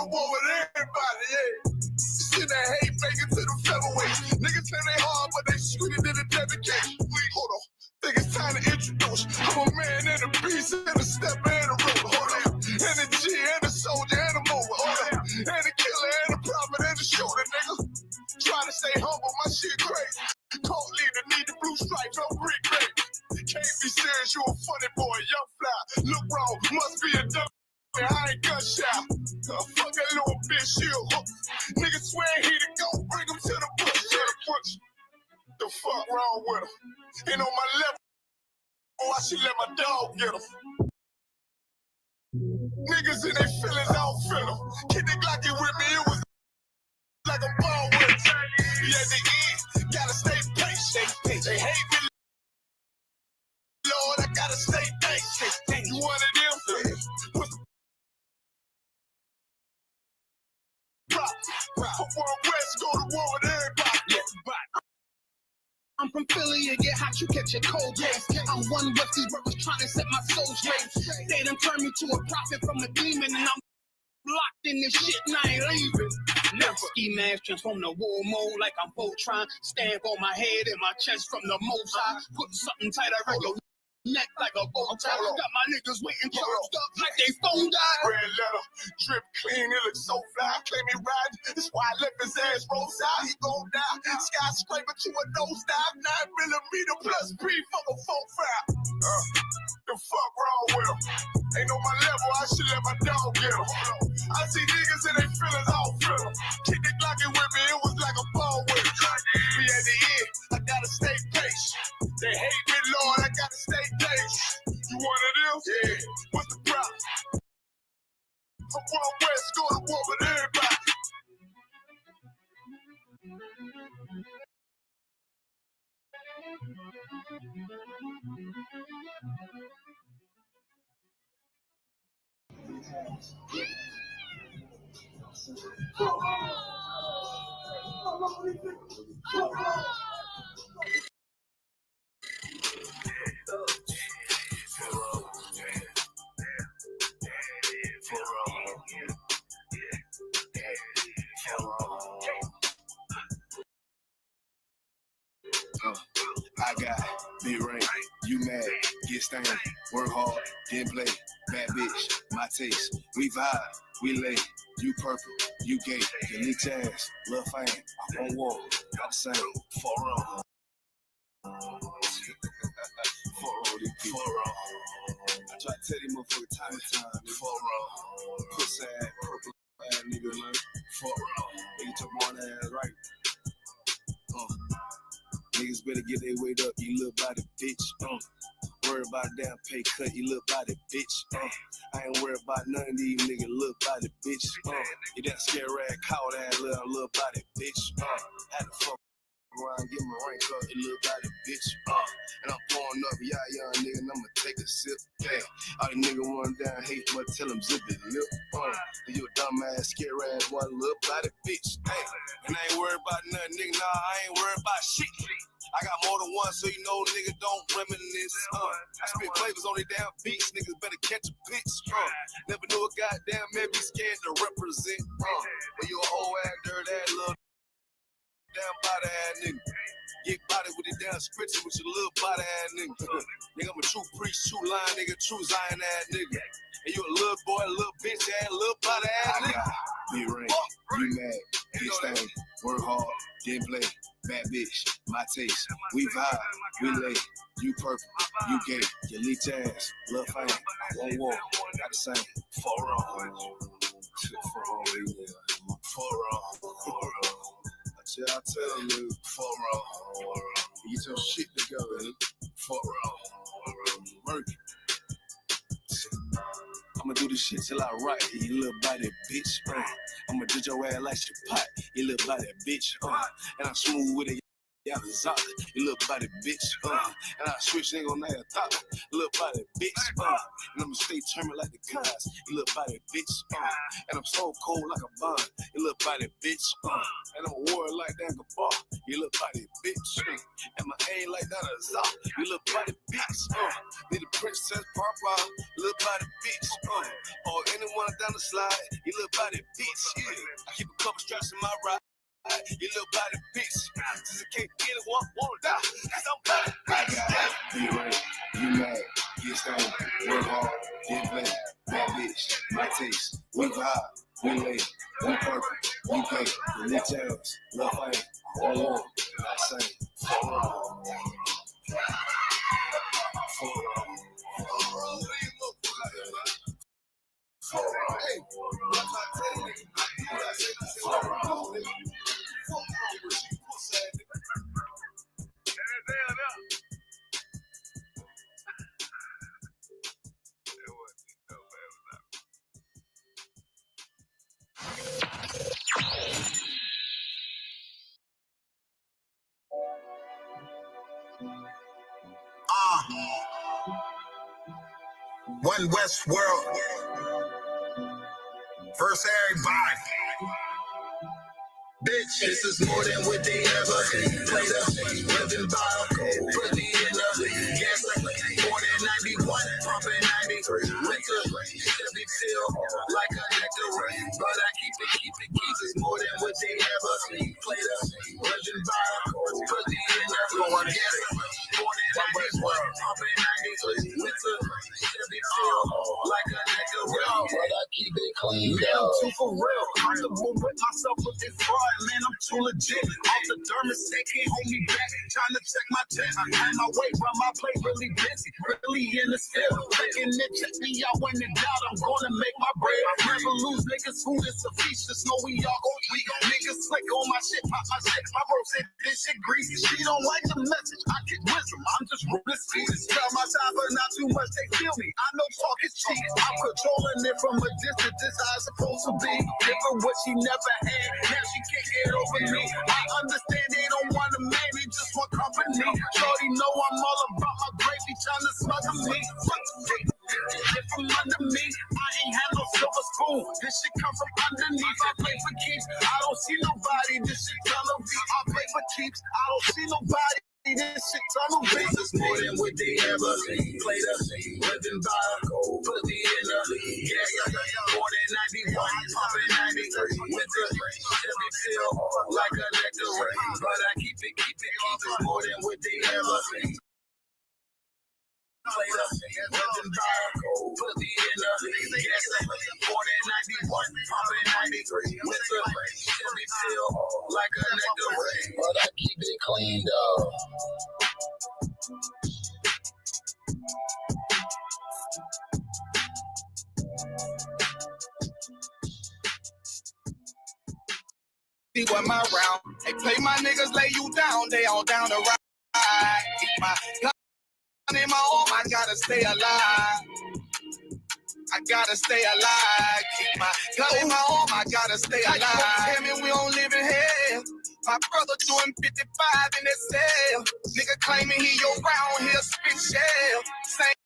to war with everybody, yeah. Shit that hate make it to the featherweight. Niggas say they hard, but they sweeter than a dedication. Hold on, think it's time to introduce. I'm a man and a beast and a step and a rover. Hold on, and a G and a soldier and a mover. Hold on, and a killer and a prophet and a shooter, nigga. Trying to stay humble, my shit crazy. Cold leader, need the blue stripes, no brick grade. Can't be serious, you a funny boy, young fly. Look wrong, must be a dumb. I ain't gunshot. Fuck that little bitch, she a hook. Nigga swear he the go, bring him to the bush. The fuck wrong with him? Ain't on my level. Oh, I should let my dog get him. Niggas in their feelings, I don't feel them. Kid the Glocky with me, it was like a ball with him. Yeah, at the end, gotta stay patient. They hate me, Lord, I gotta stay patient. You one of them? From World West, go to war with everybody. I'm from Philly, you get hot, you catch a cold case. I'm one with these brothers trying to set my soul straight. They done turned me to a prophet from a demon, and I'm locked in this shit and I ain't leaving. Never ski mask transform the war mode like I'm Voltron. Stamp on my head and my chest from the most high. Put something tight around your neck like a bow tie. Got my niggas waiting charged up like they phone died. Red letter, drip clean, it looks so fly. Claim me riding, that's why I left his ass roadside. He gon' die. Skyscraper to a nosedive. 9mm plus B, fuck a 4-5. The fuck wrong with him? Ain't on my level, I should let my dog get him. I see niggas in their feelings, I don't feel them. Kick the Glocky with me, it was like a ball with him. Be at the end, I gotta stay patient. They hate me, Lord, I gotta stay patient. You one of them? Yeah. What's the problem? From World West, go to war with everybody. I got big rain, you mad, get stained, work hard, then play, bad bitch, my taste, we vibe, we lay, you purple, you gay, you leech ass, lil' fame, I won't walk, I'm the same, 4 on. 4 on, I try to tell these motherfuckers time to time, 4 on, pussy ass, purple ass nigga, man, 4 on, nigga took my ass right. Niggas better get their weight up, you little body bitch. Worry about a damn pay cut, you little body bitch. I ain't worried about none of these niggas, little body bitch. You that scare rag, cow ass little body bitch. Had to fuck around, get my rank up, you little body bitch. And I'm pouring up, yeah, young nigga, and I'ma take a sip. Yeah, all the niggas run down, hate, but tell them zip it lip. You a dumb ass, scare ass, one little body bitch. Hey, and I ain't worried about nothing, nigga, nah, I ain't worried about shit. I got more than one, so you know niggas don't reminisce. I spit flavors on they damn beats, niggas better catch a bitch. Never knew a goddamn man be scared to represent. But you a whole ass, dirt ass, little damn body ass nigga. Get body with the damn spritzer with your little body ass nigga. Nigga, I'm a true priest, true line nigga, true Zion ass nigga. And you a little boy, little bitch ass, little body ass nigga. Big rain, you mad, get stained, work hard, then play. Bad bitch, my taste, we vibe, we lay, you purple, you gay, you leech ass, lil' fame, I won't walk, got the same, 4 on. 4 on. I tell them, nigga, 4 on. Get your shit together, nigga, 4 on. Murky. I'ma do this shit till I write, you little body bitch. I'ma judge your ass like your pot, you little body bitch. And I'm smooth with it. Yeah, Zach, you little body bitch, and I switch ain't gonna have thought, little body bitch, and I'ma stay determined like the cars, you little body bitch, and I'm so cold like a bond, you little body bitch, and I'm a warrior like that bar, you little body bitch, and my aim like that a Zach, you little body bitch, need a princess Papa, little body bitch, or anyone down the slide, you little body bitch, yeah, I keep a couple straps in my ride. You little body bitch, since you can't get it, wanna die, cause I'm body bitch. You right, you mad, get stoned, work hard, get played, bad bitch, my taste, we vibe, we late, we perfect, we pay, we lit jams, love fame, all on, not same, fall on. Hey, One West World. First everybody. Bitch, this is more than what they ever played up. Living by a cold, put me in a gas tank. Born in 91, pumping 93. Winter, Chevy feel like a nectar. But I keep it. It's more than what they ever played up. Living by a cold, put me in a gas tank. Born in 91, pumping 93. Winter, Chevy feel like a nectar. But I keep it clean. Yeah, I'm too for real. Comfortable with myself with this fraud. Man, I'm too legit. Off the thermostat, can't hold me back. Trying to check my check. I had my weight, run my plate, really busy. Really in the field. Taking it, check me out when it doubt. I'm gonna make my bread. Never lose niggas who is a feast. Just know we all gon' tweak. Niggas slick on my shit, pop my shit. My bro said this shit greasy. She don't like the message. I get wisdom. I'm just ruthless. Tell my time, but not too much. They feel me. I know talk is cheap. I'm controlling it from a distance. This how it's supposed to be. Different what she never had. Now she can't get over me. I understand they don't want a man, they just want company. Shorty know I'm all about my gravy, trying to smother me. Fuck the dick, get from under me. I ain't had no silver spoon. This shit come from underneath. I play for keeps. I don't see nobody. This shit tunnel V. I play for keeps. I don't see nobody. This shit tunnel V. This is more than what they ever played up. Living by a cold, put me in a gas. Born in 91, pumping 93. Winter, Chevy feel like a nectar. But I keep it. It's more than what they ever played up. Living by a cold, put me in a gas. Born in 91, pumping 93. Winter, Chevy feel like a nectar. But I keep it clean, though. See what my round. They play my niggas, lay you down. They all down to ride. Keep my gun in my arm. I gotta stay alive. I gotta stay alive. Keep my gun in my arm. I gotta stay alive. Tell me we don't live in hell. My brother doing 55 in that cell. Nigga claiming he your round here spit shell. Same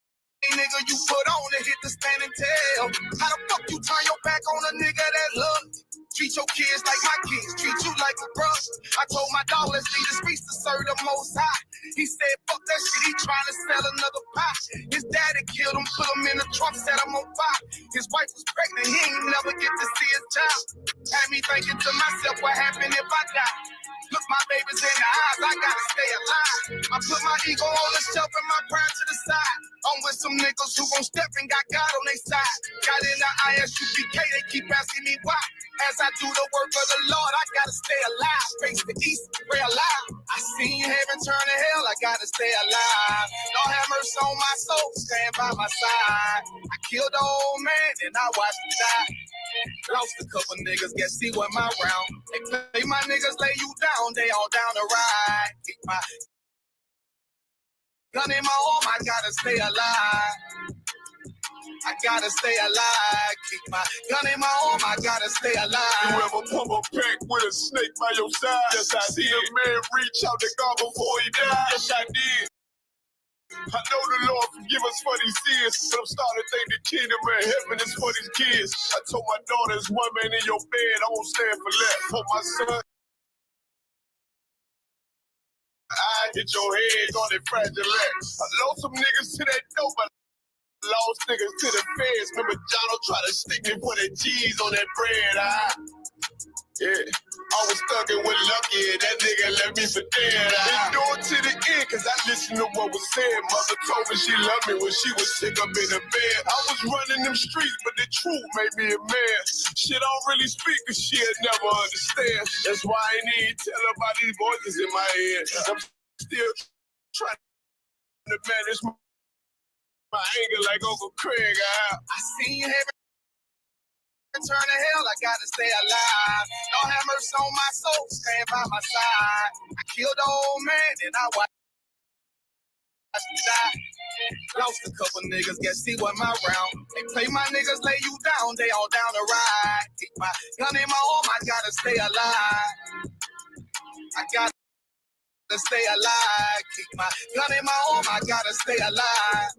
nigga you put on to hit the stand and tell. How the fuck you turn your back on a nigga that look? Treat your kids like my kids, treat you like a brother. I told my dog, let's leave the streets to serve the most high. He said, fuck that shit, he trying to sell another pot. His daddy killed him, put him in the trunk, set him on fire. His wife was pregnant, he ain't never get to see his child. Had me thinking to myself, what happened if I die? Look my babies in the eyes, I gotta stay alive. I put my ego on the shelf and my pride to the side. I'm with some niggas who gon' step and got God on their side. Got in the ISUPK, they keep asking me why. As I do the work of the Lord, I gotta stay alive. Face the east, pray alive. I seen heaven turn to hell, I gotta stay alive. Lord have mercy on my soul, stand by my side. I killed the old man and I watched him die. Lost a couple niggas, guess he went my round. They play my niggas, lay you down, they all down to ride. Keep my gun in my arm, I gotta stay alive. I gotta stay alive. Keep my gun in my arm, I gotta stay alive. You ever pump a pack with a snake by your side? Yes, I see a man reach out to God before he died. Yes, I did. I know the Lord forgive us for these sins, but I'm starting to think the kingdom of heaven is for these kids. I told my daughter, there's one man in your bed, I won't stand for less. For my son, I hit your head on that fragile legs. I lost some niggas to that dope, but lost niggas to the feds. Remember Jono tried to stick me for the G's on that bread, Yeah, I was thugging with Lucky and that nigga left me for dead. Endured to the end cause I listened to what was said. Mother told me she loved me when she was sick up in the bed. I was running them streets but the truth made me a man. She don't really speak cause she'll never understand. That's why I ain't even tell her about these voices in my head. I'm still trying to manage my anger like Uncle Craig. I seen heaven turn to hell, I gotta stay alive. Don't have mercy on my soul, stand by my side. I killed the old man and I watched him die. Lost a couple niggas, guess he wasn't my round. They play my niggas, lay you down, they all down the ride. Keep my gun in my arm, I gotta stay alive. I gotta stay alive. Keep my gun in my arm, I gotta stay alive.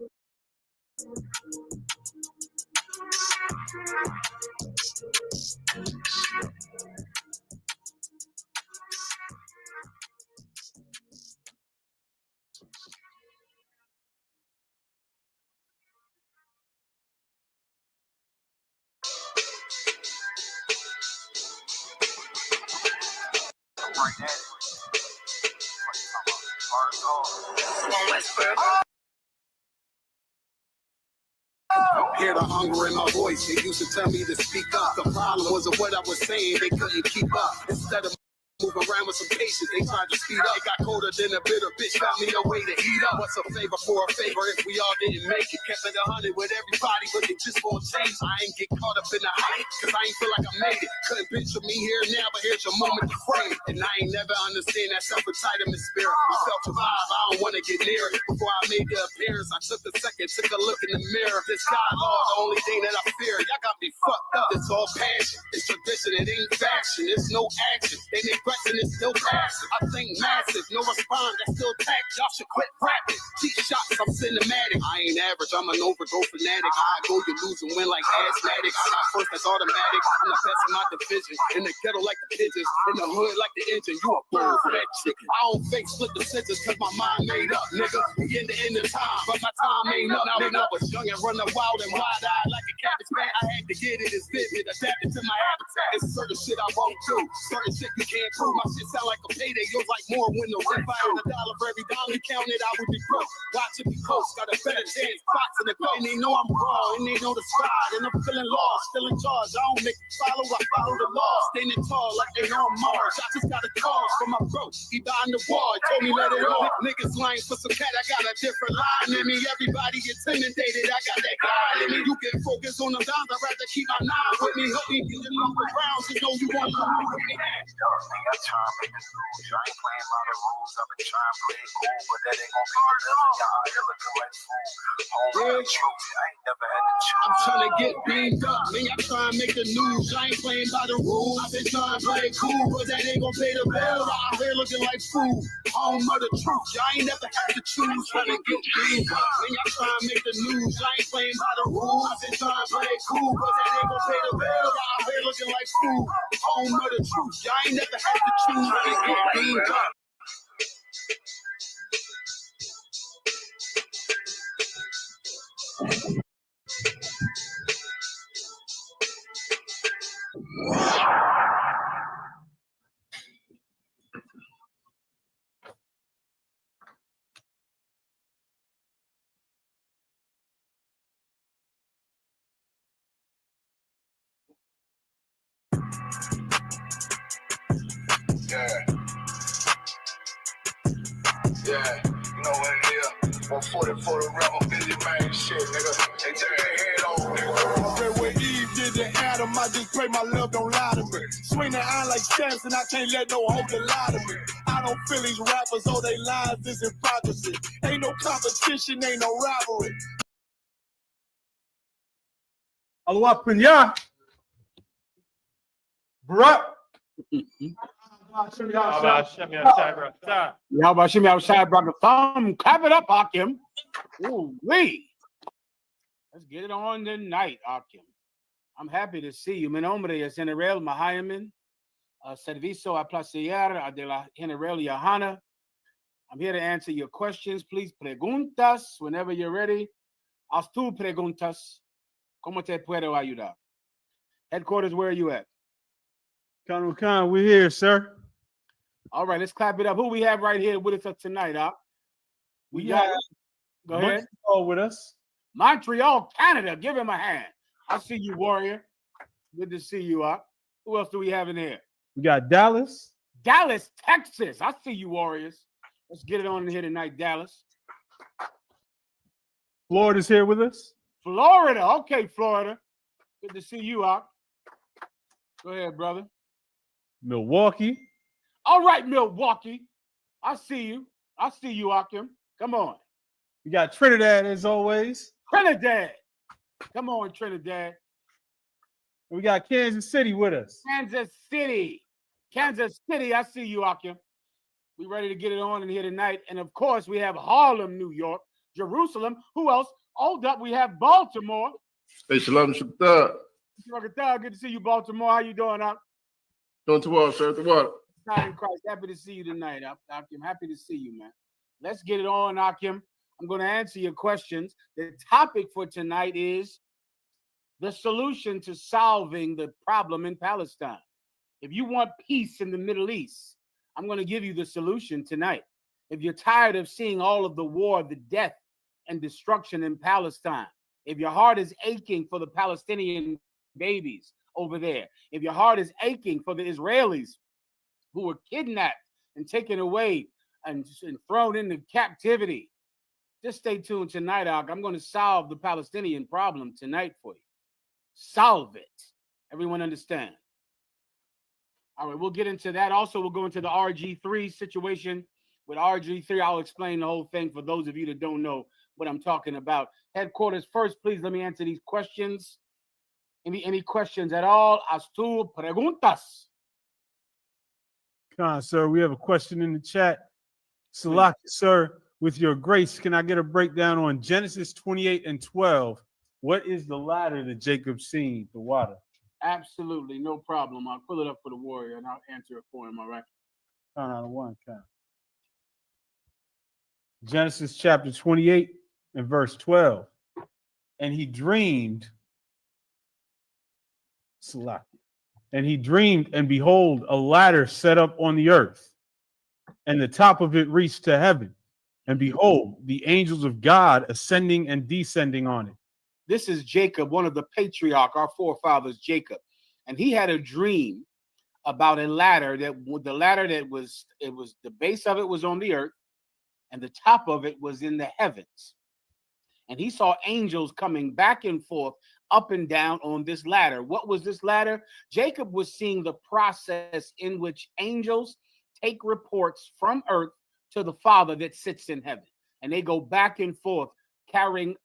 Hear the hunger in my voice. They used to tell me to speak up. The problem wasn't what I was saying, they couldn't keep up. Instead of moving around with some patience, they tried to speed up. It got colder than a bitter bitch, found me a way to heat up. What's a favor for a favor if we all didn't make it? Kept it 100 with everybody, but they just won't change. I ain't get caught up in the hype, cause I ain't feel like I made it. Couldn't picture me here now, but here's your moment to frame it. And I ain't never understand that self-entitlement spirit. I felt the vibe, I don't wanna get near it. Before I made the appearance, I took a second, took a look in the mirror. This God, Lord, the only thing that I fear. Y'all got me fucked up. It's all passion, it's tradition, it ain't faction. It's no action, they neglecting it still passive. I think massive, no response, that's still tact. Y'all should quit rapping. Cheap shots, I'm cinematic. I ain't average, I'm an overdose fanatic. I go, you lose and win like asthmatic. I'm not first, that's automatic. I'm the best in my division. In the ghetto like the pigeons, in the hood like the engine. You a bull for that chicken. I don't fake split the sentence cause my mind made up, nigga. We in the end of time, but my time ain't up. Now when I was young and running wild and wide-eyed like a cabbage man, I had to get it as vivid, adapted to my habitat. It's certain shit I won't do, certain shit you can't prove. My shit sound like a payday, yours like more when the rent. If I had $1 for every dollar you counted, I would be broke. Watch it be close, got a better chance. Fox in the go, and they know I'm raw, and they know the squad, and I'm feeling lost, still in charge. I don't make it follow, I follow the law. Standing tall like they on Mars. I just got a call from my bro, he behind the wall, he told me let it off. Niggas lying for some cat, I got a different line in me. Everybody intimidated, I got that guy in me. You can focus on the downs, I'd rather keep my nine with me. Help me get the number rounds, you know you want to lose me. I ain't playing by the rules. I've been trying to play it cool, but that ain't gonna be the living. Y'all out here looking like fools. Home the truth. I ain't never had to choose. I'm trying to get beamed up, man. Y'all trying to make the news. I ain't playing by the rules. I've been trying to play it cool, but that ain't gonna pay the bill. Out here looking like fools. Home of the truth. Y'all ain't never had to choose. Trying to get beamed up, man. Y'all trying to make the news. I ain't playing by the rules. I've been trying to play it cool, but that ain't gonna pay the bill. Out here looking like fools. Home of the truth. Y'all ain't never had to choose. Trying to get beamed up. Yeah, you know what it is. 140 for the rapper, busy man, shit, nigga. They turn their head over, nigga. I pray what Eve did to Adam, I just pray my love don't lie to me. Swing the iron like Samson, I can't let no hope to lie to me. I don't feel these rappers, all they lies is hypocrisy. Ain't no competition, ain't no rivalry. Allah Pinya. Bruh. Y'all about Shimmy outside, brother. Thumb, clap it up, Akim. Ooh, wee. Let's get it on tonight, Akim. I'm happy to see you. Mi nombre es General Mahayamin, Servicio a Placer de la General Yahana. I'm here to answer your questions. Please, preguntas whenever you're ready. Haz tu preguntas. ¿Cómo te puedo ayudar? Headquarters, where are you at? Khan, we're here, sir. All right, let's clap it up. Who we have right here with us tonight, Op? We got Go ahead. Montreal with us. Montreal, Canada. Give him a hand. I see you, Warrior. Good to see you, Op. Who else do we have in here? We got Dallas. Dallas, Texas. I see you, Warriors. Let's get it on in here tonight, Dallas. Florida's here with us. Florida. Okay, Florida. Good to see you, Op. Go ahead, brother. Milwaukee. All right, Milwaukee. I see you. I see you, Akim. Come on. We got Trinidad as always. Trinidad. Come on, Trinidad. And we got Kansas City with us. Kansas City. Kansas City. I see you, Akim. We ready to get it on in here tonight. And of course, we have Harlem, New York, Jerusalem. Who else? Hold up. We have Baltimore. Hey, Shalom Shabbat. Good to see you, Baltimore. How you doing, Ak? Doing too well, sir. The water. God in Christ. Happy to see you tonight, Akim. Happy to see you, man. Let's get it on, Akim. I'm going to answer your questions. The topic for tonight is the solution to solving the problem in Palestine. If you want peace in the Middle East, I'm going to give you the solution tonight. If you're tired of seeing all of the war, the death, and destruction in Palestine, if your heart is aching for the Palestinian babies over there, if your heart is aching for the Israelis who were kidnapped and taken away and thrown into captivity, just stay tuned tonight, Ak. I'm going to solve the Palestinian problem tonight for you. Solve it. Everyone understand? All right, we'll get into that. Also, we'll go into the RG3 situation. With RG3, I'll explain the whole thing for those of you that don't know what I'm talking about. Headquarters first, please let me answer these questions. Any questions at all? Haz tu preguntas. Khan, sir, we have a question in the chat. Salaki, sir, with your grace, can I get a breakdown on Genesis 28 and 12? What is the ladder that Jacob seen, the water? Absolutely, no problem. I'll pull it up for the warrior and I'll answer it for him, all right? Khan out of one, Khan. Genesis chapter 28 and verse 12. And he dreamed, Salaki, and he dreamed, and behold, a ladder set up on the earth, and the top of it reached to heaven. And behold, the angels of God ascending and descending on it. This is Jacob, one of the patriarch, our forefathers, Jacob. And he had a dream about a ladder the base of it was on the earth, and the top of it was in the heavens. And he saw angels coming back and forth, up and down on this ladder. What was this ladder? Jacob was seeing the process in which angels take reports from earth to the Father that sits in heaven. And they go back and forth, carrying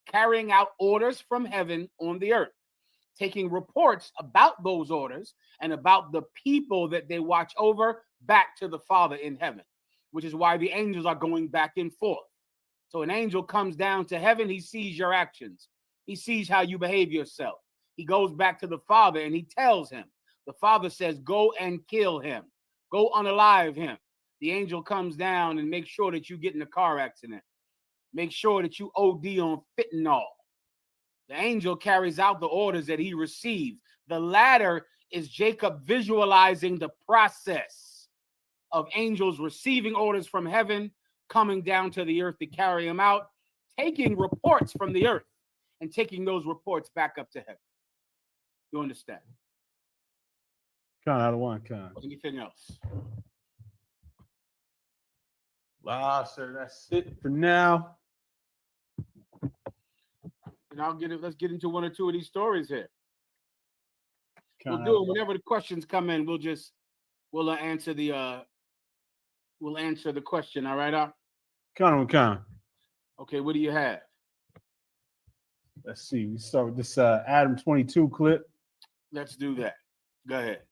out orders from heaven on the earth, taking reports about those orders and about the people that they watch over back to the Father in heaven, which is why the angels are going back and forth. So an angel comes down to heaven, he sees your actions. He sees how you behave yourself. He goes back to the Father and he tells him. The Father says, go and kill him. Go unalive him. The angel comes down and makes sure that you get in a car accident. Make sure that you OD on fentanyl. The angel carries out the orders that he received. The ladder is Jacob visualizing the process of angels receiving orders from heaven, coming down to the earth to carry them out, taking reports from the earth and taking those reports back up to heaven. You understand? Khan out of one, Khan. Anything else? Sir, that's it for now. And let's get into one or two of these stories here. Khan We'll do it whenever the questions come in. We'll answer the question. All right, Khan? Khan. Okay, what do you have? Let's see. We start with this Adam 22 clip. Let's do that. Go ahead.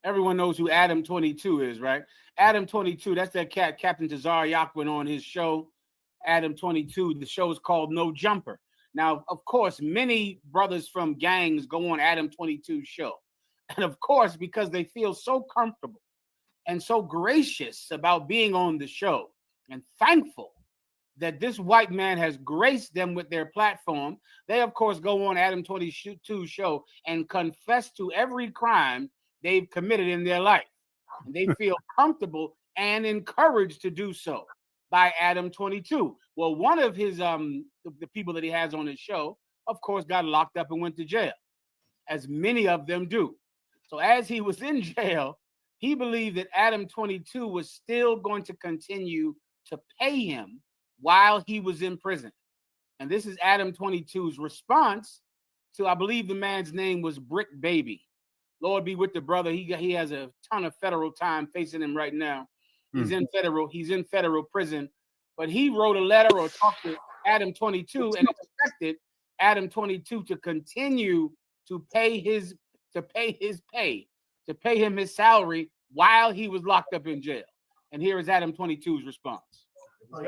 Everyone knows who Adam 22 is, right? Adam 22, that's that cat Captain Tazar Yakwin on his show, Adam 22. The show is called No Jumper. Now, of course, many brothers from gangs go on Adam 22's show. And of course, because they feel so comfortable and so gracious about being on the show and thankful that this white man has graced them with their platform, they, of course, go on Adam 22's show and confess to every crime they've committed in their life. And they feel comfortable and encouraged to do so by Adam 22. Well, one of his the people that he has on his show, of course, got locked up and went to jail, as many of them do. So as he was in jail, he believed that Adam 22 was still going to continue to pay him while he was in prison. And this is Adam 22's response to, I believe the man's name was Brick Baby. Lord be with the brother. He has a ton of federal time facing him right now. He's in federal prison. But he wrote a letter or talked to Adam 22 and expected Adam 22 to continue to pay him his salary while he was locked up in jail. And here is Adam 22's response. He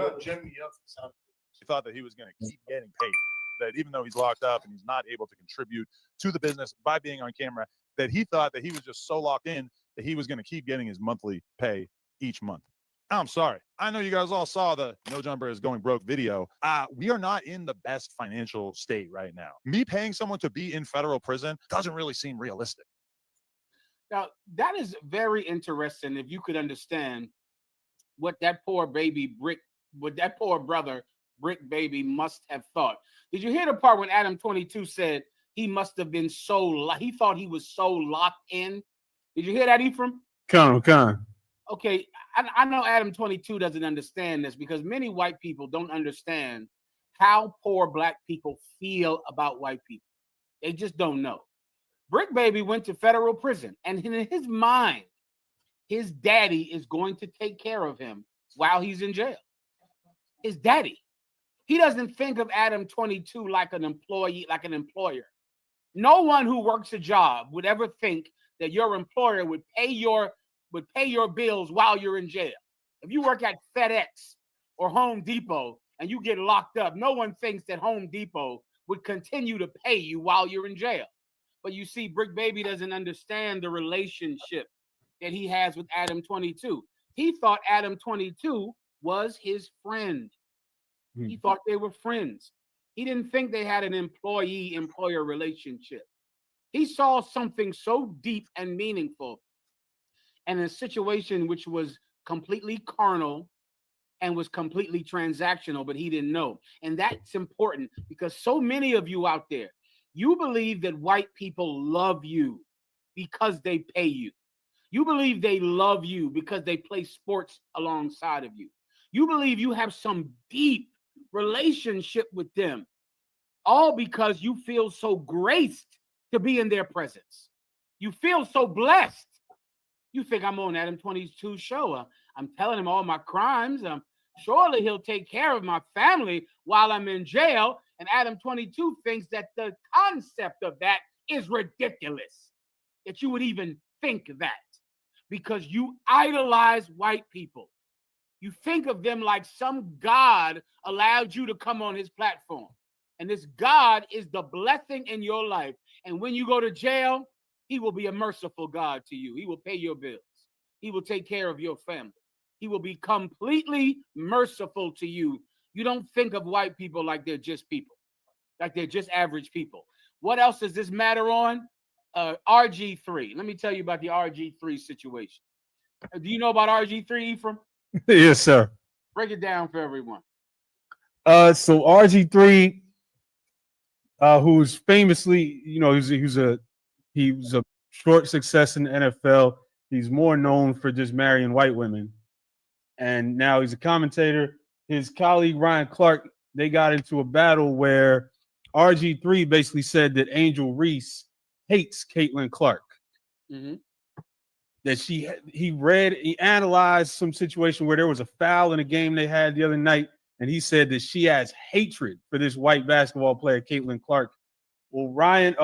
thought that he was going to keep getting paid, that even though he's locked up and he's not able to contribute to the business by being on camera, that he thought that he was just so locked in that he was going to keep getting his monthly pay each month. I'm sorry. I know you guys all saw the No Jumper is Going Broke video. We are not in the best financial state right now. Me paying someone to be in federal prison doesn't really seem realistic. Now, that is very interesting if you could understand what that poor brother, Brick Baby, must have thought. Did you hear the part when Adam 22 said he must have been he thought he was so locked in? Did you hear that, Ephraim? Con. Okay, I know Adam 22 doesn't understand this because many white people don't understand how poor black people feel about white people. They just don't know. Brick Baby went to federal prison, and in his mind, his daddy is going to take care of him while he's in jail. His daddy. He doesn't think of Adam 22 like an employee, like an employer. No one who works a job would ever think that your employer would pay your bills while you're in jail. If you work at FedEx or Home Depot and you get locked up, no one thinks that Home Depot would continue to pay you while you're in jail. But you see, Brick Baby doesn't understand the relationship that he has with Adam 22. He thought Adam 22 was his friend. He thought they were friends. He didn't think they had an employee-employer relationship. He saw something so deep and meaningful and a situation which was completely carnal and was completely transactional, but he didn't know. And that's important because so many of you out there, you believe that white people love you because they pay you. You believe they love you because they play sports alongside of you. You believe you have some deep relationship with them, all because you feel so graced to be in their presence. You feel so blessed. You think I'm on Adam 22's show. I'm telling him all my crimes. Surely he'll take care of my family while I'm in jail. And Adam 22 thinks that the concept of that is ridiculous, that you would even think that, because you idolize white people. You think of them like some God allowed you to come on his platform. And this God is the blessing in your life. And when you go to jail, he will be a merciful God to you. He will pay your bills. He will take care of your family. He will be completely merciful to you. You don't think of white people like they're just people, like they're just average people. What else does this matter on? RG3. Let me tell you about the RG3 situation. Do you know about RG3, Ephraim? Yes, sir. Break it down for everyone. So RG3, who's famously, he was a short success in the NFL. He's more known for just marrying white women. And now he's a commentator. His colleague, Ryan Clark, they got into a battle where RG3 basically said that Angel Reese hates Caitlin Clark. Mm-hmm. that he analyzed some situation where there was a foul in a game they had the other night, and he said that she has hatred for this white basketball player, Caitlin Clark. Well, Ryan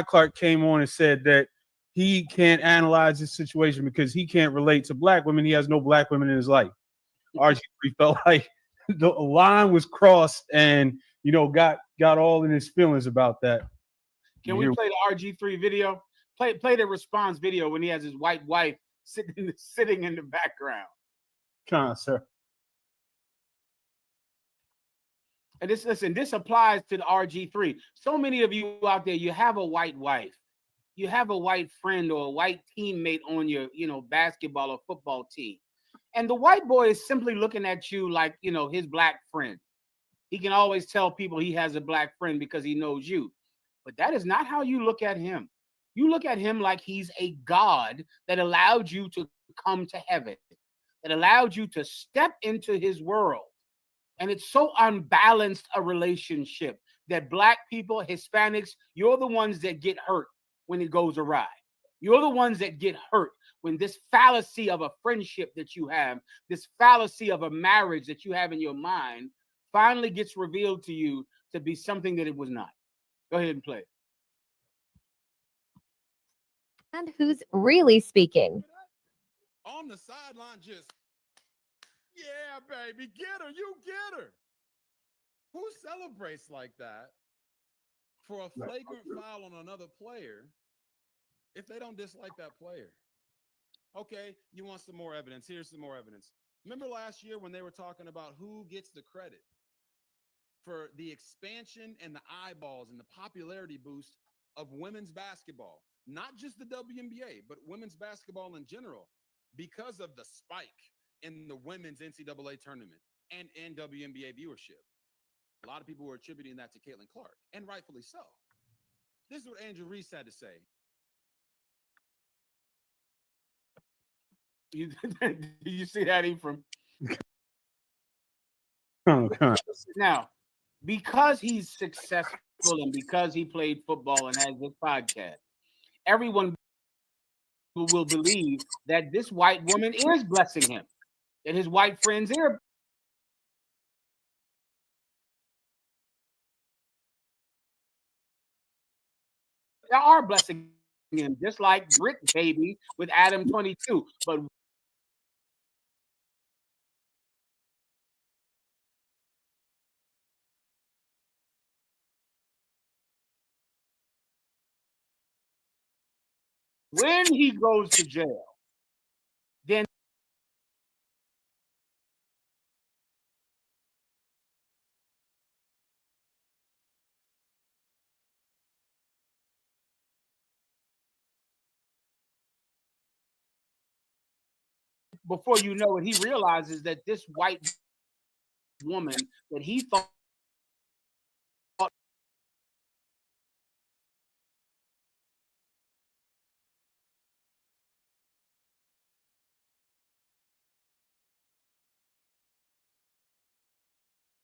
Clark came on and said that he can't analyze this situation because he can't relate to black women. He has no black women in his life. RG3 felt like the line was crossed, and got all in his feelings about that. Can we play the RG3 video? Play the response video when he has his white wife sitting in the background. Come on, sir. And this applies to the RG3. So many of you out there, you have a white wife, you have a white friend or a white teammate on your, basketball or football team. And the white boy is simply looking at you like, his black friend. He can always tell people he has a black friend because he knows you. But that is not how you look at him. You look at him like he's a God that allowed you to come to heaven, that allowed you to step into his world. And it's so unbalanced a relationship that black people, Hispanics, you're the ones that get hurt when it goes awry. You're the ones that get hurt when this fallacy of a friendship that you have, this fallacy of a marriage that you have in your mind finally gets revealed to you to be something that it was not. Go ahead and play it. And who's really speaking? On the sideline, just, yeah, baby, get her, you get her. Who celebrates like that for a flagrant foul on another player if they don't dislike that player? Okay, you want some more evidence? Here's some more evidence. Remember last year when they were talking about who gets the credit for the expansion and the eyeballs and the popularity boost of women's basketball? Not just the WNBA, but women's basketball in general, because of the spike in the women's NCAA tournament and WNBA viewership. A lot of people were attributing that to Caitlin Clark, and rightfully so. This is what Angel Reese had to say. Did you see that, Ephraim? Now, because he's successful and because he played football and has this podcast, everyone will believe that this white woman is blessing him, that his white friends are. They are blessing him, just like Brick Baby with Adam 22. But when he goes to jail, then before you know it, he realizes that this white woman that he thought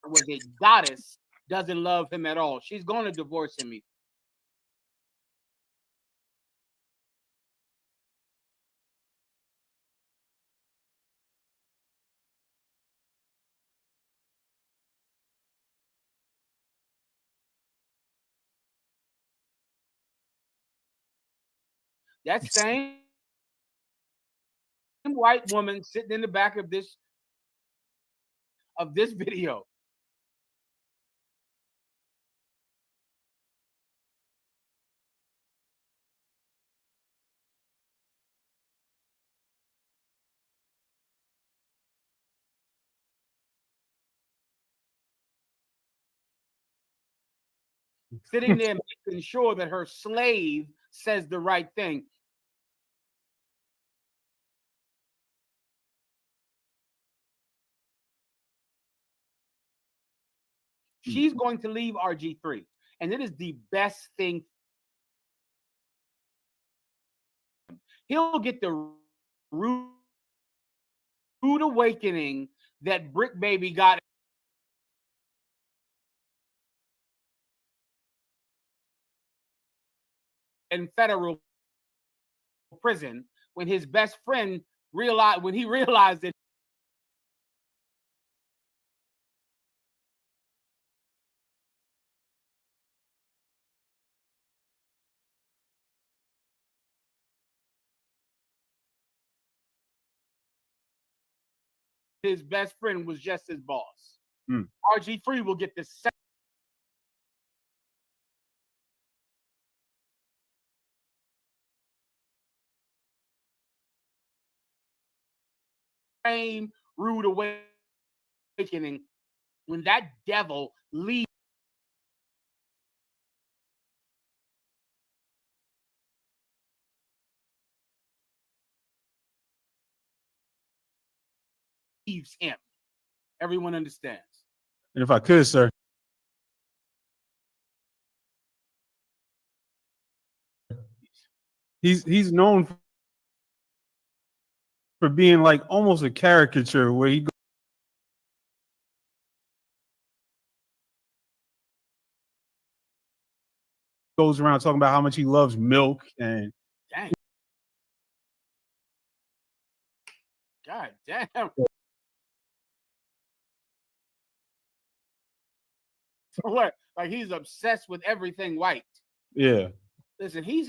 was a goddess doesn't love him at all. She's going to divorce him. That same white woman sitting in the back of this video. Sitting there making sure that her slave says the right thing. She's going to leave RG3, and it is the best thing. He'll get the rude awakening that Brick Baby got in federal prison when his best friend realized that his best friend was just his boss. RG3 will get the same rude awakening when that devil leaves him. Everyone understands. And if I could, sir, he's known for being like almost a caricature where he goes around talking about how much he loves milk and Dang. God damn. So what? Like he's obsessed with everything white. yeah. Listen, he's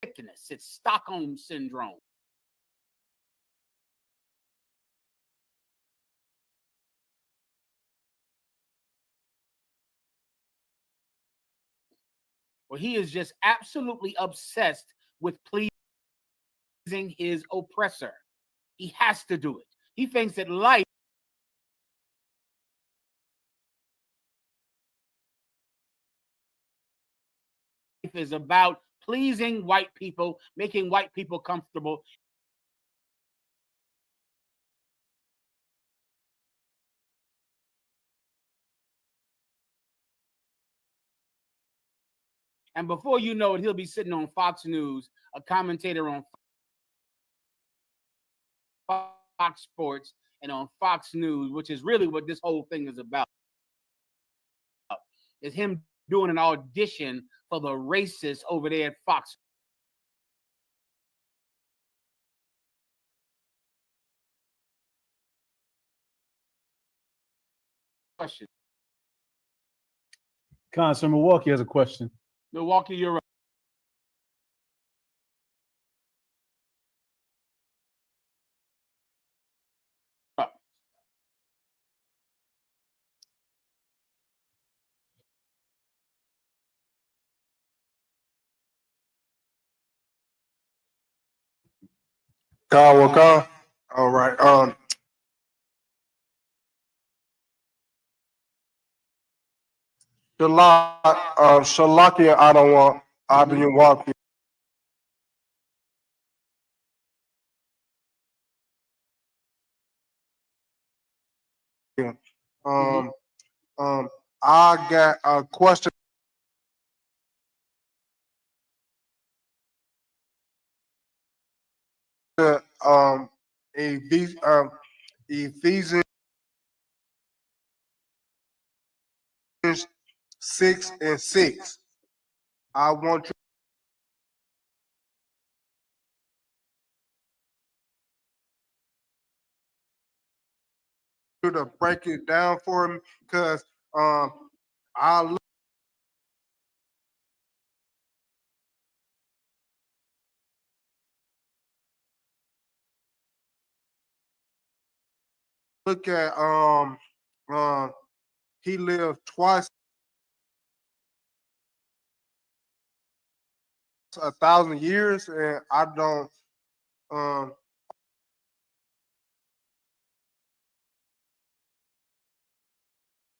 sickness. It's Stockholm syndrome. Well, he is just absolutely obsessed with pleasing his oppressor. He has to do it. He thinks that life is about pleasing white people, making white people comfortable. And before you know it, he'll be sitting on Fox News, a commentator on Fox Sports and on Fox News, which is really what this whole thing is about. Is him doing an audition for the racists over there at Fox. Question. Constance Milwaukee has a question. Milwaukee, you're right. Kawaka. All right. Shalakia, I don't want. I didn't want. I got a question. Ephesians 6:6. I want you to break it down for me because I look at he lived twice 1,000 years, and I don't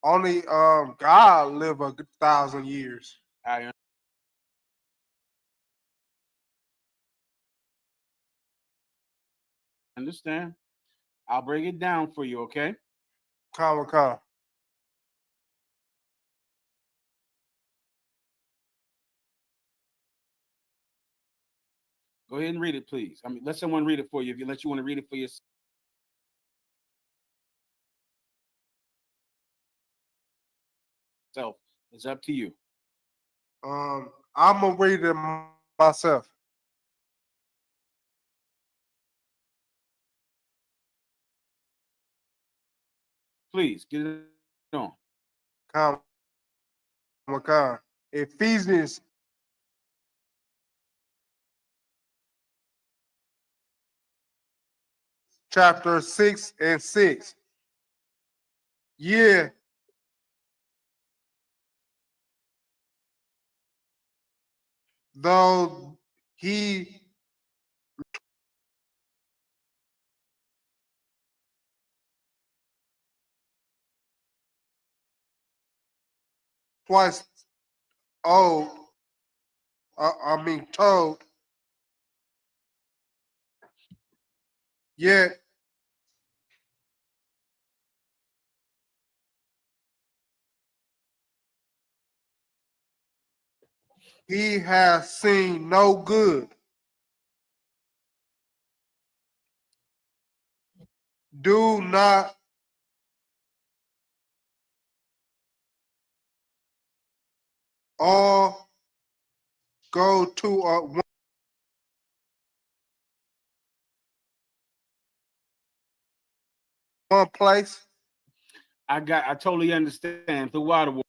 only God live 1,000 years. I understand. I'll break it down for you, okay? Kawaka. Go ahead and read it, please. I mean, let someone read it for you if you want to read it for yourself. So it's up to you. I'm gonna read it myself. Please get it on. Come, Ephesians chapter 6 and 6. Yeah. Though he twice old, told, yet he has seen no good. Do not all go to one place? I totally understand. The water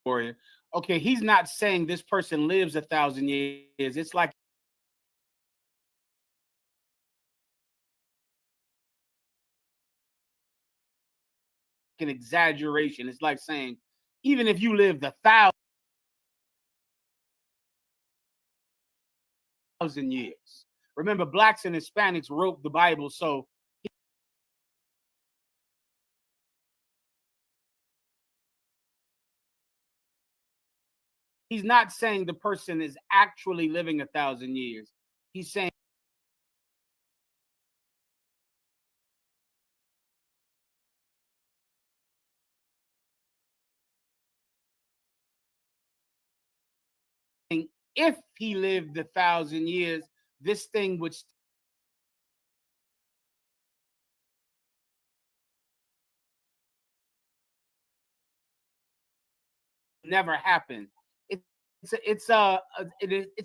warrior. Okay, he's not saying this person lives 1,000 years. It's like an exaggeration. It's like saying, even if you lived 1,000 years. Remember, blacks and Hispanics wrote the Bible, so he's not saying the person is actually living 1,000 years. He's saying if he lived 1,000 years, this thing would never happen. It's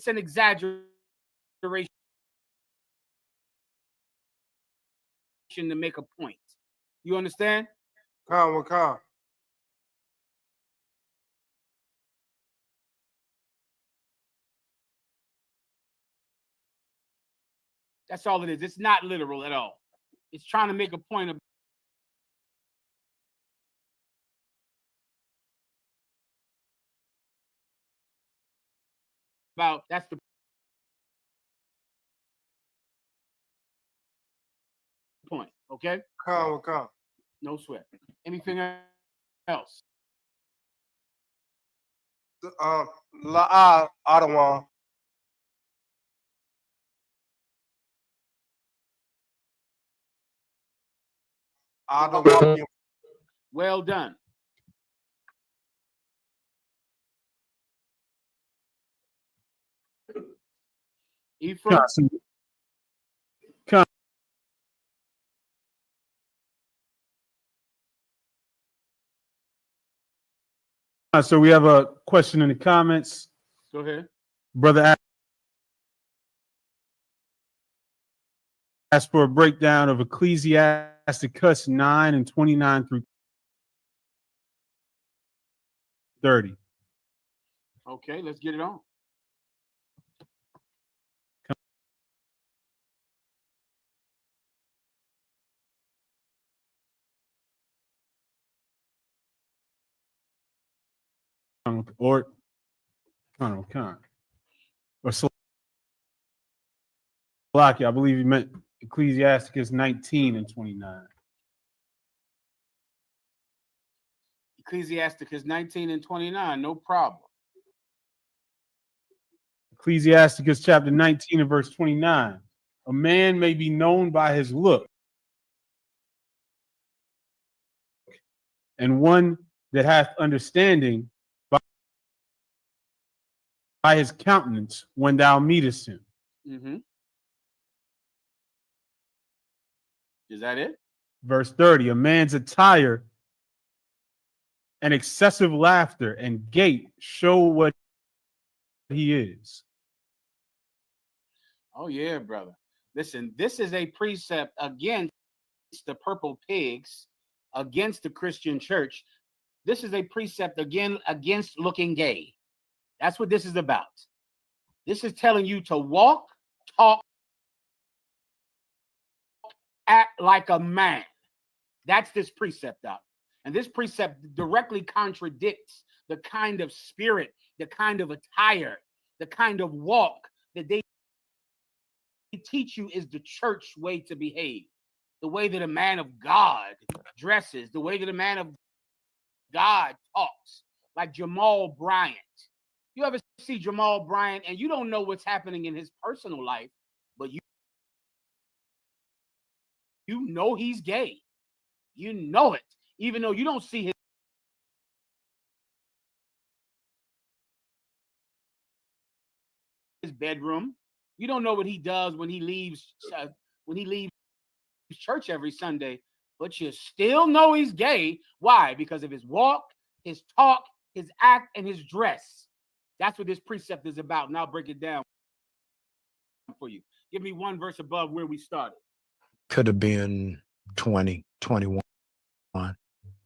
an exaggeration to make a point. You understand? Come. That's all it is. It's not literal at all. It's trying to make a point about that's the point. Okay? Come. No sweat. Anything else? I don't want. I don't want you. Well done. Ephraim. So we have a question in the comments. Go ahead. Brother asked for a breakdown of Ecclesiasticus 9 and 29 through 30. Okay, let's get it on. Or Salaki, I believe he meant Ecclesiasticus 19 and 29. Ecclesiasticus 19 and 29, no problem. Ecclesiasticus chapter 19 and verse 29. A man may be known by his look, and one that hath understanding by his countenance when thou meetest him. Mm-hmm. Is that it? Verse 30, a man's attire and excessive laughter and gait show what he is. Oh, yeah, brother. Listen, this is a precept against the purple pigs, against the Christian church. This is a precept again against looking gay. That's what this is about. This is telling you to walk, talk, act like a man. That's this precept out. And this precept directly contradicts the kind of spirit, the kind of attire, the kind of walk that they teach you is the church way to behave. The way that a man of God dresses, the way that a man of God talks, like Jamal Bryant. You ever see Jamal Bryant and you don't know what's happening in his personal life, but you know he's gay. You know it, even though you don't see his bedroom. You don't know what he does when he leaves church every Sunday, but you still know he's gay. Why? Because of his walk, his talk, his act, and his dress. That's what this precept is about. And I'll break it down for you. Give me one verse above where we started. Could have been 20, 21.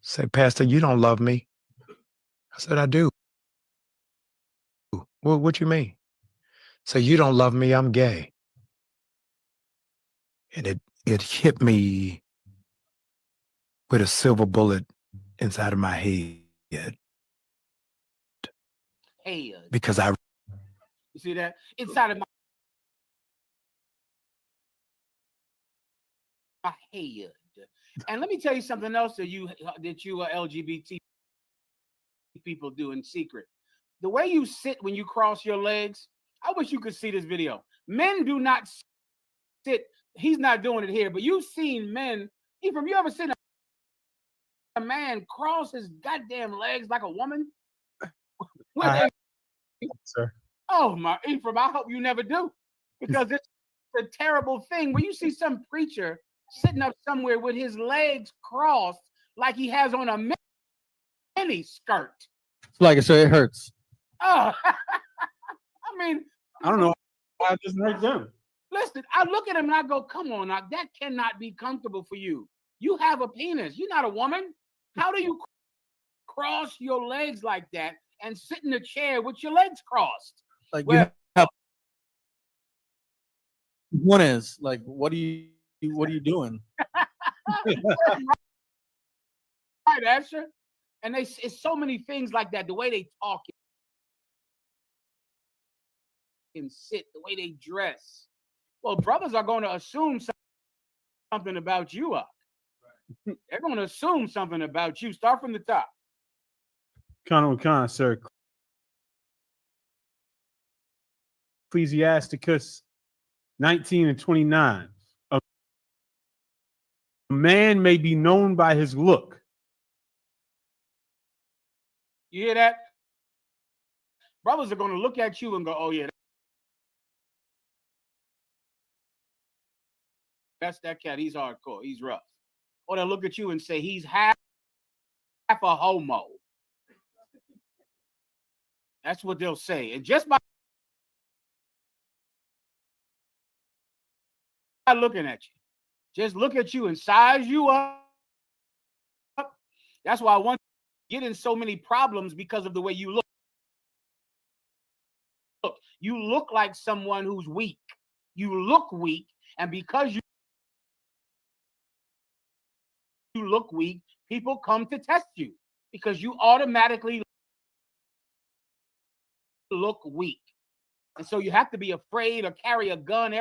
Say, Pastor, you don't love me. I said, I do. Well, what you mean? So you don't love me, I'm gay. And it hit me with a silver bullet inside of my head. Because I... You see that? Inside of my head. And let me tell you something else that you LGBT people do in secret. The way you sit when you cross your legs, I wish you could see this video. Men do not sit. He's not doing it here, but you've seen men. Ephraim, you ever seen a man cross his goddamn legs like a woman? Sir. Oh my, Ephraim, I hope you never do, because it's a terrible thing when you see some preacher sitting up somewhere with his legs crossed like he has on a mini skirt. Like I said, it hurts. Oh, I mean, I don't know why it doesn't hurt them. Listen, I look at him and I go, come on, now, that cannot be comfortable for you. You have a penis. You're not a woman. How do you cross your legs like that and sit in a chair with your legs crossed? Like, you have... One is like, what are you doing? Right, Asher. And it's so many things like that. The way they talk and sit, the way they dress. Well, brothers are going to assume something about you. They're going to assume something about you. Start from the top. Khan, sir. Ecclesiasticus 19 and 29. A man may be known by his look. You hear that? Brothers are going to look at you and go, oh, yeah, that's that cat. He's hardcore. He's rough. Or they'll look at you and say, he's half a homo. That's what they'll say. And just by looking at you, just look at you and size you up. That's why I want to get in so many problems, because of the way you look. Look, you look like someone who's weak. You look weak, and because you look weak, people come to test you because you automatically look weak. And so you have to be afraid or carry a gun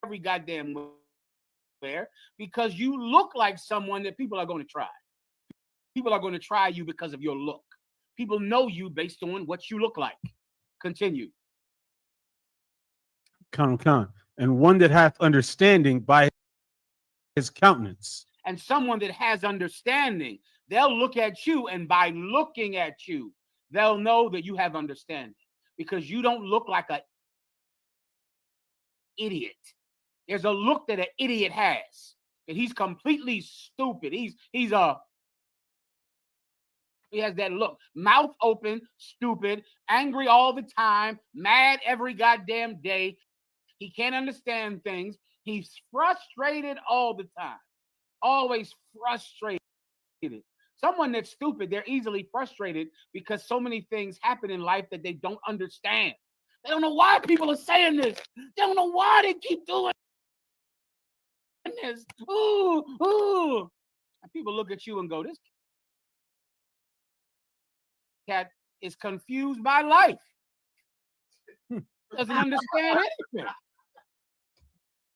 every goddamn where, because you look like someone that people are going to try. People are going to try you because of your look. People know you based on what you look like. Continue. Khan. And one that hath understanding by his countenance. And someone that has understanding, they'll look at you, and by looking at you, they'll know that you have understanding, because you don't look like an idiot. There's a look that an idiot has. And he's completely stupid. He has that look, mouth open, stupid, angry all the time, mad every goddamn day. He can't understand things. He's frustrated all the time, always frustrated. Someone that's stupid, they're easily frustrated because so many things happen in life that they don't understand. They don't know why people are saying this. They don't know why they keep doing this. Ooh. And people look at you and go, this cat is confused by life. Doesn't understand anything.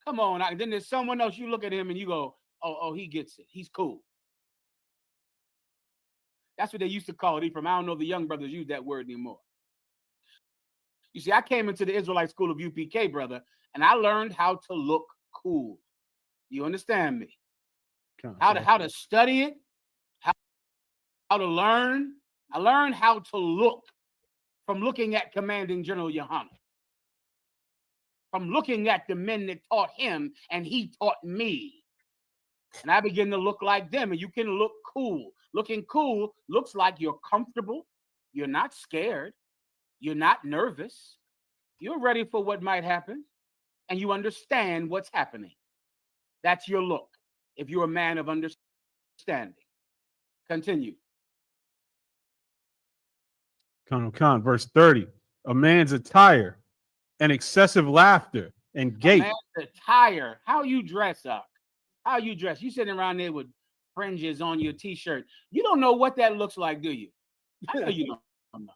Come on. Then there's someone else, you look at him and you go, oh, he gets it. He's cool. That's what they used to call it, Ephraim. I don't know if the young brothers use that word anymore. You see, I came into the Israelite school of UPK, brother, and I learned how to look cool. You understand me? How to study it, how to learn. I learned how to look from looking at Commanding General Yohanan, from looking at the men that taught him, and he taught me. And I begin to look like them, and you can look cool. Looking cool looks like you're comfortable. You're not scared. You're not nervous. You're ready for what might happen, and you understand what's happening. That's your look, if you're a man of understanding. Continue. Colonel Khan, verse 30. A man's attire and excessive laughter and gait. A man's attire. How you dress up? How you dress? You sitting around there with fringes on your t-shirt. You don't know what that looks like, do you? I know you don't know.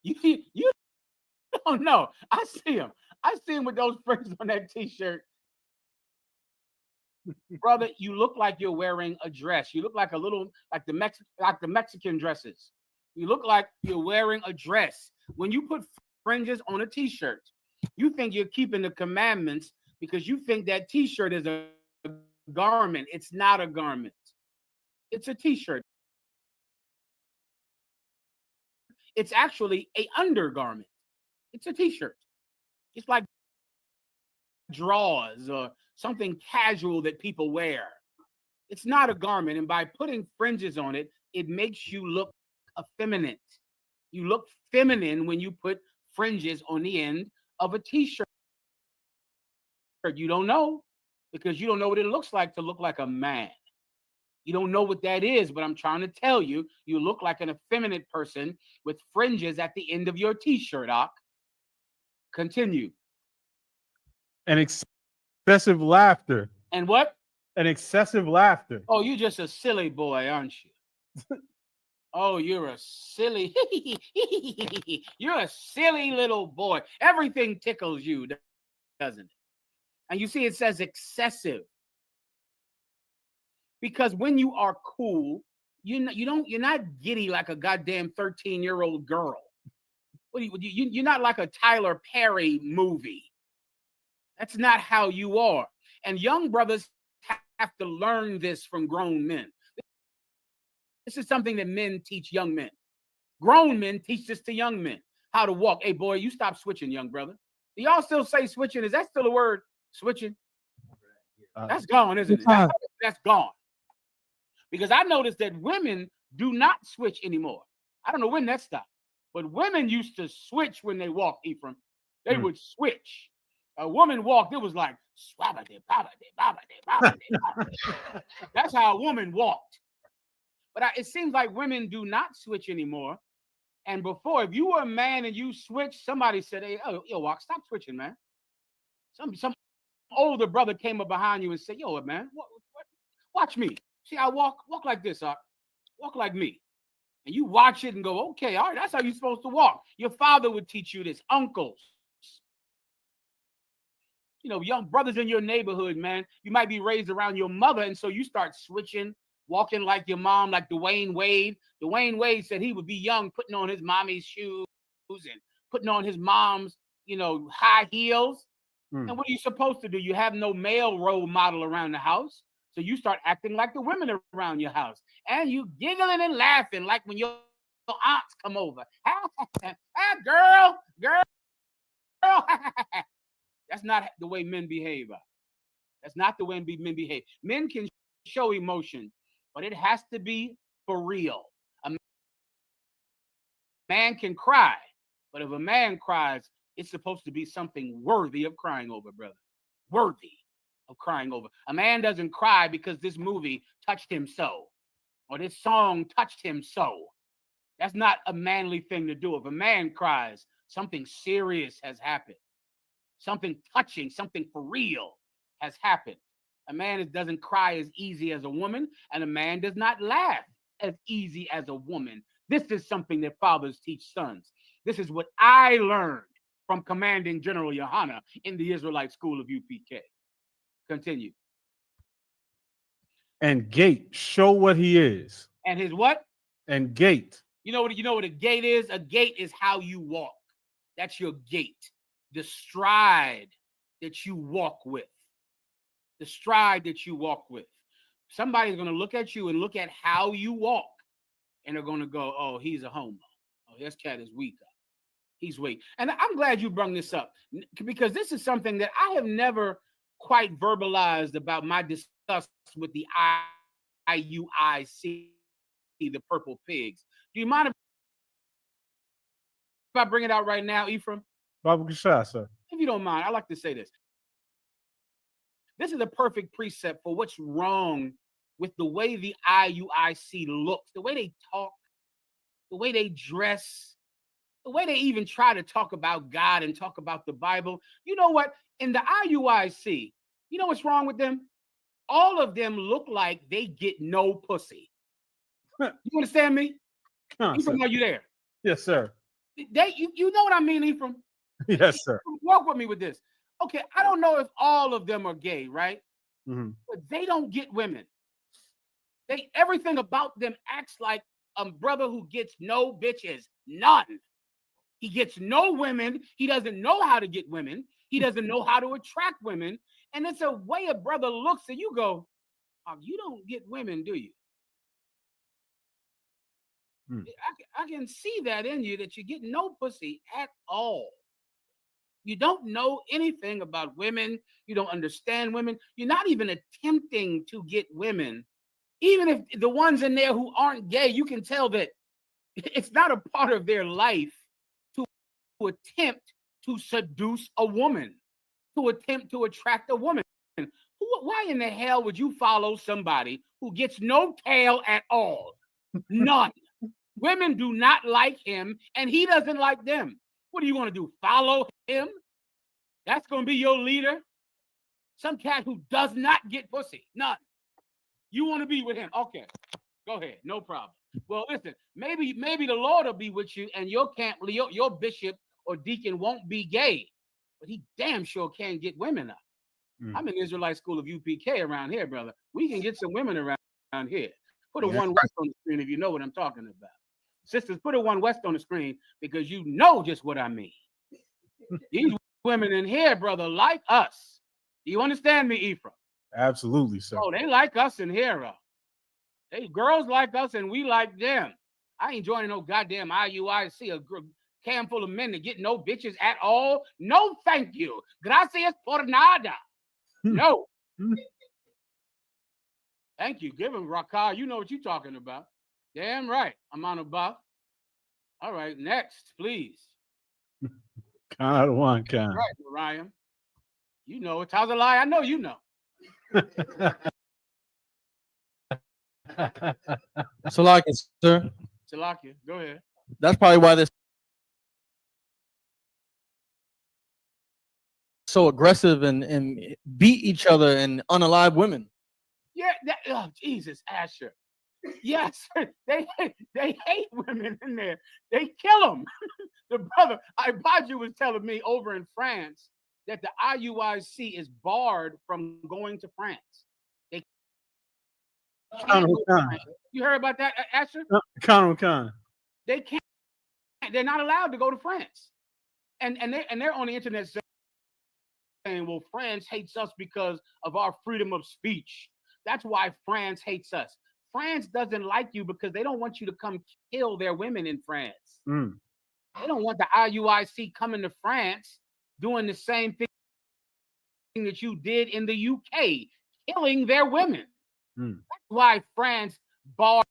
You don't know. I see him. I see him with those fringes on that t-shirt. Brother, you look like you're wearing a dress. You look like like the Mexican dresses. You look like you're wearing a dress. When you put fringes on a t-shirt, you think you're keeping the commandments because you think that t-shirt is a garment. It's not a garment. It's a t-shirt. It's actually an undergarment. It's a t-shirt. It's like drawers or something casual that people wear. It's not a garment. And by putting fringes on it, it makes you look effeminate. You look feminine when you put fringes on the end of a t-shirt. You don't know because you don't know what it looks like to look like a man. You don't know what that is, but I'm trying to tell you, you look like an effeminate person with fringes at the end of your t-shirt, Ak. Continue. And excessive laughter. And what? And excessive laughter. Oh, you're just a silly boy, aren't you? Oh, you're a silly, you're a silly little boy. Everything tickles you, doesn't it? And you see, it says excessive. Because when you are cool, you're not giddy like a goddamn 13-year-old girl. You're not like a Tyler Perry movie. That's not how you are. And young brothers have to learn this from grown men. This is something that men teach young men. Grown men teach this to young men. How to walk. Hey, boy, you stop switching, young brother. Do y'all still say switching? Is that still a word? Switching? That's gone, isn't it? That's gone. Because I noticed that women do not switch anymore. I don't know when that stopped. But women used to switch when they walked, Ephraim. They would switch. A woman walked, it was like, that's how a woman walked. But it seems like women do not switch anymore. And before, if you were a man and you switched, somebody said, hey, yo, Walk, stop switching, man. Some older brother came up behind you and said, yo, man, watch me. See, I walk like this, walk like me. And you watch it and go, okay, all right, that's how you're supposed to walk. Your father would teach you this, uncles. You know, young brothers in your neighborhood, man, you might be raised around your mother, and so you start switching, walking like your mom, like Dwayne Wade. Dwayne Wade said he would be young, putting on his mommy's shoes and putting on his mom's, high heels. And what are you supposed to do? You have no male role model around the house. So you start acting like the women around your house. And you giggling and laughing like when your aunts come over. Girl. That's not the way men behave. That's not the way men behave. Men can show emotion, but it has to be for real. A man can cry, but if a man cries, it's supposed to be something worthy of crying over, brother. Worthy of crying over. A man doesn't cry because this movie touched him so, or this song touched him so. That's not a manly thing to do. If a man cries, something serious has happened. Something touching, something for real has happened. A man doesn't cry as easy as a woman, and a man does not laugh as easy as a woman. This is something that fathers teach sons. This is what I learned from Commanding General Yohana in the Israelite School of UPK. Continue. And gate, show what he is. And his what? And gate. You know what a gait is? A gait is how you walk. That's your gait. The stride that you walk with. The stride that you walk with. Somebody's going to look at you and look at how you walk, and they're going to go, oh, he's a homo. Oh, this cat is weak. He's weak. And I'm glad you brought this up, because this is something that I have never quite verbalized about my disgust with the IUIC, the purple pigs. Do you mind if I bring it out right now, Ephraim? Baba Kashah, sir. If you don't mind, I like to say this. This is a perfect precept for what's wrong with the way the IUIC looks, the way they talk, the way they dress, the way they even try to talk about God and talk about the Bible. You know what? In the IUIC, you know what's wrong with them? All of them look like they get no pussy. You understand me? Ephraim, are you there? Yes, sir. You know what I mean, Ephraim? Yes, sir. Walk with me with this. Okay, I don't know if all of them are gay, right? Mm-hmm. But they don't get women. Everything about them acts like a brother who gets no bitches. None. He gets no women. He doesn't know how to get women. He doesn't know how to attract women. And it's a way a brother looks and you go, oh, you don't get women, do you? I can see that in you, that you get no pussy at all. You don't know anything about women. You don't understand women. You're not even attempting to get women. Even if the ones in there who aren't gay, you can tell that it's not a part of their life to attempt to seduce a woman, to attempt to attract a woman. Why in the hell would you follow somebody who gets no tail at all? None. Women do not like him, and he doesn't like them. What do you want to do? Follow him? That's going to be your leader? Some cat who does not get pussy. None. You want to be with him? Okay. Go ahead. No problem. Well, listen, maybe the Lord will be with you, and your bishop or deacon won't be gay, but he damn sure can get women up. I'm in the Israelite School of UPK around here, brother. We can get some women around here. Put a One West on the screen if you know what I'm talking about. Sisters, put a One West on the screen because you know just what I mean. These women in here, brother, like us. Do you understand me, Ephraim? Absolutely, sir. Oh, they like us in here. They girls like us and we like them. I ain't joining no goddamn IUIC, a can full of men that get no bitches at all. No, thank you. Gracias por nada. No. Thank you. Give him Rakah. You know what you're talking about. Damn right. I'm on a buff. All right, next, please. Kind of one kind. Right, Ryan. You know it's how's a lie. I know you know. Salakia, sir. Salakia, go ahead. That's probably why they're so aggressive and beat each other and unalive women. Yeah, oh Jesus, Asher. Yes, they hate women in there. They kill them. The brother Ibaju was telling me over in France that the IUIC is barred from going to France. They you heard about that, Asher? They can't. They're not allowed to go to France, and they're on the internet saying, "Well, France hates us because of our freedom of speech. That's why France hates us." France doesn't like you because they don't want you to come kill their women in France. They don't want the IUIC coming to France doing the same thing that you did in the UK, killing their women. Hmm. That's why France barred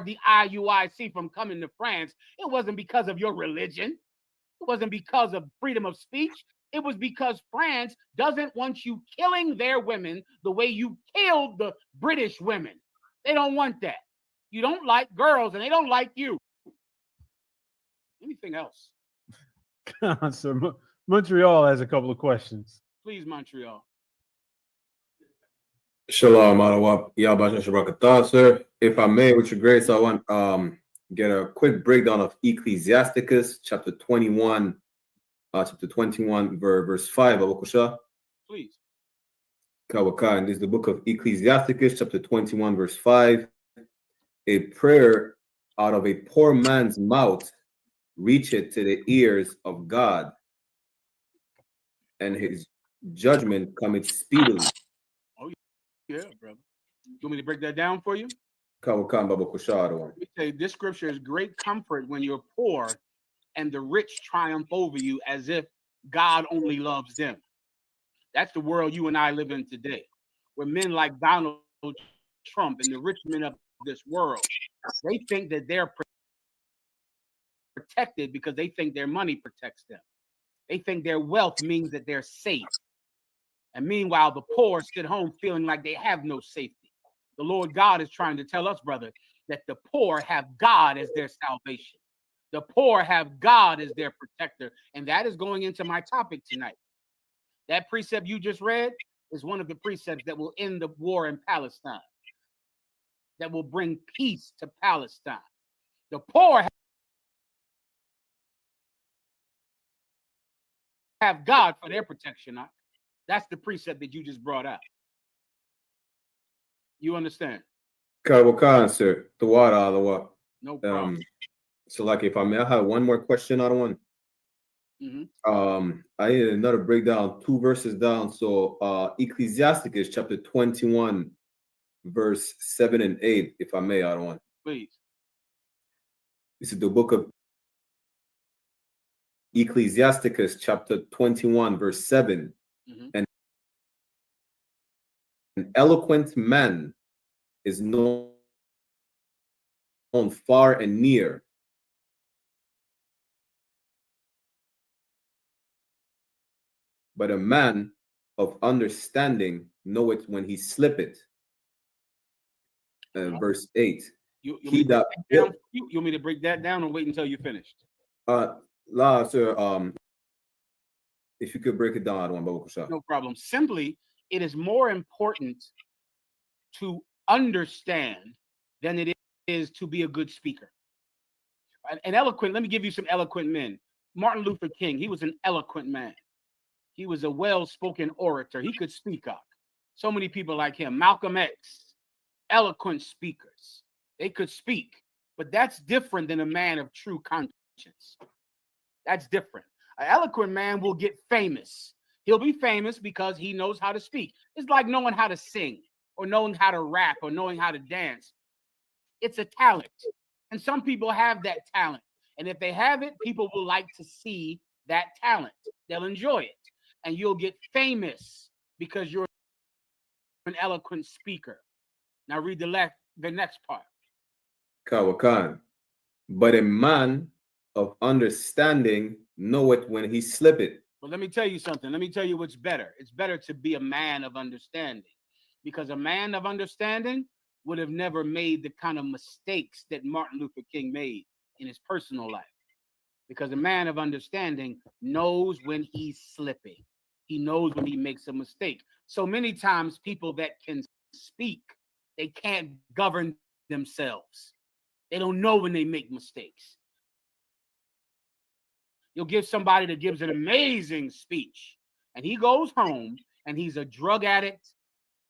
the IUIC from coming to France. It wasn't because of your religion. It wasn't because of freedom of speech. It was because France doesn't want you killing their women the way you killed the British women. They don't want that. You don't like girls, and they don't like you. Anything else? So Montreal has a couple of questions. Please, Montreal. Shalom, Alawab. Yabasha Shabrakatah, sir. If I may, with your grace, I want get a quick breakdown of Ecclesiasticus, chapter 21, verse 5. Abakusha. Please. Kawaka, and this is the book of Ecclesiasticus, chapter 21, verse 5. A prayer out of a poor man's mouth reacheth to the ears of God, and his judgment cometh speedily. Oh, yeah, brother. You want me to break that down for you? Kawakan Babakusha. Let me say, this scripture is great comfort when you're poor and the rich triumph over you as if God only loves them. That's the world you and I live in today, where men like Donald Trump and the rich men of this world, they think that they're protected because they think their money protects them. They think their wealth means that they're safe. And meanwhile, the poor sit home feeling like they have no safety. The Lord God is trying to tell us, brother, that the poor have God as their salvation. The poor have God as their protector. And that is going into my topic tonight. That precept you just read is one of the precepts that will end the war in Palestine, that will bring peace to Palestine. The poor have God for their protection. That's the precept that you just brought out. You understand? Kawakan, sir. Tawada, Alawa. No problem. So, like, if I may, I have one more question on one. I need another breakdown, 2 verses down. So, Ecclesiasticus chapter 21, verse 7 and 8, if I may, I don't want. Please. This is the book of Ecclesiasticus chapter 21, verse 7. And an eloquent man is known far and near. But a man of understanding knoweth when he slippeth. Verse 8. You want me to break that down or wait until you're finished? Sir, if you could break it down, I don't want to. No problem. Simply, it is more important to understand than it is to be a good speaker. An eloquent, let me give you some eloquent men. Martin Luther King, he was an eloquent man. He was a well-spoken orator. He could speak up. So many people like him. Malcolm X, eloquent speakers. They could speak, but that's different than a man of true conscience. That's different. An eloquent man will get famous. He'll be famous because he knows how to speak. It's like knowing how to sing or knowing how to rap or knowing how to dance. It's a talent. And some people have that talent. And if they have it, people will like to see that talent. They'll enjoy it. And you'll get famous because you're an eloquent speaker. Now read the next part. Kawakan. But a man of understanding knoweth when he slippeth. Well, let me tell you something. Let me tell you what's better. It's better to be a man of understanding, because a man of understanding would have never made the kind of mistakes that Martin Luther King made in his personal life. Because a man of understanding knows when he's slipping. He knows when he makes a mistake. So many times people that can speak, they can't govern themselves. They don't know when they make mistakes. You'll give somebody that gives an amazing speech, and he goes home and he's a drug addict.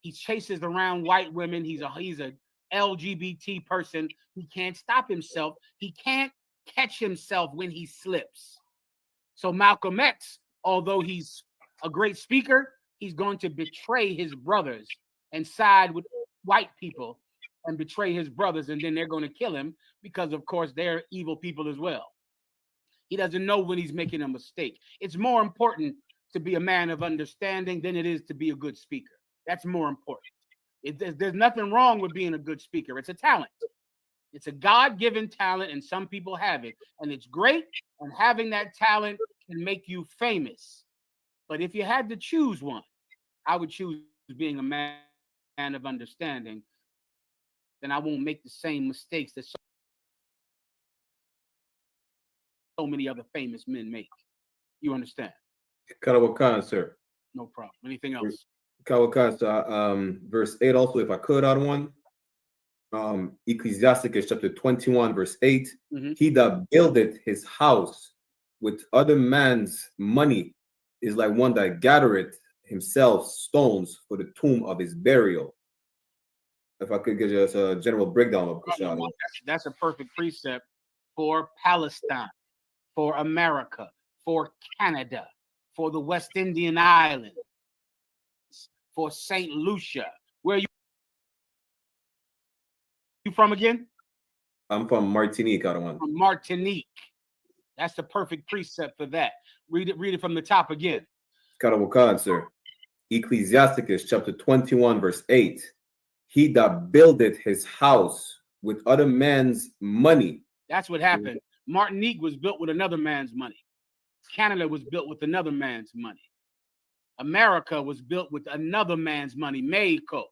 He chases around white women. He's a LGBT person. He can't stop himself. He can't catch himself when he slips. So Malcolm X, although he's a great speaker, he's going to betray his brothers and side with white people and betray his brothers, and then they're going to kill him because, of course, they're evil people as well. He doesn't know when he's making a mistake. It's more important to be a man of understanding than it is to be a good speaker. That's more important. There's nothing wrong with being a good speaker. It's a talent. It's a God-given talent, and some people have it. And it's great, and having that talent can make you famous. But if you had to choose one, I would choose being a man of understanding. Then I won't make the same mistakes that so many other famous men make. You understand? Karawakan, sir. No problem. Anything else? Karawakan, so, verse 8 also, if I could add one. Ecclesiasticus chapter 21, verse 8. He that buildeth his house with other man's money is like one that gathereth himself stones for the tomb of his burial. If I could get just a general breakdown of Kushal. That's a perfect precept for Palestine, for America, for Canada, for the West Indian Islands, for St. Lucia. Where you from again? I'm from Martinique, I don't want. From Martinique. That's the perfect precept for that. Read it from the top again. Karawakan, sir. Ecclesiasticus chapter 21, verse 8. He that buildeth his house with other man's money. That's what happened. Martinique was built with another man's money. Canada was built with another man's money. America was built with another man's money. Mexico,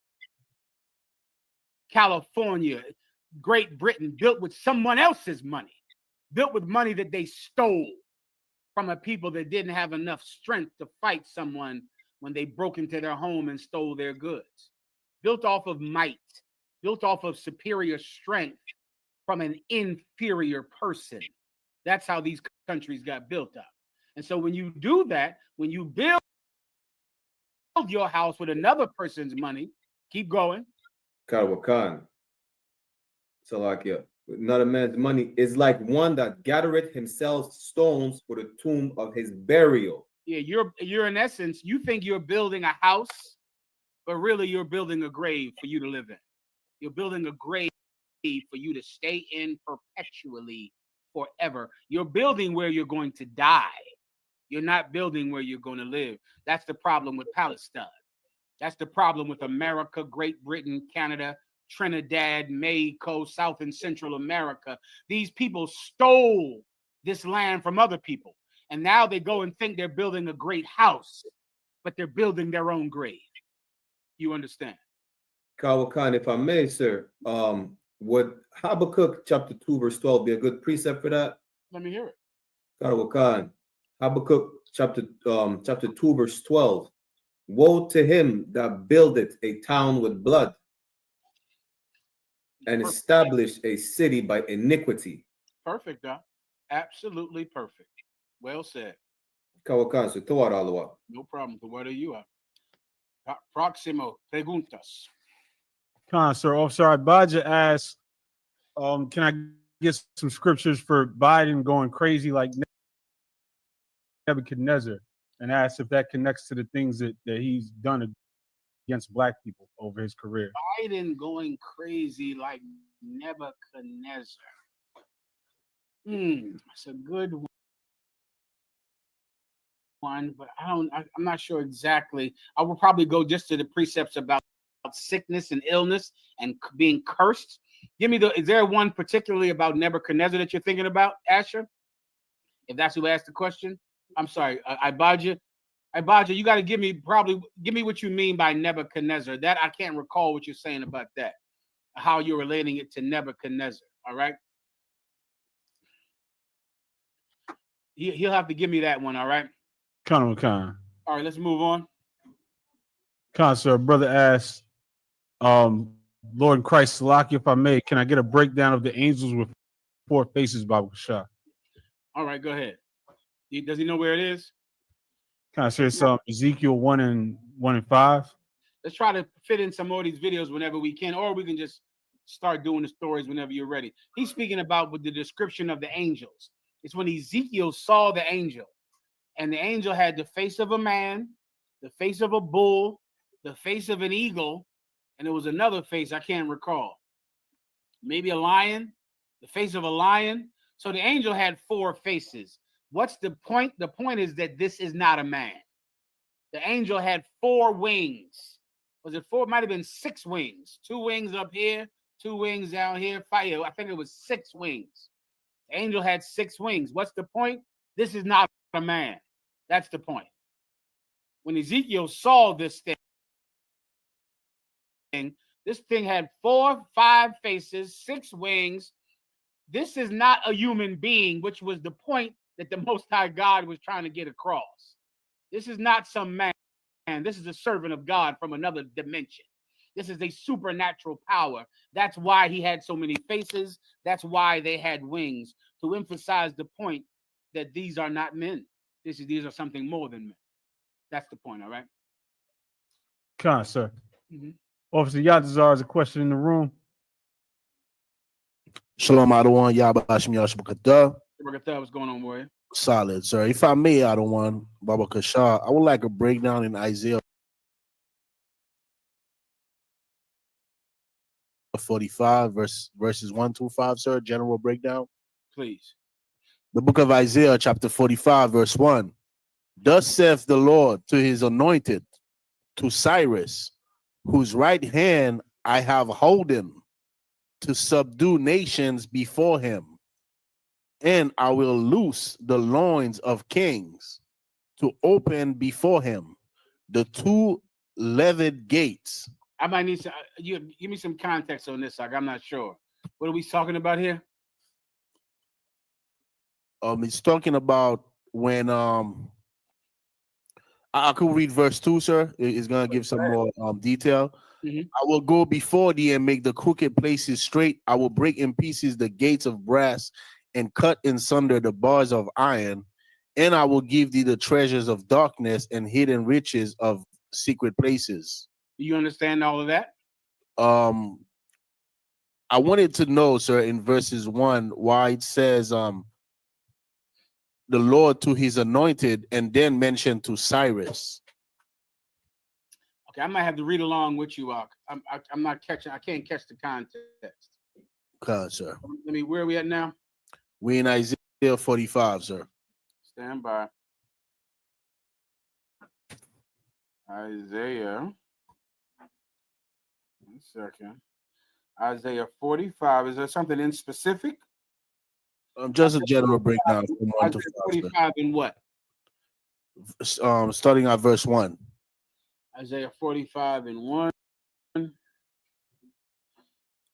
California, Great Britain, built with someone else's money. Built with money that they stole from a people that didn't have enough strength to fight someone when they broke into their home and stole their goods. Built off of might, built off of superior strength from an inferior person. That's how these countries got built up. And so when you do that, when you build your house with another person's money, keep going. Karawakan. Salakia. Another man's money is like one that gathereth himself stones for the tomb of his burial. Yeah, you're in essence, you think you're building a house, but really you're building a grave for you to live in. You're building a grave for you to stay in perpetually forever. You're building where you're going to die. You're not building where you're going to live. That's the problem with Palestine. That's the problem with America, Great Britain, Canada, Trinidad, Mexico, South and Central America. These people stole this land from other people. And now they go and think they're building a great house, but they're building their own grave. You understand? Karawakan, if I may, sir, would Habakkuk chapter 2, verse 12 be a good precept for that? Let me hear it. Karawakan, Habakkuk chapter 2, verse 12. Woe to him that buildeth a town with blood and establish a city by iniquity. Perfect, Doc. Absolutely perfect. Well said. Karawakan, so Tawar Alawa. No problem. The word of you are. Próximo preguntas. Sir, Officer Ibaja asked, can I get some scriptures for Biden going crazy like Nebuchadnezzar, and asked if that connects to the things that he's done against black people over his career. Biden going crazy like Nebuchadnezzar. It's a good one, but I'm not sure exactly. I will probably go just to the precepts about sickness and illness and being cursed. Is there one particularly about Nebuchadnezzar that you're thinking about, Asher? If that's who asked the question. I'm sorry, Ibaja, you got to give me what you mean by Nebuchadnezzar. That I can't recall what you're saying about that, how you're relating it to Nebuchadnezzar. All right. He'll have to give me that one. All right. Khan. All right, let's move on. Khan, sir, brother asked, Lord Christ, Salaki, if I may, can I get a breakdown of the angels with four faces, Baba Shah? All right, go ahead. Does he know where it is? Can I say some Ezekiel 1 and 5? Let's try to fit in some more of these videos whenever we can, or we can just start doing the stories whenever you're ready. He's speaking about with the description of the angels. It's when Ezekiel saw the angel, and the angel had the face of a man, the face of a bull, the face of an eagle, and there was another face I can't recall. Maybe a lion, the face of a lion. So the angel had four faces. What's the point? The point is that this is not a man. The angel had 4 wings. Was it 4? It might have been 6 wings. 2 wings up here, 2 wings down here. Fire. I think it was 6 wings. The angel had 6 wings. What's the point? This is not a man. That's the point. When Ezekiel saw this thing had 4, 5 faces, 6 wings. This is not a human being, which was the point that the Most High God was trying to get across. This is not some man. This is a servant of God from another dimension. This is a supernatural power. That's why he had so many faces. That's why they had wings, to emphasize the point that these are not men. These are something more than men. That's the point, all right? Con, sir. Mhm. Officer Yatazar has a question in the room. Shalom, Adawan, Yabba Hashim Yashbakata. What's going on, warrior? Solid, sir. If I may, Adawan, Baba Kasha, I would like a breakdown in Isaiah 45, verses 1 through 5, sir. General breakdown. Please. The book of Isaiah, chapter 45, verse 1. Thus saith the Lord to his anointed, to Cyrus, whose right hand I have holden, to subdue nations before him. And I will loose the loins of kings, to open before him the 2 levied gates. I might need some. You give me some context on this. Like, I'm not sure. What are we talking about here? It's talking about when I could read verse 2, sir. It's gonna give some more detail. Mhm. I will go before thee and make the crooked places straight. I will break in pieces the gates of brass and cut in sunder the bars of iron. And I will give thee the treasures of darkness and hidden riches of secret places. Do you understand all of that? I wanted to know, sir, in verses 1, why it says the Lord to his anointed and then mentioned to Cyrus. Okay, I might have to read along with you. I'm not catching. I can't catch the context. Okay, sir. Let me. Where are we at now? We in Isaiah 45, sir. Stand by. Isaiah. 1 second. Isaiah 45. Is there something in specific? Just a general breakdown from 1 to Isaiah 5. 45 in what? Starting at verse 1. Isaiah 45 and 1.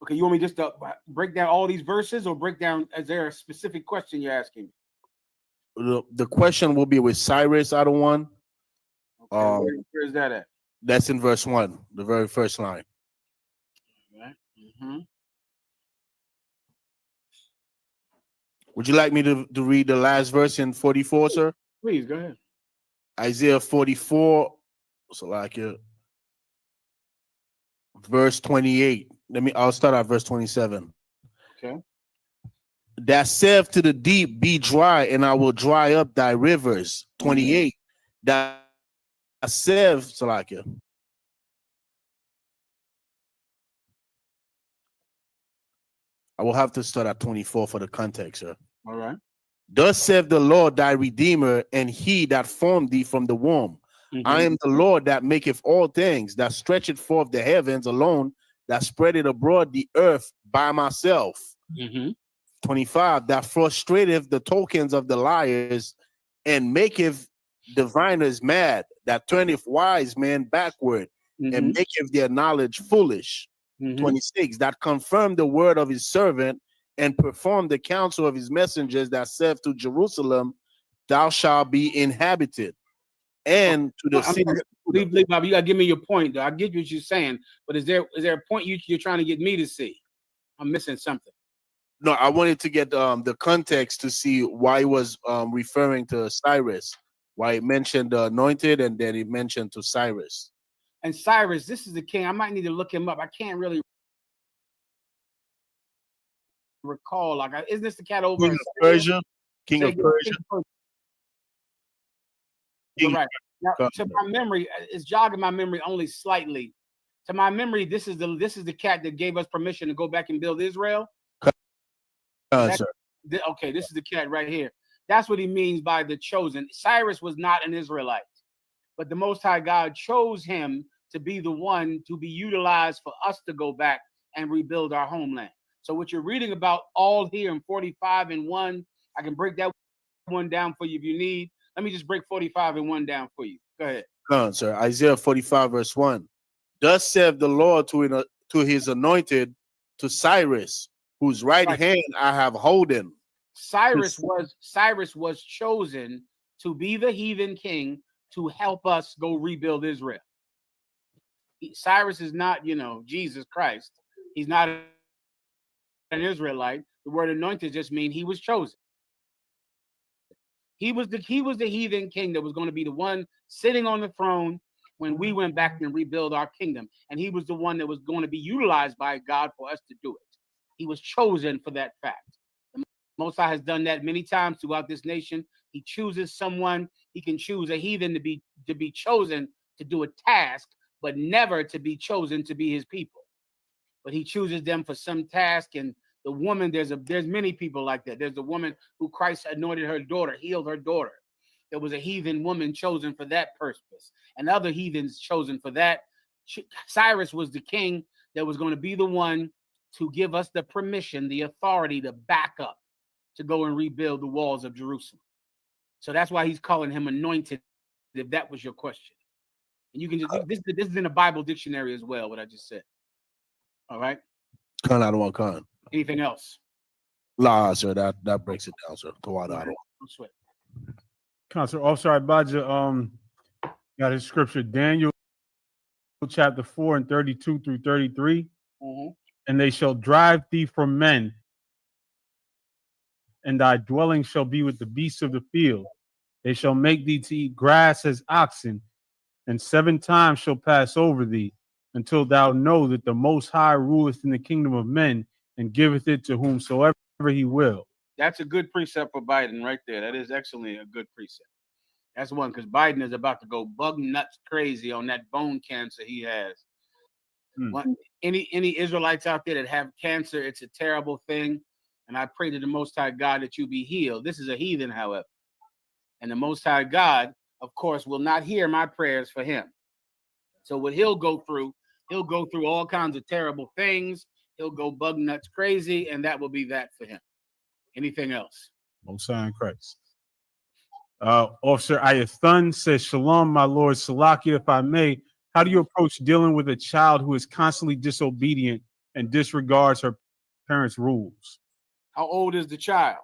Okay, you want me just to break down all these verses, or break down? Is there a specific question you're asking me? The question will be with Cyrus, I don't want. Okay, where is that at? That's in verse 1, the very first line. Right. Mm-hmm. Would you like me to read the last verse in 44, sir? Please go ahead. Isaiah 44, so like verse 28. I'll start at verse 27. Okay. That saith to the deep, be dry, and I will dry up thy rivers. 28. That saith, so like I will have to start at 24 for the context, sir. All right. Thus saith the Lord thy Redeemer, and he that formed thee from the womb. I am the Lord that maketh all things, that stretcheth forth the heavens alone, that spreadeth abroad the earth by myself. 25, that frustrateth the tokens of the liars, and maketh diviners mad, that turneth wise men backward, and maketh their knowledge foolish. 26, that confirmed the word of his servant, and performed the counsel of his messengers, that saith to Jerusalem, thou shalt be inhabited. And to the city. Leave, Bob, you gotta give me your point, though. I get what you're saying, but is there a point you're trying to get me to see? I'm missing something. No, I wanted to get the context to see why he was referring to Cyrus, why he mentioned the anointed, and then he mentioned to Cyrus. And Cyrus, this is the king. I might need to look him up. I can't really recall. Like, isn't this the cat over King in of Persia? King of Persia. Right. Now, to my memory, it's jogging my memory only slightly. To my memory, this is the cat that gave us permission to go back and build Israel. Sir. Okay, this is the cat right here. That's what he means by the chosen. Cyrus was not an Israelite. but the Most High God chose him to be the one to be utilized for us to go back and rebuild our homeland. So what you're reading about all here in 45 and 1, I can break that one down for you if you need. Let me just break 45 and 1 down for you. Go ahead. Come on, sir. Isaiah 45 verse 1. Thus saith the Lord to his anointed, to Cyrus, whose right hand I have holden. Cyrus was chosen to be the heathen king to help us go rebuild Israel. Cyrus is not, Jesus Christ. He's not an Israelite. The word anointed just means he was chosen. He was the heathen king that was going to be the one sitting on the throne when we went back and rebuild our kingdom. And he was the one that was going to be utilized by God for us to do it. He was chosen for that fact. The Most High has done that many times throughout this nation. He chooses someone. He can choose a heathen to be chosen to do a task, but never to be chosen to be his people. But he chooses them for some task. And the woman, there's many people like that. There's the woman who Christ anointed her daughter, healed her daughter. There was a heathen woman chosen for that purpose, and other heathens chosen for that. Cyrus was the king that was going to be the one to give us the permission, the authority to back up, to go and rebuild the walls of Jerusalem. So that's why he's calling him anointed, if that was your question. And you can just, this is in the Bible dictionary as well, what I just said. All right. Khan, I don't want Khan. Anything else? Nah, sir, that breaks it down, sir. Sweat. Counselor Officer Ibaja got his scripture, Daniel chapter 4 and 32 through 33. Mm-hmm. And they shall drive thee from men, and thy dwelling shall be with the beasts of the field. They shall make thee to eat grass as oxen, and 7 times shall pass over thee, until thou know that the Most High ruleth in the kingdom of men, and giveth it to whomsoever he will. That's a good precept for Biden right there. That is actually a good precept. That's one, because Biden is about to go bug nuts crazy on that bone cancer he has. Any Israelites out there that have cancer, it's a terrible thing. And I pray to the Most High God that you be healed. This is a heathen, however. And the Most High God, of course, will not hear my prayers for him. So what he'll go through all kinds of terrible things. He'll go bug nuts crazy, and that will be that for him. Anything else? Most High in Christ. Officer Ayathun says, Shalom, my Lord Salakia, if I may. How do you approach dealing with a child who is constantly disobedient and disregards her parents' rules? How old is the child?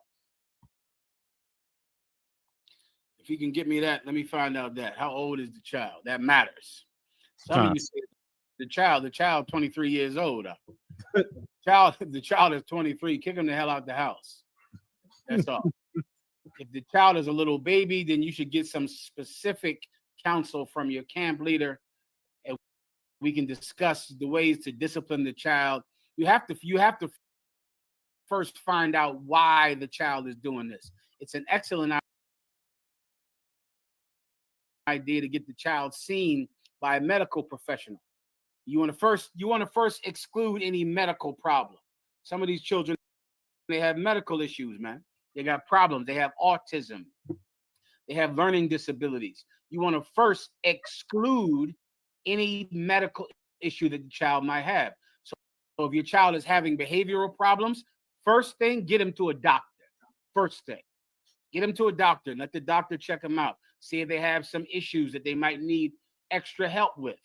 If you can get me that, let me find out that. How old is the child? That matters. Some of you say the child 23 years old. The child is 23. Kick him the hell out the house. That's all. If the child is a little baby, then you should get some specific counsel from your camp leader, and we can discuss the ways to discipline the child. You have to first find out why the child is doing this. It's an excellent idea to get the child seen by a medical professional. You want to first exclude any medical problem. Some of these children, they have medical issues, man. They got problems. They have autism. They have learning disabilities. You want to first exclude any medical issue that the child might have. So if your child is having behavioral problems, first thing, get him to a doctor. First thing, get him to a doctor and let the doctor check them out. See if they have some issues that they might need extra help with.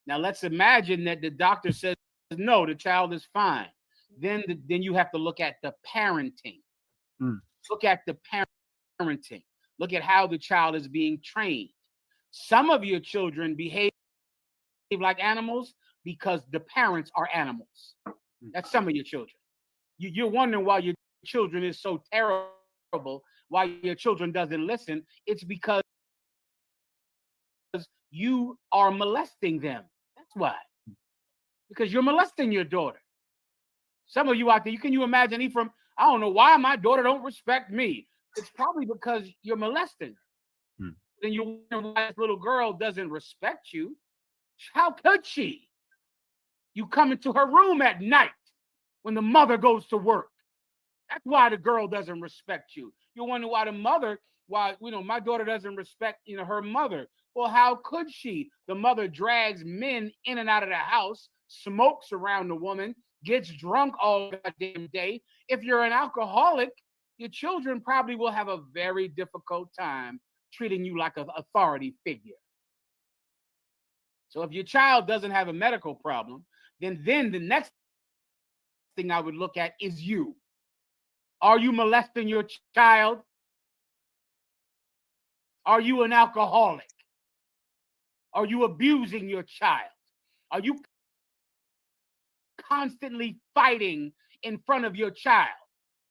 Now, let's imagine that the doctor says, no, the child is fine. Then you have to look at the parenting. Look at the parenting. Look at how the child is being trained. Some of your children behave like animals because the parents are animals. That's some of your children. You're wondering why your children is so terrible, why your children doesn't listen. It's because you are molesting them. That's why. Because you're molesting your daughter. Some of you out there, can you imagine Ephraim? I don't know why my daughter don't respect me. It's probably because you're molesting her. Then you wonder why this little girl doesn't respect you. How could she? You come into her room at night when the mother goes to work. That's why the girl doesn't respect you. You wonder why the mother why, my daughter doesn't respect, her mother. Well, how could she? The mother drags men in and out of the house, smokes around the woman, gets drunk all goddamn day. If you're an alcoholic, your children probably will have a very difficult time treating you like an authority figure. So if your child doesn't have a medical problem, then the next thing I would look at is you. Are you molesting your child? Are you an alcoholic? Are you abusing your child? Are you constantly fighting in front of your child?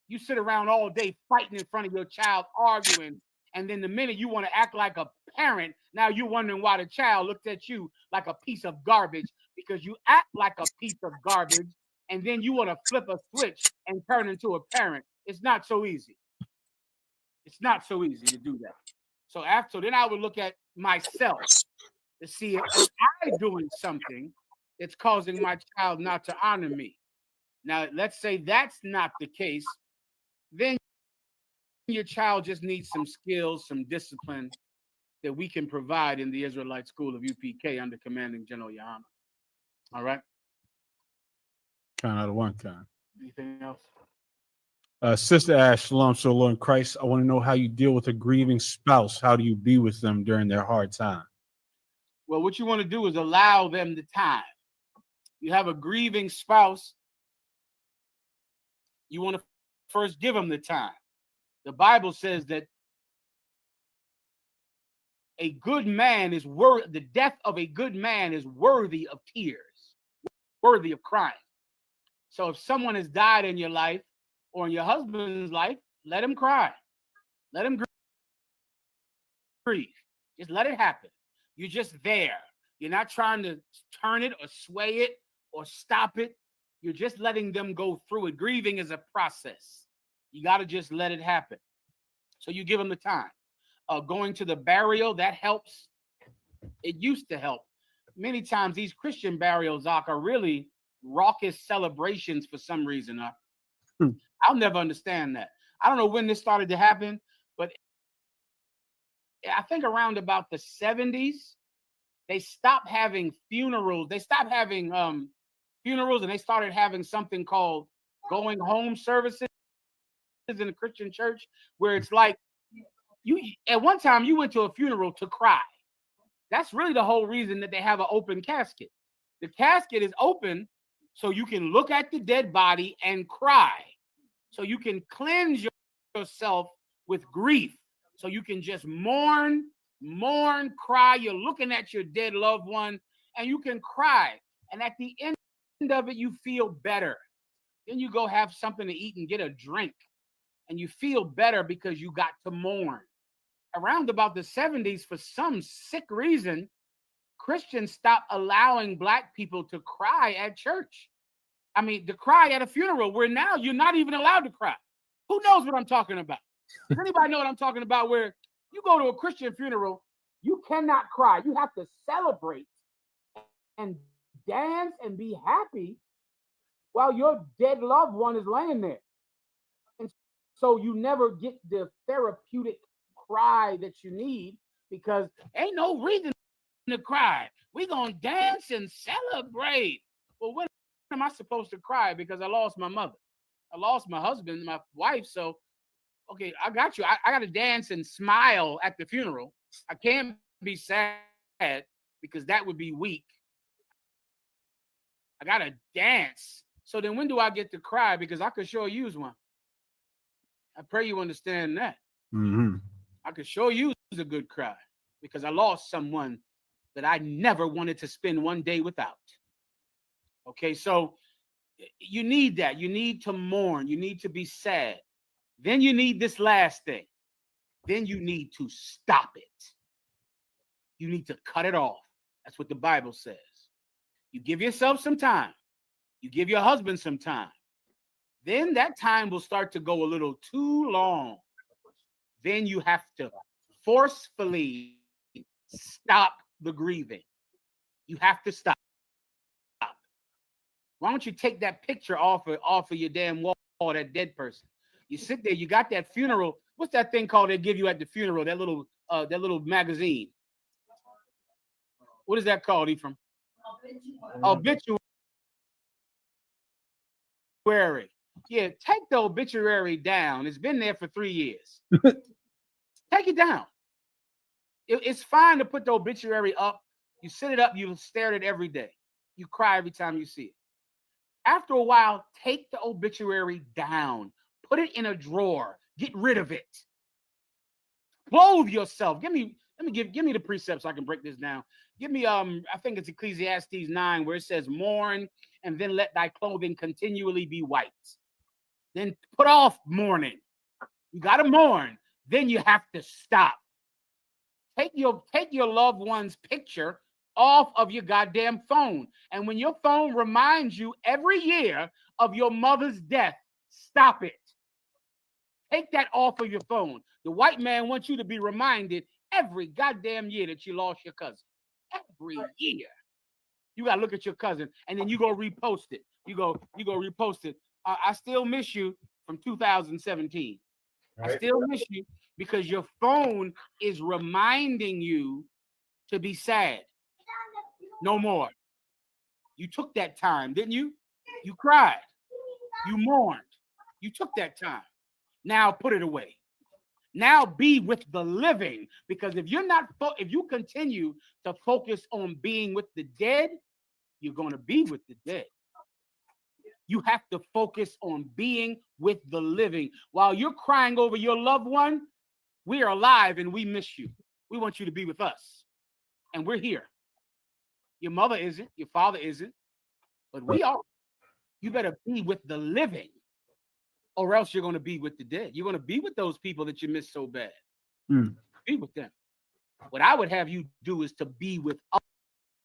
You sit around all day fighting in front of your child, arguing, and then the minute you want to act like a parent, now you're wondering why the child looked at you like a piece of garbage because you act like a piece of garbage, and then you want to flip a switch and turn into a parent. It's not so easy. It's not so easy to do that. So then I would look at myself to see if I'm doing something that's causing my child not to honor me. Now, let's say that's not the case. Then your child just needs some skills, some discipline that we can provide in the Israelite School of UPK under Commanding General Yohana. All right? Kind out of one kind. Anything else? Sister Ash, Shalom, Shalom in Christ. I want to know how you deal with a grieving spouse. How do you be with them during their hard time? Well, what you want to do is allow them the time. You have a grieving spouse, you want to first give them the time. The Bible says that a good man is the death of a good man is worthy of tears, worthy of crying. So if someone has died in your life or in your husband's life, let him cry. Let him grieve. Just let it happen. You're just there. You're not trying to turn it or sway it or stop it. You're just letting them go through it. Grieving is a process. You got to just let it happen. So you give them the time. Going to the burial, that helps. It used to help. Many times these Christian burials, are really raucous celebrations for some reason. I'll never understand that. I don't know when this started to happen, but I think around about the 70s, they stopped having funerals. They stopped having funerals, and they started having something called going home services in the Christian church, where it's like at one time you went to a funeral to cry. That's really the whole reason that they have an open casket. The casket is open so you can look at the dead body and cry. So you can cleanse yourself with grief. So you can just mourn, cry. You're looking at your dead loved one and you can cry. And at the end of it, you feel better. Then you go have something to eat and get a drink. And you feel better because you got to mourn. Around about the 70s, for some sick reason, Christians stopped allowing Black people to cry at church. I mean, to cry at a funeral, where now you're not even allowed to cry. Who knows what I'm talking about? Does anybody know what I'm talking about? Where you go to a Christian funeral, you cannot cry. You have to celebrate and dance and be happy while your dead loved one is laying there. And so you never get the therapeutic cry that you need, because ain't no reason to cry. We're going to dance and celebrate. Well, when am I supposed to cry? Because I lost my mother. I lost my husband, my wife. So, okay, I got you. I got to dance and smile at the funeral. I can't be sad because that would be weak. I got to dance. So then when do I get to cry? Because I could sure use one. I pray you understand that. Mm-hmm. I could sure use a good cry because I lost someone that I never wanted to spend one day without. Okay, so you need that. You need to mourn. You need to be sad. Then you need this last thing. Then you need to stop it. You need to cut it off. That's what the Bible says. You give yourself some time. You give your husband some time. Then that time will start to go a little too long. Then you have to forcefully stop the grieving. You have to stop. Why don't you take that picture off of your damn wall, that dead person? You sit there, you got that funeral, What's that thing called they give you at the funeral? That little magazine. What is that called, Ephraim? Obituary. Yeah, take the obituary down. It's been there for 3 years. Take it down. It's fine to put the obituary up. You sit it up, you stare at it every day. You cry every time you see it. After a while, take the obituary down. Put it in a drawer. Get rid of it. Clothe yourself. Give me the precepts so I can break this down. Give me I think it's Ecclesiastes 9 where it says mourn and then let thy clothing continually be white. Then put off mourning. You got to mourn. Then you have to stop. Take your loved one's picture off of your goddamn phone. And when your phone reminds you every year of your mother's death, stop it. Take that off of your phone. The white man wants you to be reminded every goddamn year that you lost your cousin. Every year. You got to look at your cousin and then you go repost it. You go repost it. I still miss you from 2017. Right. I still miss you because your phone is reminding you to be sad. No more. You took that time, didn't you? You cried. You mourned. You took that time. Now put it away. Now be with the living, because if you continue to focus on being with the dead, you're going to be with the dead. You have to focus on being with the living. While you're crying over your loved one, we are alive and we miss you. We want you to be with us. And we're here. Your mother isn't, your father isn't, but we are. You better be with the living, or else you're going to be with the dead. You're going to be with those people that you miss so bad. Be with them. What I would have you do is to be with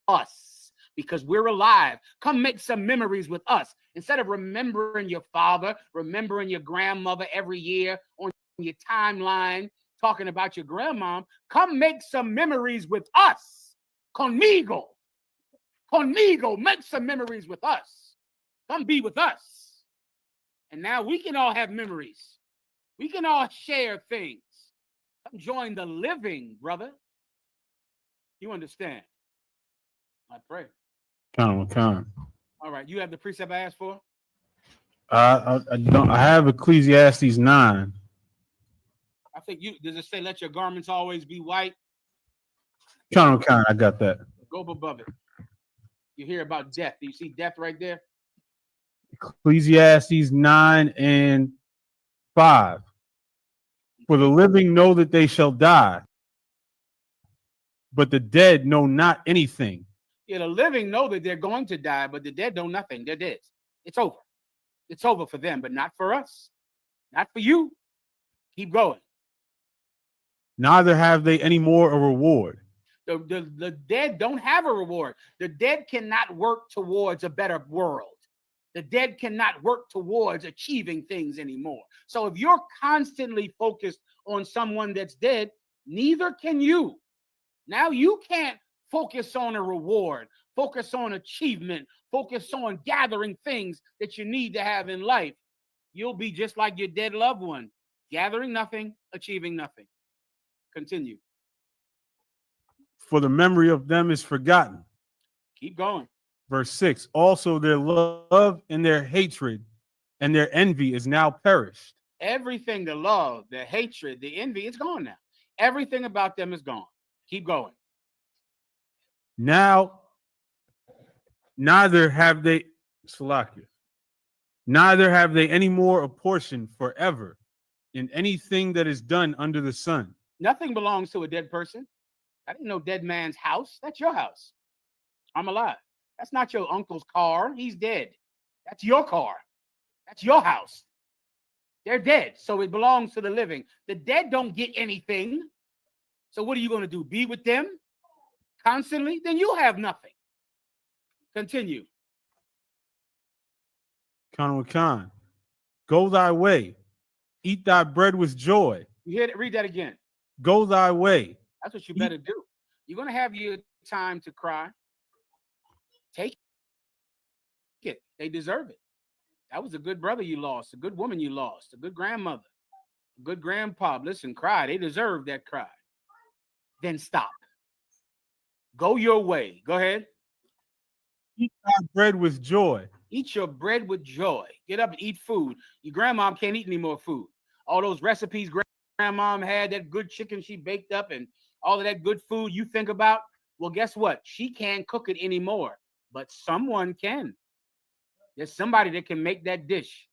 us, because we're alive. Come make some memories with us. Instead of remembering your father, remembering your grandmother every year on your timeline, talking about your grandma, come make some memories with us. Conmigo. Conmigo, make some memories with us. Come be with us. And now we can all have memories. We can all share things. Come join the living, brother. You understand? I pray. Con. All right, you have the precept I asked for? I don't. I have Ecclesiastes 9. I think does it say let your garments always be white? Con. I got that. Go above it. You hear about death. Do you see death right there? Ecclesiastes 9 and 5. For the living know that they shall die, but the dead know not anything. Yeah, the living know that they're going to die, but the dead know nothing. They're dead. It's over. It's over for them, but not for us. Not for you. Keep going. Neither have they any more a reward. The dead don't have a reward. The dead cannot work towards a better world. The dead cannot work towards achieving things anymore. So if you're constantly focused on someone that's dead, neither can you. Now you can't focus on a reward, focus on achievement, focus on gathering things that you need to have in life. You'll be just like your dead loved one, gathering nothing, achieving nothing. Continue. For the memory of them is forgotten. Keep going. Verse 6. Also their love and their hatred and their envy is now perished. Everything, the love, the hatred, the envy, it's gone now. Everything about them is gone. Keep going. Now, neither have they any more a portion forever in anything that is done under the sun. Nothing belongs to a dead person. I didn't know dead man's house. That's your house. I'm alive. That's not your uncle's car. He's dead. That's your car. That's your house. They're dead, so it belongs to the living. The dead don't get anything. So what are you going to do? Be with them constantly? Then you have nothing. Continue. Con. Go thy way. Eat thy bread with joy. You hear it? Read that again. Go thy way. That's what you better do. You're going to have your time to cry. Take it. They deserve it. That was a good brother you lost, a good woman you lost, a good grandmother. Good grandpa. Listen, cry. They deserve that cry. Then stop. Go your way. Go ahead. Eat thy bread with joy. Eat your bread with joy. Get up and eat food. Your grandma can't eat any more food. All those recipes grandma had, that good chicken she baked up and all of that good food you think about, well, guess what? She can't cook it anymore, but someone can. There's somebody that can make that dish.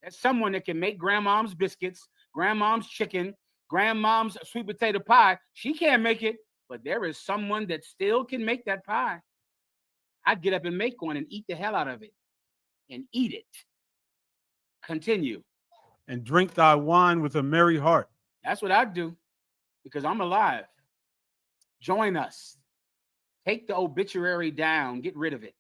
There's someone that can make grandmom's biscuits, grandmom's chicken, grandmom's sweet potato pie. She can't make it, but there is someone that still can make that pie. I'd get up and make one and eat the hell out of it and eat it. Continue. And drink thy wine with a merry heart. That's what I do because I'm alive. Join us. Take the obituary down. Get rid of it.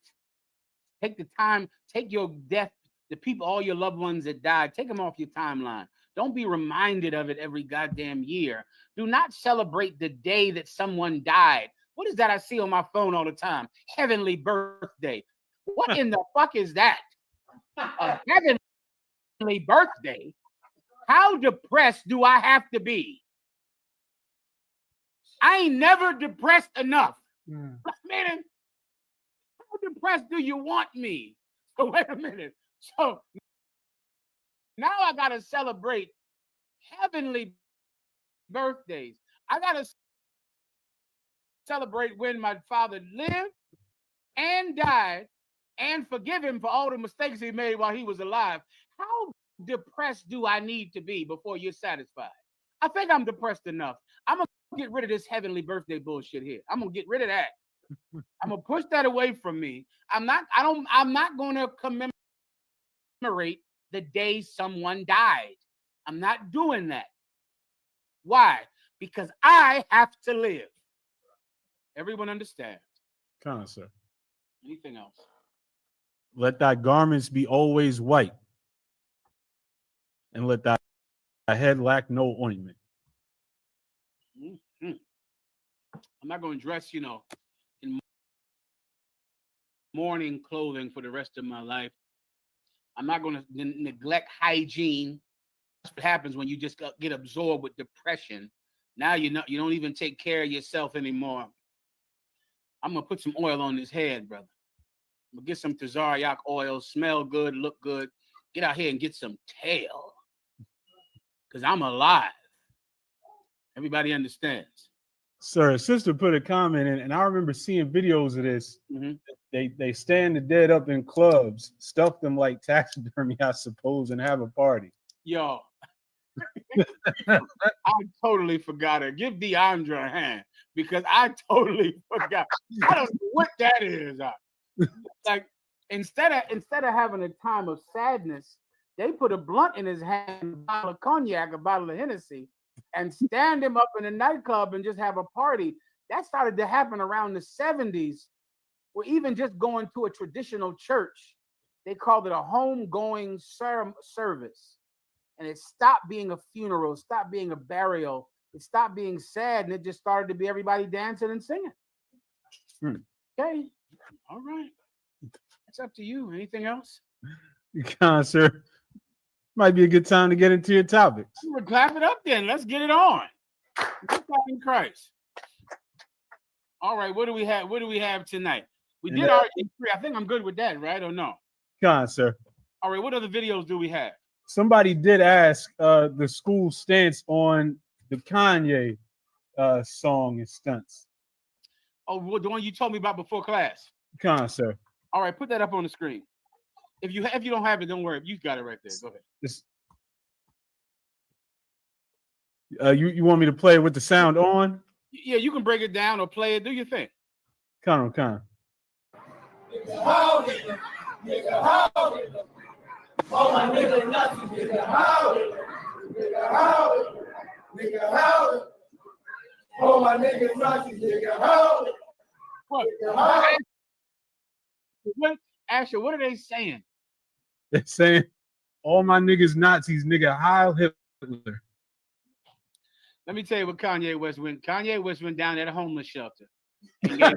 Take the time. Take your death, the people, all your loved ones that died, take them off your timeline. Don't be reminded of it every goddamn year. Do not celebrate the day that someone died. What is that I see on my phone all the time? Heavenly birthday. What in the fuck is that? A heavenly birthday? How depressed do I have to be? I ain't never depressed enough. Man, how depressed do you want me? So wait a minute. So now I got to celebrate heavenly birthdays. I got to celebrate when my father lived and died and forgive him for all the mistakes he made while he was alive. How depressed do I need to be before you're satisfied? I think I'm depressed enough. I'm going to get rid of this heavenly birthday bullshit here. I'm going to get rid of that. I'm going to push that away from me. I'm not going to commemorate the day someone died. I'm not doing that. Why? Because I have to live. Everyone understands. Come on, sir. Anything else? Let thy garments be always white, and let thy head lack no ointment. Mm-hmm. I'm not going to dress, in mourning clothing for the rest of my life. I'm not going to neglect hygiene. That's what happens when you just get absorbed with depression. Now you don't even take care of yourself anymore. I'm going to put some oil on his head, brother. I'm going to get some Tazariak oil, smell good, look good. Get out here and get some tail. Because I'm alive. Everybody understands. Sir, a sister put a comment in, and I remember seeing videos of this. Mm-hmm. They stand the dead up in clubs, stuff them like taxidermy, I suppose, and have a party. Yo, I totally forgot it. Give DeAndre a hand because I totally forgot. I don't know what that is. Like instead of having a time of sadness, they put a blunt in his hand, a bottle of cognac, a bottle of Hennessy, and stand him up in a nightclub and just have a party. That started to happen around the 70s, or even just going to a traditional church. They called it a homegoing service. And it stopped being a funeral, stopped being a burial, it stopped being sad, and it just started to be everybody dancing and singing. Okay, all right. It's up to you. Anything else? Come on, sir. Might be a good time to get into your topics. We'll clap it up then. Let's get it on. In Christ. All right, what do we have? What do we have tonight? We did RG3. I think I'm good with that, right? Or no? Come on, sir. All right, what other videos do we have? Somebody did ask the school stance on the Kanye song and stunts. Oh, the one you told me about before class. Come on, sir. All right, put that up on the screen. If you don't have it, don't worry. You got it right there. Go ahead. You want me to play it with the sound on? Yeah, you can break it down or play it. Do your thing. Come on. All my niggas nuts, nigga, howdy. Nigga, howdy. Nigga, howdy. All my niggas nuts, nigga, howdy. What? Nigga, howdy. What? Asher, what are they saying? They're saying all my niggas Nazis, nigga, Heil Hitler. Let me tell you what Kanye West went. Kanye West went down at a homeless shelter and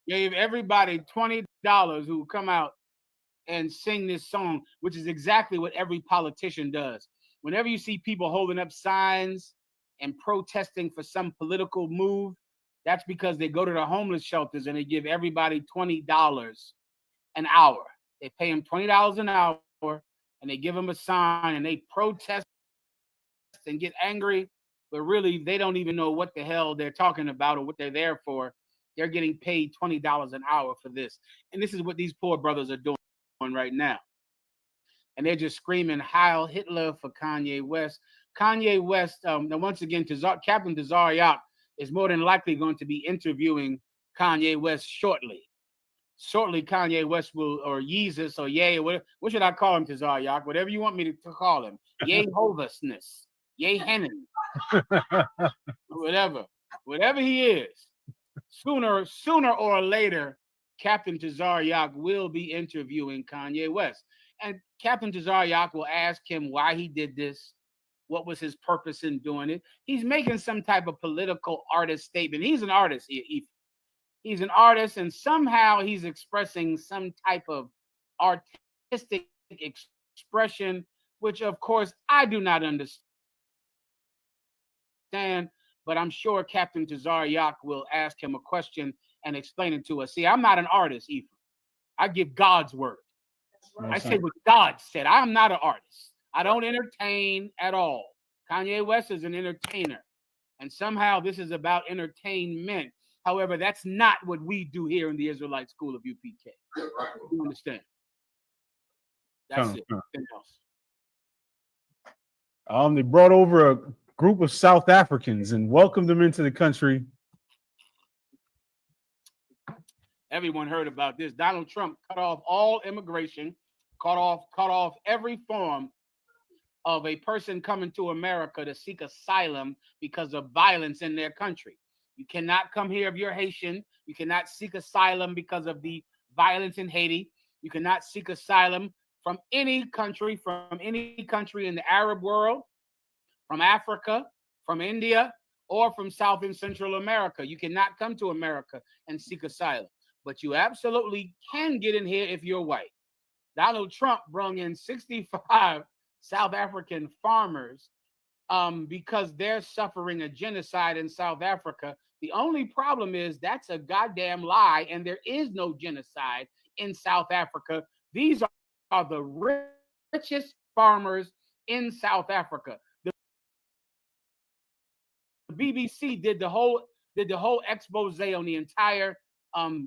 gave everybody $20 who come out and sing this song, which is exactly what every politician does. Whenever you see people holding up signs and protesting for some political move, that's because they go to the homeless shelters and they give everybody $20 an hour. They pay them $20 an hour and they give them a sign and they protest and get angry, but really they don't even know what the hell they're talking about or what they're there for. They're getting paid $20 an hour for this. And this is what these poor brothers are doing right now. And they're just screaming Heil Hitler for Kanye West. Kanye West, now once again, Captain Tazariak is more than likely going to be interviewing Kanye West shortly. Shortly, Kanye West will, or Yeezus, or Ye, or what should I call him, Tazariak? Whatever you want me to call him. Yehovasness, Yehenin, whatever he is. Sooner or later, Captain Tazariak will be interviewing Kanye West. And Captain Tazariak will ask him why he did this, what was his purpose in doing it. He's making some type of political artist statement. He's an artist. He's an artist, and somehow he's expressing some type of artistic expression, which, of course, I do not understand. But I'm sure Captain Tazariak will ask him a question and explain it to us. See, I'm not an artist, Ephraim. I give God's word. I say what God said. I'm not an artist. I don't entertain at all. Kanye West is an entertainer. And somehow this is about entertainment. However, that's not what we do here in the Israelite School of UPK. You understand? That's it. Nothing else. They brought over a group of South Africans and welcomed them into the country. Everyone heard about this. Donald Trump cut off all immigration, cut off every form of a person coming to America to seek asylum because of violence in their country. You cannot come here if you're Haitian. You cannot seek asylum because of the violence in Haiti. You cannot seek asylum from any country in the Arab world, from Africa, from India, or from South and Central America. You cannot come to America and seek asylum. But you absolutely can get in here if you're white. Donald Trump brought in 65 South African farmers because they're suffering a genocide in South Africa. The only problem is that's a goddamn lie, and there is no genocide in South Africa. These are the richest farmers in South Africa. The BBC did the whole expose on the entire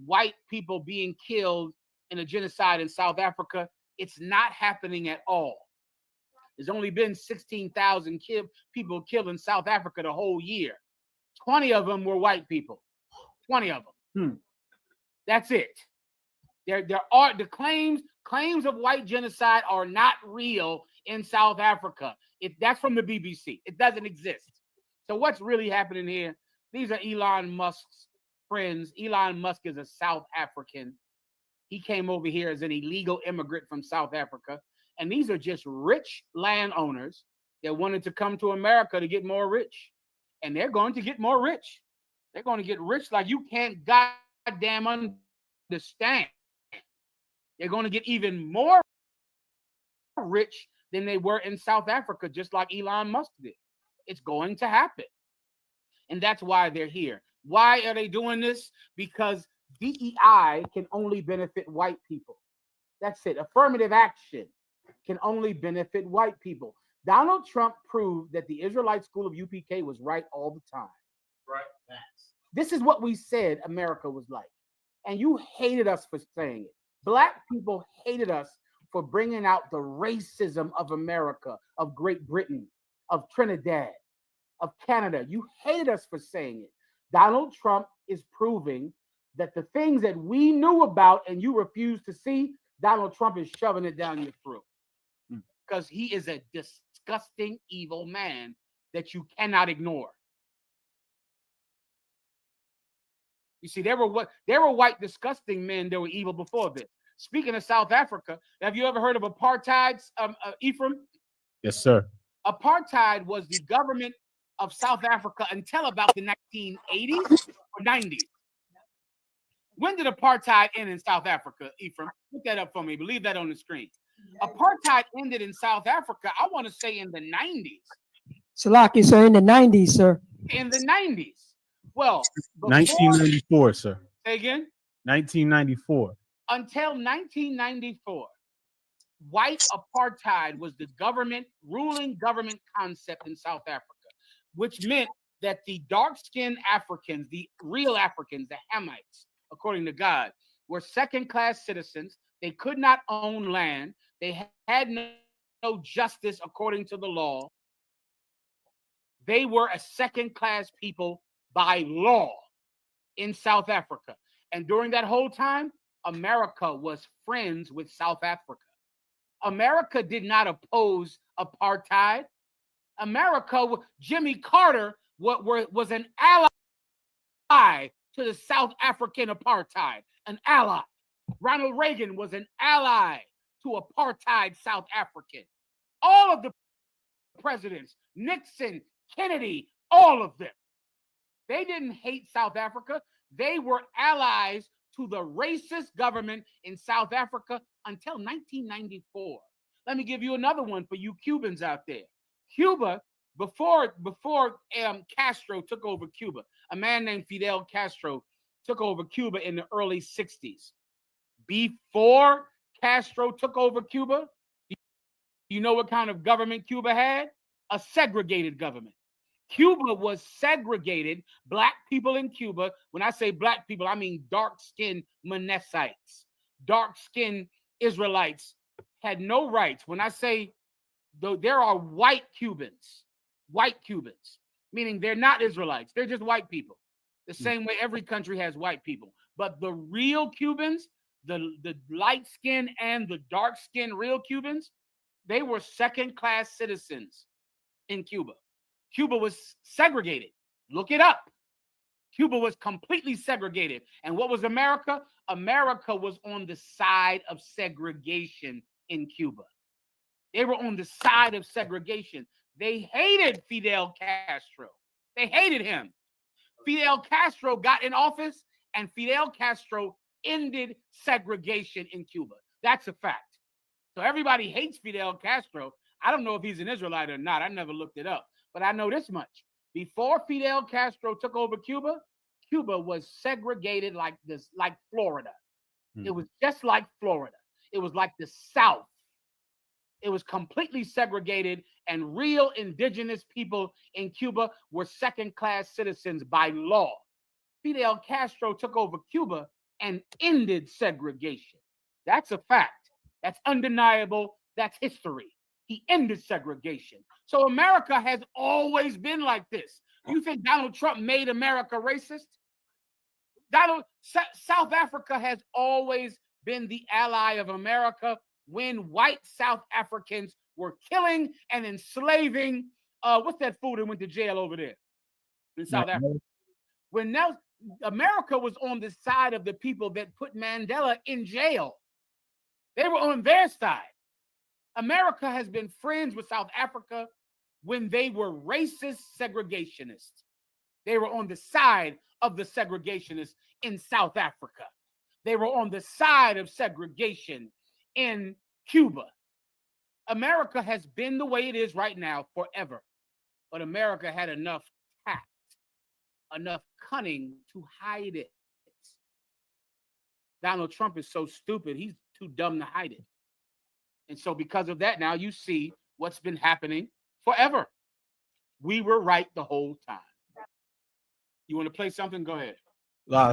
white people being killed in a genocide in South Africa. It's not happening at all. There's only been 16,000 people killed in South Africa the whole year. 20 of them were white people. 20 of them. That's it. There are the claims of white genocide are not real in South Africa. That's from the BBC. It doesn't exist. So what's really happening here? These are Elon Musk's friends. Elon Musk is a South African. He came over here as an illegal immigrant from South Africa. And these are just rich landowners that wanted to come to America to get more rich. And they're going to get more rich. They're going to get rich like you can't goddamn understand. They're going to get even more rich than they were in South Africa, just like Elon Musk did. It's going to happen. And that's why they're here. Why are they doing this? Because DEI can only benefit white people. That's it. Affirmative action can only benefit white people. Donald Trump proved that the Israelite School of UPK was right all the time. Right. This is what we said America was like. And you hated us for saying it. Black people hated us for bringing out the racism of America, of Great Britain, of Trinidad, of Canada. You hated us for saying it. Donald Trump is proving that the things that we knew about and you refuse to see, Donald Trump is shoving it down your throat. Because he is a disgusting, evil man that you cannot ignore. You see, there were white, disgusting men that were evil before this. Speaking of South Africa, have you ever heard of apartheid, Ephraim? Yes, sir. Apartheid was the government of South Africa until about the 1980s or 90s. When did apartheid end in South Africa, Ephraim? Look that up for me. Leave that on the screen. Apartheid ended in South Africa, I want to say in the 90s. Salaki, sir, in the 90s, sir. In the 90s. Well, before, 1994, sir. say again? 1994. Until 1994, white apartheid was the ruling government concept in South Africa, which meant that the dark-skinned Africans, the real Africans, the Hamites, according to God, were second-class citizens. They could not own land. They had no justice according to the law. They were a second-class people by law in South Africa. And during that whole time, America was friends with South Africa. America did not oppose apartheid. Jimmy Carter was an ally to the South African apartheid, an ally. Ronald Reagan was an ally to apartheid South African. All of the presidents, Nixon, Kennedy, all of them. They didn't hate South Africa. They were allies to the racist government in South Africa until 1994. Let me give you another one for you Cubans out there. Cuba, before Castro took over Cuba, a man named Fidel Castro took over Cuba in the early 60s. Before Castro took over Cuba, do you know what kind of government Cuba had? A segregated government. Cuba was segregated. Black people in Cuba, when I say black people, I mean dark-skinned Manassites, dark-skinned Israelites had no rights. When I say there are white Cubans, meaning they're not Israelites. They're just white people. The same way every country has white people. But the real Cubans, the light skin and the dark skin real Cubans, they were second-class citizens in Cuba. Cuba was segregated. Look it up. Cuba was completely segregated. And what was America? America was on the side of segregation in Cuba. They were on the side of segregation. They hated Fidel Castro. They hated him. Fidel Castro got in office, and Fidel Castro ended segregation in Cuba. That's a fact. So everybody hates Fidel Castro. I don't know if he's an Israelite or not. I never looked it up. But I know this much. Before Fidel Castro took over Cuba, Cuba was segregated like Florida. It was just like Florida. It was like the South. It was completely segregated, and real indigenous people in Cuba were second-class citizens by law. Fidel Castro took over Cuba and ended segregation. That's a fact. That's undeniable. That's history. He ended segregation. So America has always been like this. You think Donald Trump made America racist? South Africa has always been the ally of America when white South Africans were killing and enslaving. What's that fool that went to jail over there in South Africa? When America was on the side of the people that put Mandela in jail. They were on their side. America has been friends with South Africa when they were racist segregationists. They were on the side of the segregationists in South Africa. They were on the side of segregation in Cuba. America has been the way it is right now forever. But America had enough tact, enough cunning to hide it. Donald Trump is so stupid, he's too dumb to hide it. And so because of that, now you see what's been happening forever. We were right the whole time. You want to play something? Go ahead.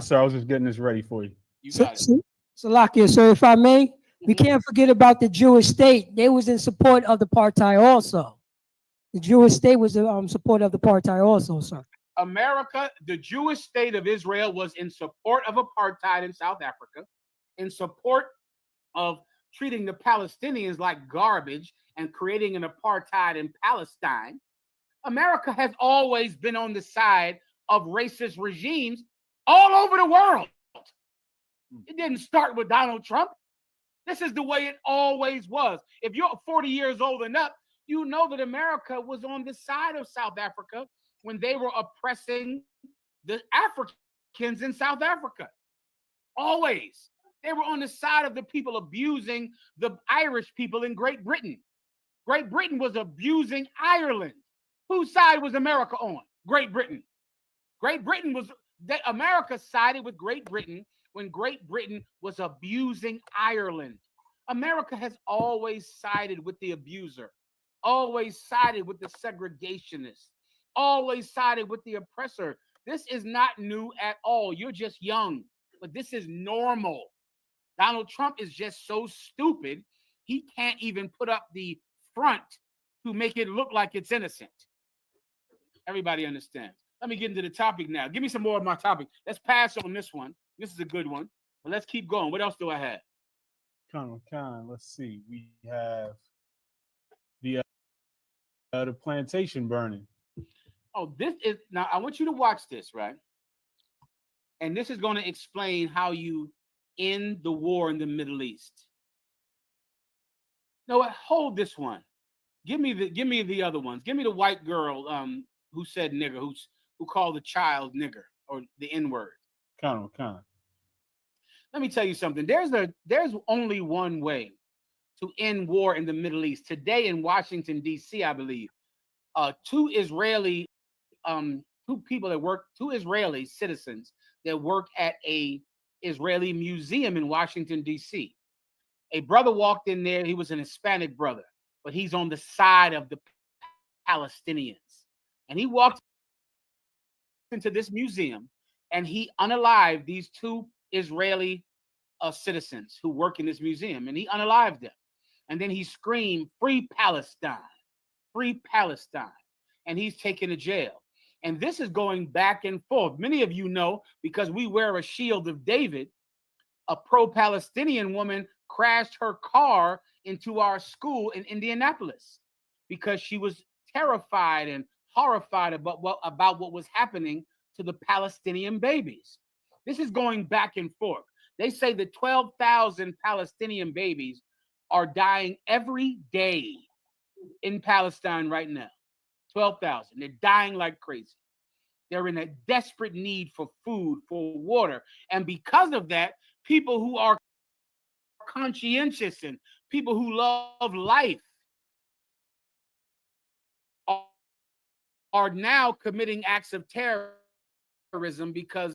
Sir, I was just getting this ready for you. You got it. Salakia, sir, if I may, we can't forget about the Jewish state. They was in support of the apartheid also. The Jewish state was in support of the apartheid also, sir. America, the Jewish state of Israel, was in support of apartheid in South Africa, in support of treating the Palestinians like garbage and creating an apartheid in Palestine. America has always been on the side of racist regimes all over the world. It didn't start with Donald Trump. This is the way it always was. If you're 40 years old and up, you know that America was on the side of South Africa when they were oppressing the Africans in South Africa. Always. They were on the side of the people abusing the Irish people in Great Britain. Great Britain was abusing Ireland. Whose side was America on? Great Britain. Great Britain was, America sided with Great Britain when Great Britain was abusing Ireland. America has always sided with the abuser, always sided with the segregationist, always sided with the oppressor. This is not new at all. You're just young, but this is normal. Donald Trump is just so stupid, he can't even put up the front to make it look like it's innocent. Everybody understands. Let me get into the topic now. Give me some more of my topic. Let's pass on this one. This is a good one. But let's keep going. What else do I have? Let's see. We have the plantation burning. Oh, this is, now I want you to watch this, right? And this is going to explain how you end the war in the Middle East. No, hold this one. Give me the other ones. Give me the white girl who said nigger, who called the child nigger or the N-word. Let me tell you something. There's only one way to end war in the Middle East. Today in Washington, D.C., I believe, two Israeli citizens that work at a Israeli museum in Washington, D.C. A brother walked in there. He was an Hispanic brother, but he's on the side of the Palestinians. And he walked into this museum and he unalived these two Israeli citizens who work in this museum, and he unalived them. And then he screamed, "Free Palestine, free Palestine." And he's taken to jail. And this is going back and forth. Many of you know, because we wear a shield of David, a pro-Palestinian woman crashed her car into our school in Indianapolis because she was terrified and horrified about what was happening to the Palestinian babies. This is going back and forth. They say that 12,000 Palestinian babies are dying every day in Palestine right now. 12,000. They're dying like crazy. They're in a desperate need for food, for water. And because of that, people who are conscientious and people who love life are now committing acts of terrorism because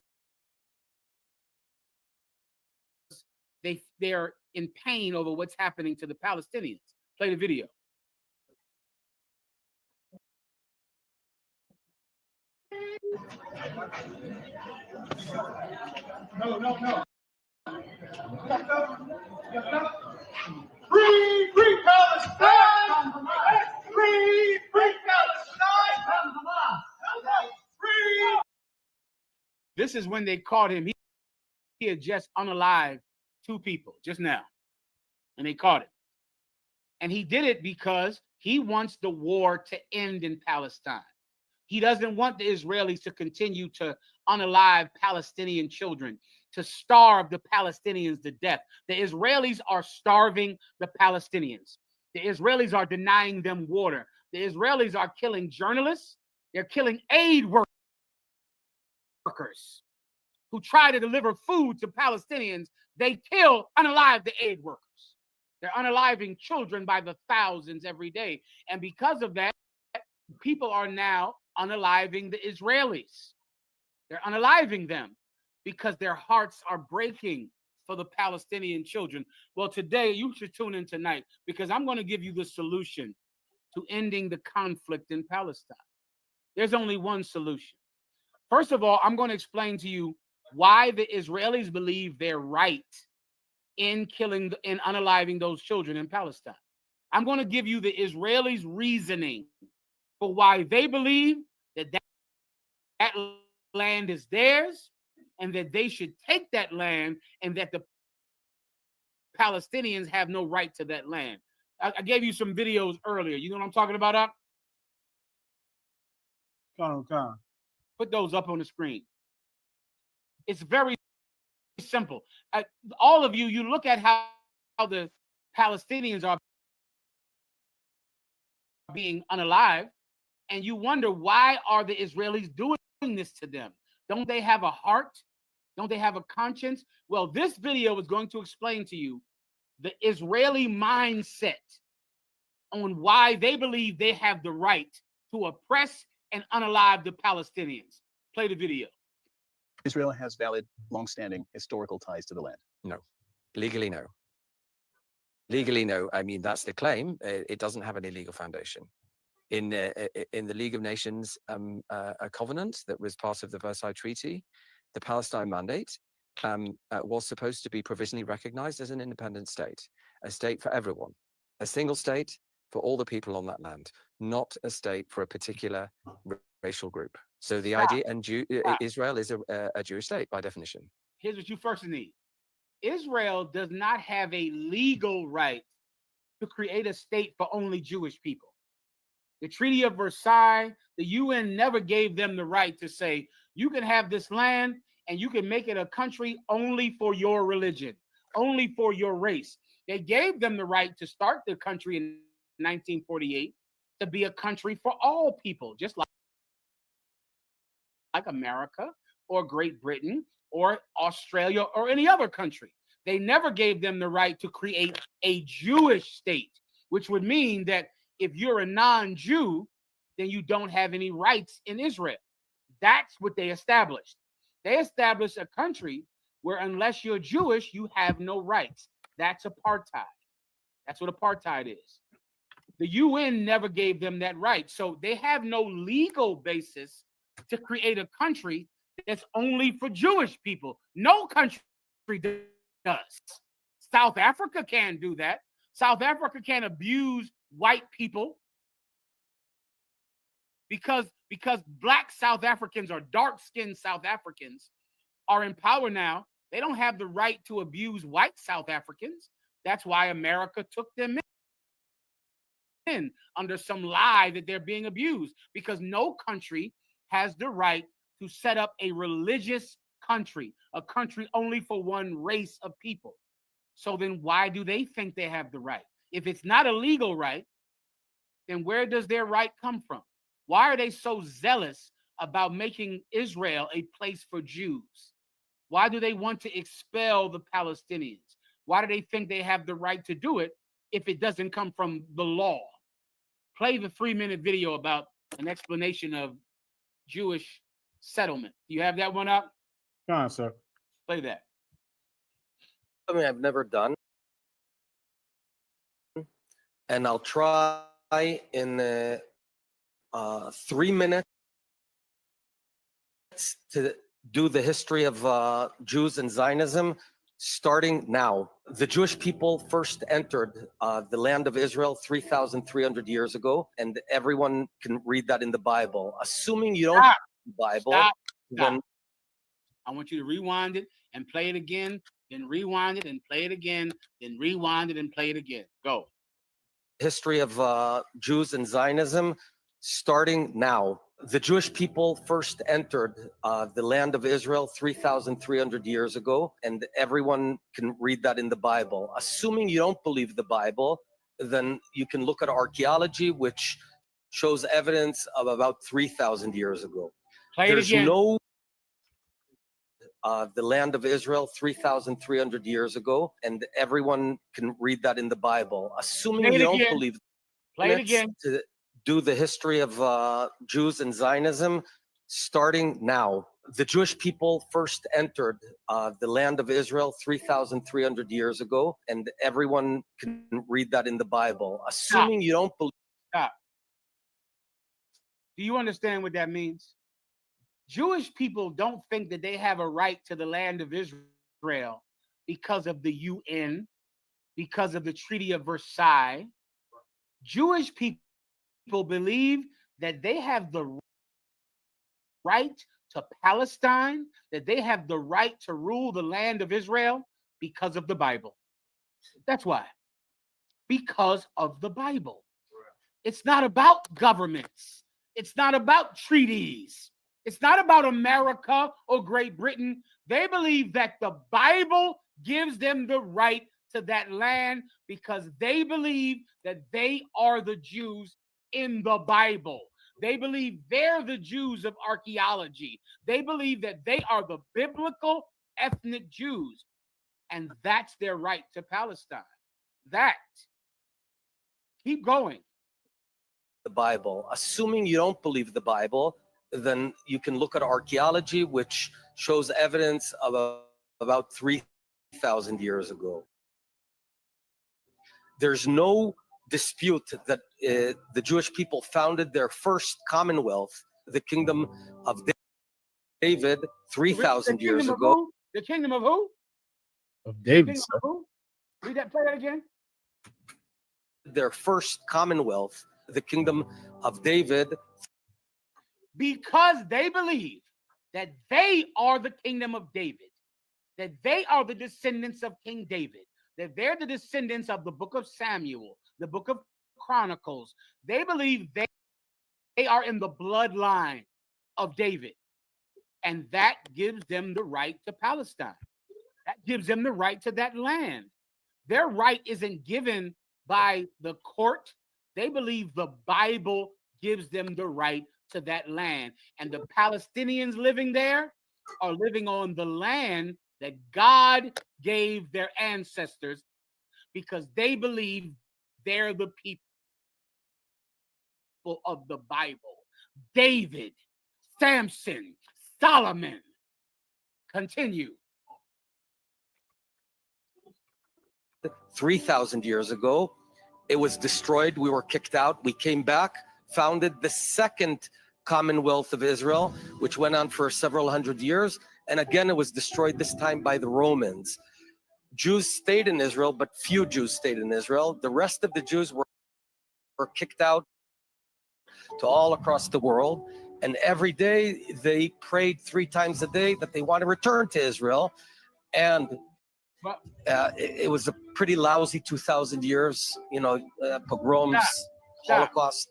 they're in pain over what's happening to the Palestinians. Play the video. No. Free Palestine! Free Palestine! Free! This is when they caught him. He had just unalived two people just now, and they caught him. And he did it because he wants the war to end in Palestine. He doesn't want the Israelis to continue to unalive Palestinian children, to starve the Palestinians to death. The Israelis are starving the Palestinians. The Israelis are denying them water. The Israelis are killing journalists. They're killing aid workers who try to deliver food to Palestinians. They kill, unalive the aid workers. They're unaliving children by the thousands every day. And because of that, people are now unaliving the Israelis. They're unaliving them because their hearts are breaking for the Palestinian children. Well, today you should tune in tonight because I'm going to give you the solution to ending the conflict in Palestine. There's only one solution. First of all, I'm going to explain to you why the Israelis believe they're right in killing and unaliving those children in Palestine. I'm going to give you the Israelis' reasoning for why they believe that land is theirs and that they should take that land and that the Palestinians have no right to that land. I gave you some videos earlier. You know what I'm talking about, Up? Put those up on the screen. It's very simple. All of you look at how the Palestinians are being unalived, and you wonder, why are the Israelis doing this to them? Don't they have a heart? Don't they have a conscience? Well, this video is going to explain to you the Israeli mindset on why they believe they have the right to oppress and unalive the Palestinians. Play the video. Israel has valid, long-standing historical ties to the land. No. Legally, no. Legally, no. I mean, that's the claim. It doesn't have any legal foundation. In the League of Nations a covenant that was part of the Versailles Treaty, the Palestine Mandate was supposed to be provisionally recognized as an independent state, a state for everyone, a single state for all the people on that land, not a state for a particular racial group. So the idea, and Israel is a Jewish state by definition. Here's what you first need. Israel does not have a legal right to create a state for only Jewish people. The Treaty of Versailles, the UN never gave them the right to say, you can have this land and you can make it a country only for your religion, only for your race. They gave them the right to start the country in 1948 to be a country for all people, just like America or Great Britain or Australia or any other country. They never gave them the right to create a Jewish state, which would mean that if you're a non-Jew, then you don't have any rights in Israel. That's what they established. They established a country where unless you're Jewish, you have no rights. That's apartheid. That's what apartheid is. The UN never gave them that right. So they have no legal basis to create a country that's only for Jewish people. No country does. South Africa can't do that. South Africa can't abuse white people because black South Africans or dark-skinned South Africans are in power now. They don't have the right to abuse white South Africans. That's why America took them in under some lie that they're being abused, because no country has the right to set up a religious country, a country only for one race of people. So then why do they think they have the right? If it's not a legal right, then where does their right come from? Why are they so zealous about making Israel a place for Jews? Why do they want to expel the Palestinians? Why do they think they have the right to do it if it doesn't come from the law? Play the 3-minute video about an explanation of Jewish settlement. You have that one up? Come on, sir. Play that. Something I've never done, and I'll try in 3 minutes to do the history of Jews and Zionism, starting now. The Jewish people first entered the land of Israel 3,300 years ago, and everyone can read that in the Bible. Assuming you don't read the Bible, then I want you to rewind it and play it again, then rewind it and play it again, then rewind it and play it again. Go. History of Jews and Zionism, starting now. The Jewish people first entered the land of Israel 3,300 years ago, and everyone can read that in the Bible. Assuming you don't believe the Bible, then you can look at archaeology, which shows evidence of about 3,000 years ago. Play it again. No the land of Israel 3,300 years ago, and everyone can read that in the Bible. Assuming you don't believe, play it again. To do the history of Jews and Zionism, starting now. The Jewish people first entered the land of Israel 3,300 years ago, and everyone can read that in the Bible. Assuming you don't believe. Stop. Do you understand what that means? Jewish people don't think that they have a right to the land of Israel because of the UN, because of the Treaty of Versailles. Jewish people believe that they have the right to Palestine, that they have the right to rule the land of Israel because of the Bible. That's why. Because of the Bible. It's not about governments. It's not about treaties. It's not about America or Great Britain. They believe that the Bible gives them the right to that land because they believe that they are the Jews in the Bible. They believe they're the Jews of archaeology. They believe that they are the biblical ethnic Jews, and that's their right to Palestine. That. Keep going. The Bible. Assuming you don't believe the Bible, then you can look at archaeology, which shows evidence of about 3,000 years ago. There's no dispute that the Jewish people founded their first commonwealth, the kingdom of David, 3,000 years ago. Who? The kingdom of who? Of David. Kingdom of who? Read that. Play that again. Their first commonwealth, the kingdom of David. Because they believe that they are the kingdom of David, that they are the descendants of King David, that they're the descendants of the book of Samuel, the book of Chronicles. They believe they are in the bloodline of David. And that gives them the right to Palestine. That gives them the right to that land. Their right isn't given by the court. They believe the Bible gives them the right to that land. And the Palestinians living there are living on the land that God gave their ancestors because they believe they're the people of the Bible. David, Samson, Solomon. Continue. 3,000 years ago, it was destroyed. We were kicked out. We came back, founded the second Commonwealth of Israel, which went on for several hundred years. And again, it was destroyed this time by the Romans. Jews stayed in Israel, but few Jews stayed in Israel. The rest of the Jews were kicked out to all across the world. And every day they prayed 3 times a day that they want to return to Israel. And it was a pretty lousy 2,000 years, pogroms, Holocaust.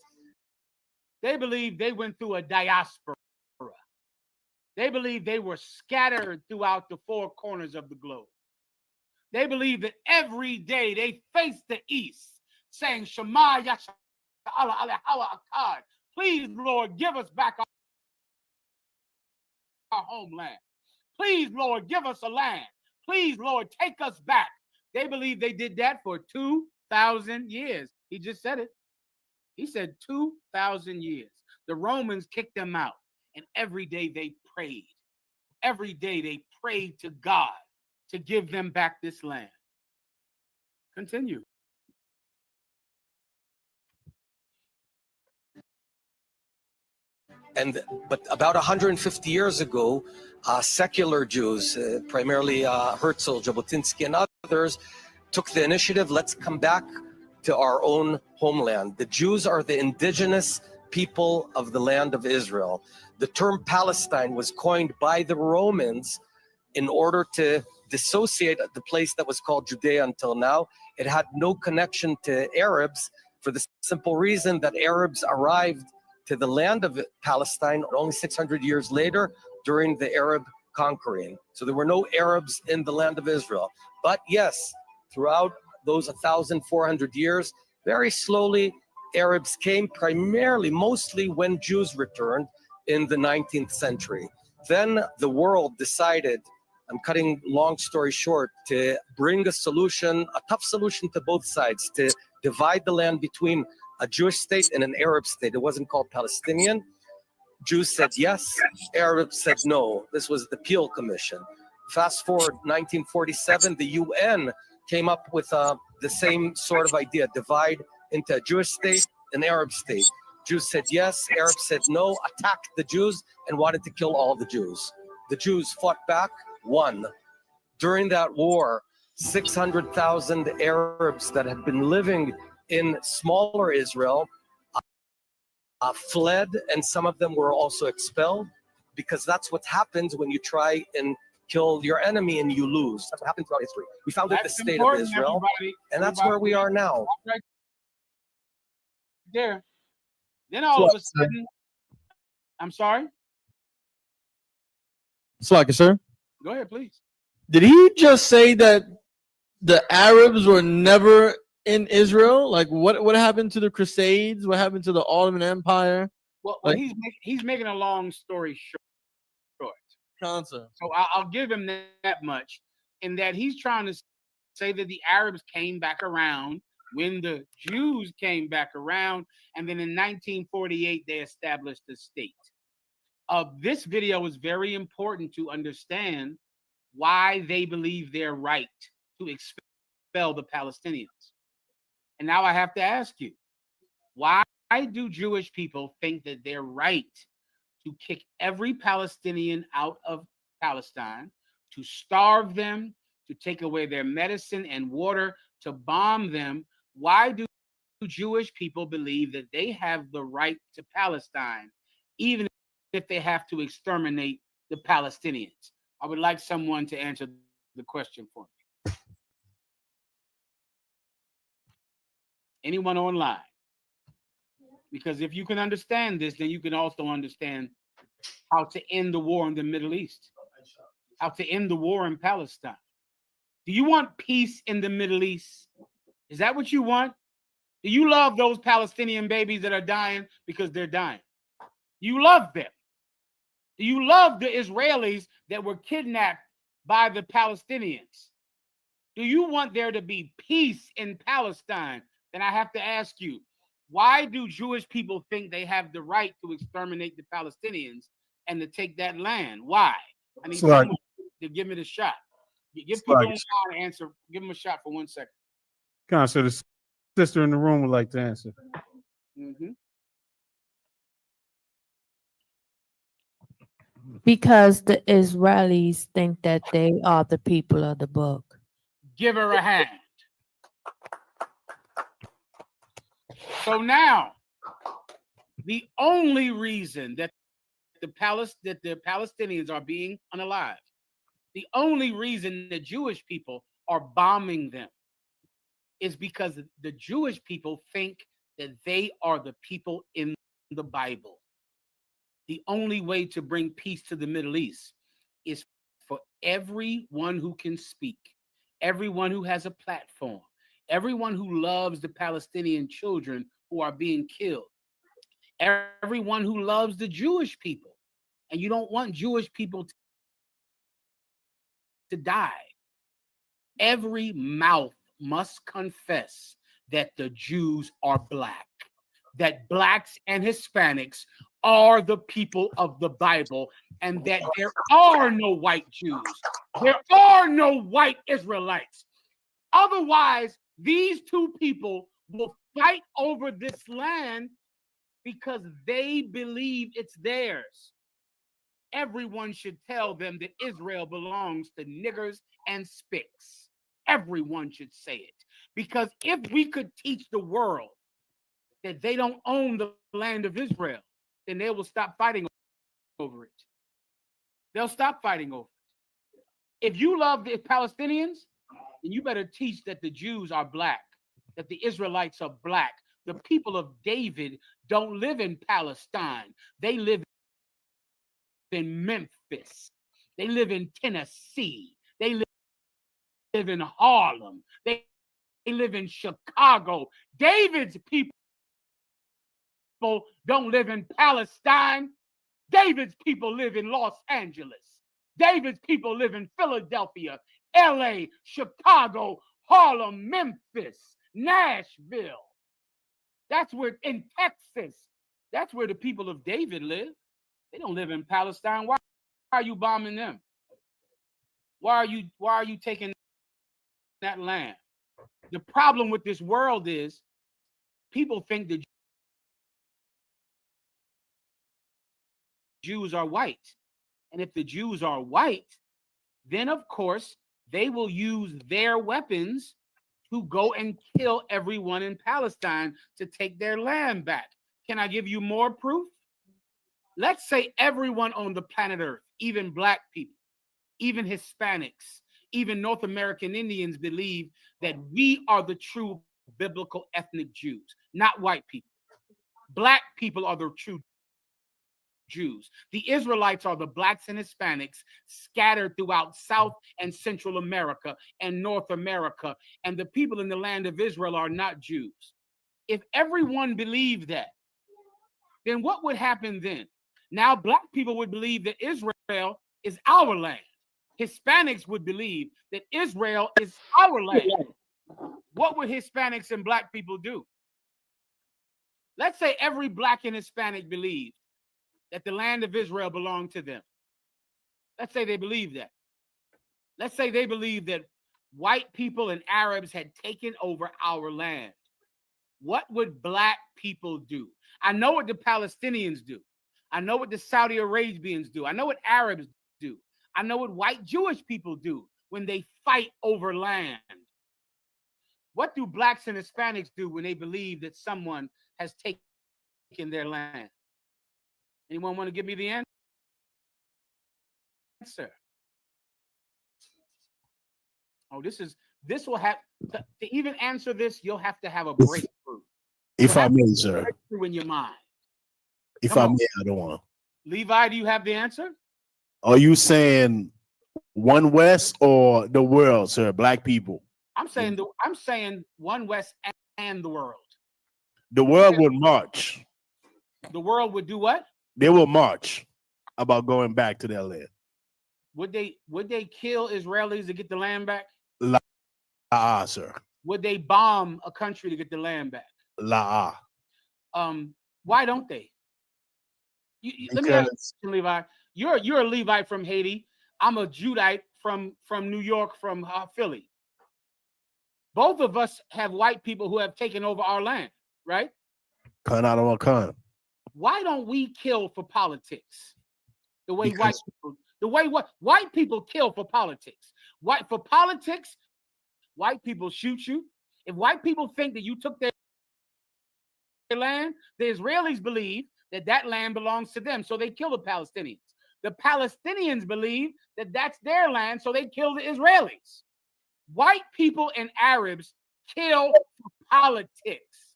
They believe they went through a diaspora. They believe they were scattered throughout the 4 corners of the globe. They believe that every day they faced the east, saying, Shema Yasha Allah Alehawa Akkad. Please, Lord, give us back our homeland. Please, Lord, give us a land. Please, Lord, take us back. They believe they did that for 2,000 years. He just said it. He said 2,000 years. The Romans kicked them out, and every day they prayed. Every day they prayed to God to give them back this land. Continue. But about 150 years ago, secular Jews, primarily Herzl, Jabotinsky, and others, took the initiative. Let's come back to our own homeland. The Jews are the indigenous people of the land of Israel. The term Palestine was coined by the Romans in order to dissociate the place that was called Judea until now. It had no connection to Arabs for the simple reason that Arabs arrived to the land of Palestine only 600 years later during the Arab conquering. So there were no Arabs in the land of Israel. But yes, throughout those 1,400 years, very slowly Arabs came, primarily, mostly when Jews returned in the 19th century. Then the world decided, I'm cutting long story short, to bring a solution, a tough solution to both sides, to divide the land between a Jewish state and an Arab state. It wasn't called Palestinian. Jews said yes, Arabs said no. This was the Peel Commission. Fast forward 1947, the UN came up with the same sort of idea, divide into a Jewish state, an Arab state. Jews said yes, Arabs said no, attacked the Jews and wanted to kill all the Jews. The Jews fought back, won. During that war, 600,000 Arabs that had been living in smaller Israel fled, and some of them were also expelled, because that's what happens when you try and kill your enemy and you lose. That's what happened throughout history. We founded the state of Israel, and that's where we are now. Right there. Then all of a sudden, I'm sorry. Slaka, sir. Go ahead, please. Did he just say that the Arabs were never in Israel? Like, what happened to the Crusades? What happened to the Ottoman Empire? Well, Like, he's making a long story short. Concert. So I'll give him that much, in that he's trying to say that the Arabs came back around when the Jews came back around, and then in 1948 they established the state. This video is very important to understand why they believe they're right to expel the Palestinians. And now I have to ask you, why do Jewish people think that they're right to kick every Palestinian out of Palestine, to starve them, to take away their medicine and water, to bomb them? Why do Jewish people believe that they have the right to Palestine, even if they have to exterminate the Palestinians? I would like someone to answer the question for me. Anyone online? Because if you can understand this, then you can also understand how to end the war in the Middle East, how to end the war in Palestine. Do you want peace in the Middle East? Is that what you want? Do you love those Palestinian babies that are dying because they're dying? You love them. Do you love the Israelis that were kidnapped by the Palestinians? Do you want there to be peace in Palestine? Then I have to ask you, why do Jewish people think they have the right to exterminate the Palestinians and to take that land? Why? I need someone to give me the shot. Give people an answer. Give them a shot for 1 second. So the sister in the room would like to answer. Because the Israelis think that they are the people of the book. Give her a hand. So now, the only reason that the Palestinians are being unalived, the only reason the Jewish people are bombing them, is because the Jewish people think that they are the people in the Bible. The only way to bring peace to the Middle East is for everyone who can speak, everyone who has a platform, everyone who loves the Palestinian children who are being killed, everyone who loves the Jewish people, and you don't want Jewish people to die. Every mouth must confess that the Jews are black, that blacks and Hispanics are the people of the Bible, and that there are no white Jews. There are no white Israelites. Otherwise, these two people will fight over this land because they believe it's theirs. Everyone should tell them that Israel belongs to niggers and spicks. Everyone should say it. Because if we could teach the world that they don't own the land of Israel, then they will stop fighting over it. They'll stop fighting over it. If you love the Palestinians, then you better teach that the Jews are black, that the Israelites are black. The people of David don't live in Palestine. They live in Memphis. They live in Tennessee. They live in Harlem. They live in Chicago. David's people don't live in Palestine. David's people live in Los Angeles. David's people live in Philadelphia, LA, Chicago, Harlem, Memphis, Nashville. That's where, in Texas, that's where the people of David live. They don't live in Palestine. Why are you bombing them? Why are you taking that land? The problem with this world is people think the Jews are white. And if the Jews are white, then of course they will use their weapons to go and kill everyone in Palestine to take their land back. Can I give you more proof? Let's say everyone on the planet Earth, even black people, even Hispanics, even North American Indians believe that we are the true biblical ethnic Jews, not white people. Black people are the true Jews. The Israelites are the blacks and Hispanics scattered throughout South and Central America and North America, and the people in the land of Israel are not Jews. If everyone believed that, then what would happen then? Now black people would believe that Israel is our land. Hispanics would believe that Israel is our land. What would Hispanics and black people do? Let's say every black and Hispanic believed that the land of Israel belonged to them. Let's say they believe that. Let's say they believe that white people and Arabs had taken over our land. What would black people do? I know what the Palestinians do. I know what the Saudi Arabians do. I know what Arabs do. I know what white Jewish people do when they fight over land. What do blacks and Hispanics do when they believe that someone has taken their land? Anyone want to give me the answer? Oh, this will have to even answer this, you'll have to have a breakthrough. If I may, sir. Breakthrough in your mind. If Come I on. may, I don't want. Levi, do you have the answer? Are you saying one West or the world, sir? Black people. I'm saying one West and the world. The world would march. The world would do what? They will march about going back to their land. Would they kill Israelis to get the land back? Sir. Would they bomb a country to get the land back? Why don't they? Let me ask you, Levi. You're a Levite from Haiti. I'm a Judite from New York, from Philly. Both of us have white people who have taken over our land, right? Why don't we kill for politics? The way white people kill for politics. For politics, white people shoot you. If white people think that you took their land, the Israelis believe that land belongs to them, so they kill the Palestinians. The Palestinians believe that that's their land, so they kill the Israelis. White people and Arabs kill for politics.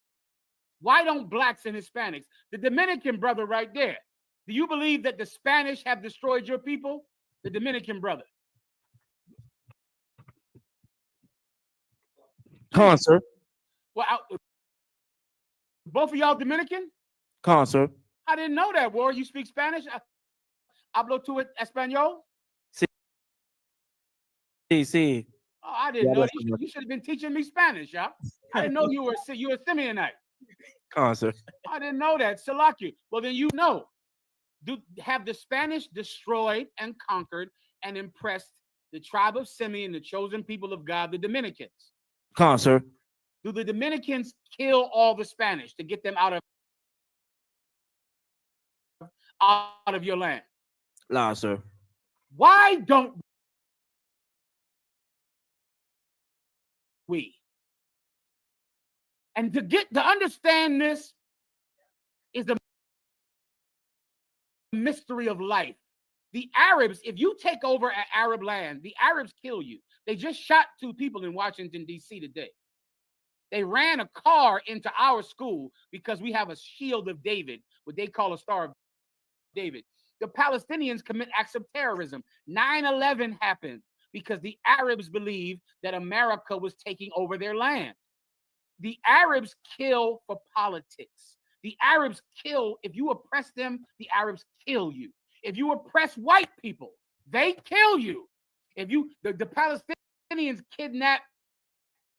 Why don't blacks and Hispanics? The Dominican brother right there. Do you believe that the Spanish have destroyed your people? The Dominican brother. Come on, sir. Well, both of y'all Dominican? Come on, sir. I didn't know that, War. You speak Spanish? Hablo tu español? Sí. Oh, I didn't know. You should have been teaching me Spanish, y'all. I didn't know you were a Simeonite. Come on, sir. I didn't know that. Salakia. Well, then you know. Have the Spanish destroyed and conquered and impressed the tribe of Simeon, the chosen people of God, the Dominicans? Come on, sir. Do the Dominicans kill all the Spanish to get them out of your land? Nah, sir. Why don't we? And to understand this is the mystery of life. The Arabs, if you take over an Arab land, the Arabs kill you. They just shot 2 people in Washington, D.C. today. They ran a car into our school because we have a shield of David, what they call a Star of David. The Palestinians commit acts of terrorism. 9/11 happened because the Arabs believed that America was taking over their land. The Arabs kill for politics. The Arabs kill. If you oppress them, the Arabs kill you. If you oppress white people, they kill you. If the Palestinians kidnap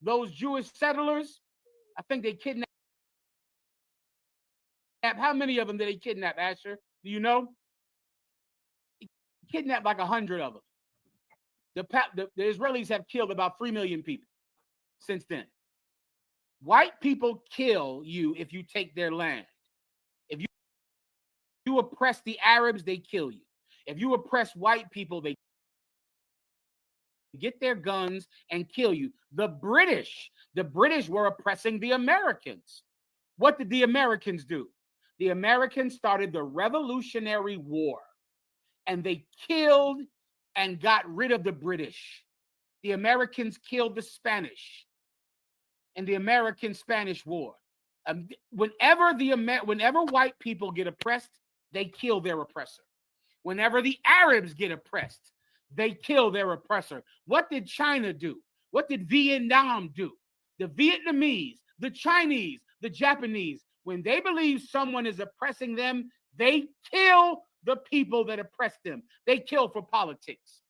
those Jewish settlers, I think they kidnapped. How many of them did they kidnap, Asher? Do you know? They kidnapped like 100 of them. The Israelis have killed about 3 million people since then. White people kill you if you take their land. If you oppress the Arabs, they kill you. If you oppress white people, they get their guns and kill you. The British were oppressing the Americans. What did the Americans do? The Americans started the Revolutionary War, and they killed and got rid of the British. The Americans killed the Spanish in the American-Spanish War. Whenever white people get oppressed, they kill their oppressor. Whenever the Arabs get oppressed, they kill their oppressor. What did China do? What did Vietnam do? The Vietnamese, the Chinese, the Japanese, when they believe someone is oppressing them, they kill the people that oppress them. They kill for politics.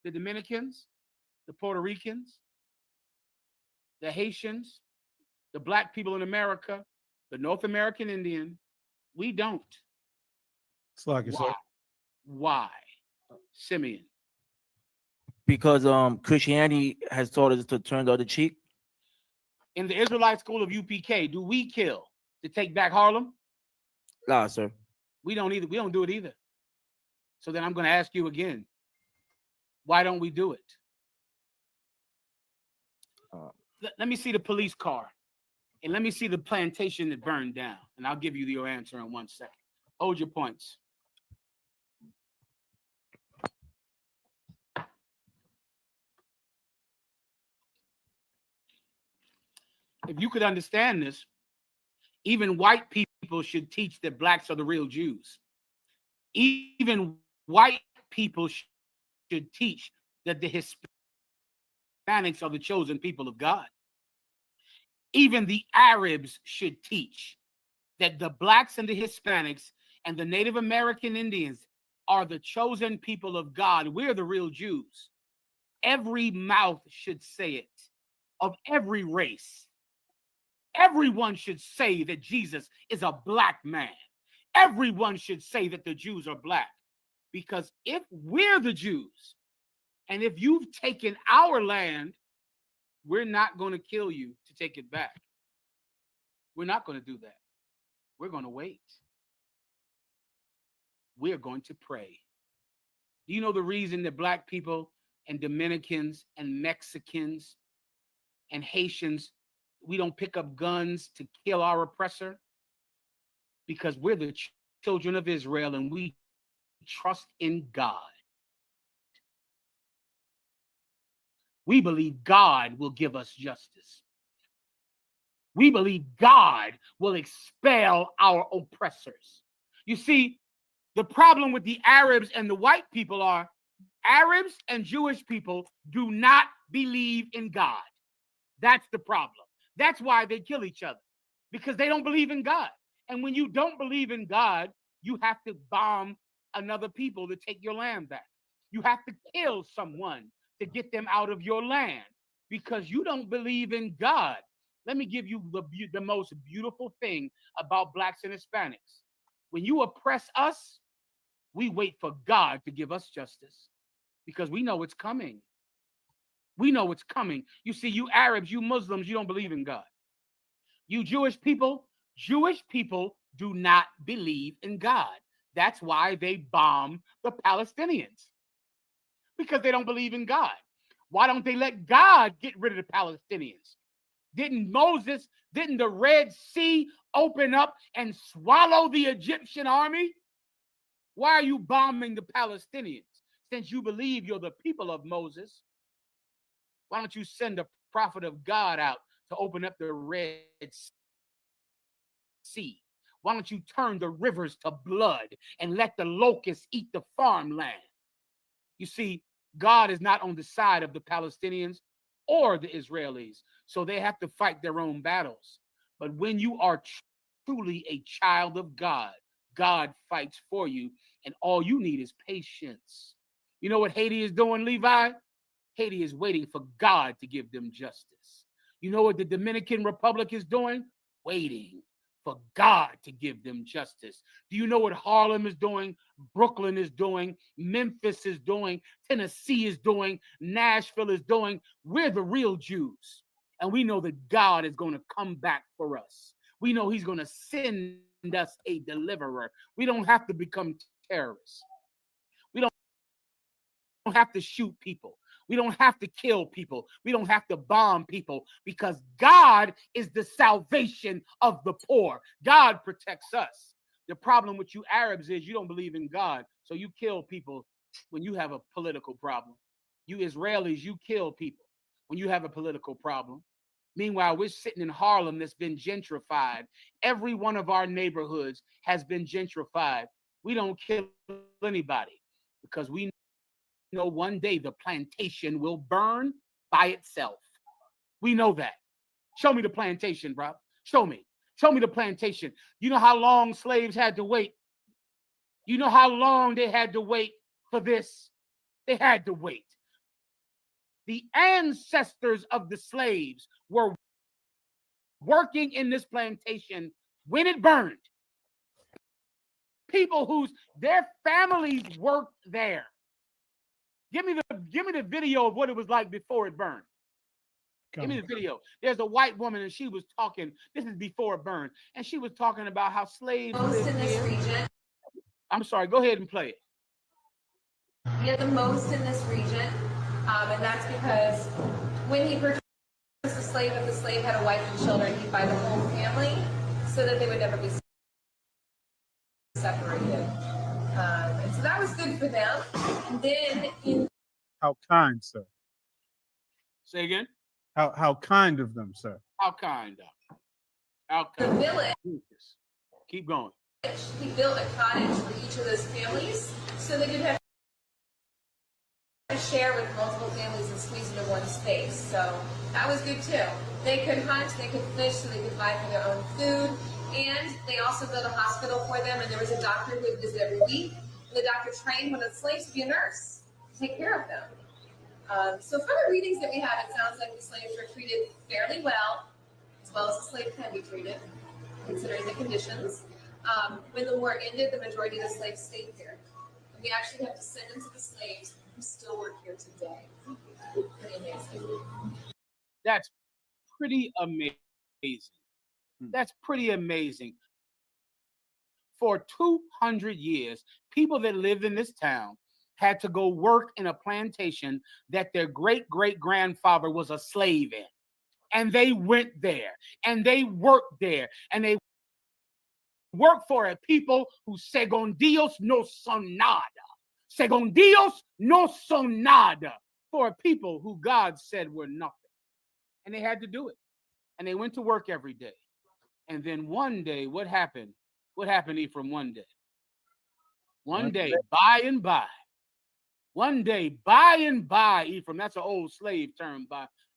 The Dominicans, the Puerto Ricans, the Haitians, the black people in America, the North American Indian, we don't. It's like it's Why? Why? Simeon. Because Christianity has taught us to turn the other cheek. In the Israelite school of UPK, do we kill to take back Harlem? Nah, sir. We don't either. We don't do it either. So then I'm going to ask you again, why don't we do it? Let me see the police car, and let me see the plantation that burned down, and I'll give you your answer in 1 second. Hold your points. If you could understand this, even white people should teach that blacks are the real Jews. Even white people should teach that the Hispanics are the chosen people of God. Even the Arabs should teach that the blacks and the Hispanics and the Native American Indians are the chosen people of God. We're the real Jews. Every mouth should say it, of every race. Everyone should say that Jesus is a black man. Everyone should say that the Jews are black. Because if we're the Jews, and if you've taken our land, we're not going to kill you to take it back. We're not going to do that. We're going to wait. We're going to pray. Do you know the reason that black people and Dominicans and Mexicans and Haitians, we don't pick up guns to kill our oppressor? Because we're the children of Israel and we trust in God. We believe God will give us justice. We believe God will expel our oppressors. You see, the problem with the Arabs and the white people are Arabs and Jewish people do not believe in God. That's the problem. That's why they kill each other, because they don't believe in God. And when you don't believe in God, you have to bomb another people to take your land back. You have to kill someone to get them out of your land because you don't believe in God. Let me give you the most beautiful thing about blacks and Hispanics. When you oppress us, we wait for God to give us justice because we know it's coming. We know it's coming. You see, you Arabs, you Muslims, you don't believe in God. You Jewish people do not believe in God. That's why they bomb the Palestinians, because they don't believe in God. Why don't they let God get rid of the Palestinians? Didn't the Red Sea open up and swallow the Egyptian army? Why are you bombing the Palestinians? Since you believe you're the people of Moses, why don't you send a prophet of God out to open up the Red Sea? Why don't you turn the rivers to blood and let the locusts eat the farmland? You see, God is not on the side of the Palestinians or the Israelis, so they have to fight their own battles. But when you are truly a child of God, God fights for you, and all you need is patience. You know what Haiti is doing, Levi? Haiti is waiting for God to give them justice. You know what the Dominican Republic is doing? Waiting for God to give them justice. Do you know what Harlem is doing? Brooklyn is doing, Memphis is doing, Tennessee is doing, Nashville is doing. We're the real Jews. And we know that God is going to come back for us. We know he's going to send us a deliverer. We don't have to become terrorists. We don't have to shoot people. We don't have to kill people. We don't have to bomb people, because God is the salvation of the poor. God protects us. The problem with you Arabs is you don't believe in God, so you kill people when you have a political problem. You Israelis, you kill people when you have a political problem. Meanwhile, we're sitting in Harlem that's been gentrified. Every one of our neighborhoods has been gentrified. We don't kill anybody because we know one day the plantation will burn by itself. We know that. Show me the plantation, bro. Show me. Show me the plantation. You know how long slaves had to wait You know how long they had to wait for this? They had to wait. The ancestors of the slaves were working in this plantation when it burned. People whose their families worked there. Give me the video of what it was like before it burned. Give me the video. There's a white woman and she was talking. This is before it burned, and she was talking about how slaves Most lived in this here. region. I'm sorry. Go ahead and play it. We have the most in this region, and that's because when he purchased a slave, if the slave had a wife and children, he'd buy the whole family so that they would never be separated. And so that was good for them. And then in How kind, sir. Say again. How kind of them, sir. How kind of. How the kind. village, Keep going. he built a cottage for each of those families so they could have to share with multiple families and squeeze into one space. So that was good too. They could hunt, they could fish, so they could buy for their own food. And they also built a hospital for them, and there was a doctor who would visit every week. And the doctor trained one of the slaves to be a nurse to take care of them. So from the readings that we had, it sounds like the slaves were treated fairly well as the slave can be treated, considering the conditions. When the war ended, the majority of the slaves stayed here. We actually have descendants of the slaves who still work here today. Pretty amazing. That's pretty amazing. That's pretty amazing. For 200 years, people that lived in this town had to go work in a plantation that their great-great-grandfather was a slave in. And they went there, and they worked there, and they worked for a people who según Dios no son nada. Según Dios no son nada. For a people who God said were nothing. And they had to do it. And they went to work every day. And then one day, what happened? What happened, Ephraim, one day? One day, by and by. One day, by and by, Ephraim. That's an old slave term,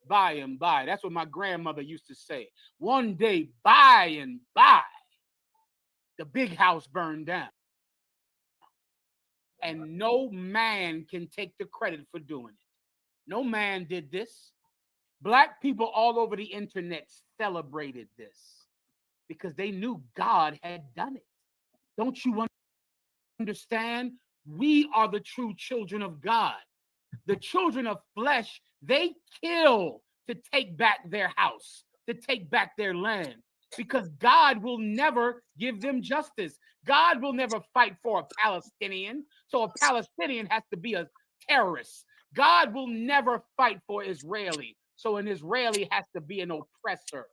by and by. That's what my grandmother used to say. One day, by and by, the big house burned down. And no man can take the credit for doing it. No man did this. Black people all over the internet celebrated this because they knew God had done it. Don't you understand? We are the true children of God. The children of flesh, they kill to take back their house, to take back their land, because God will never give them justice. God will never fight for a Palestinian, so a Palestinian has to be a terrorist. God will never fight for Israeli, so an Israeli has to be an oppressor.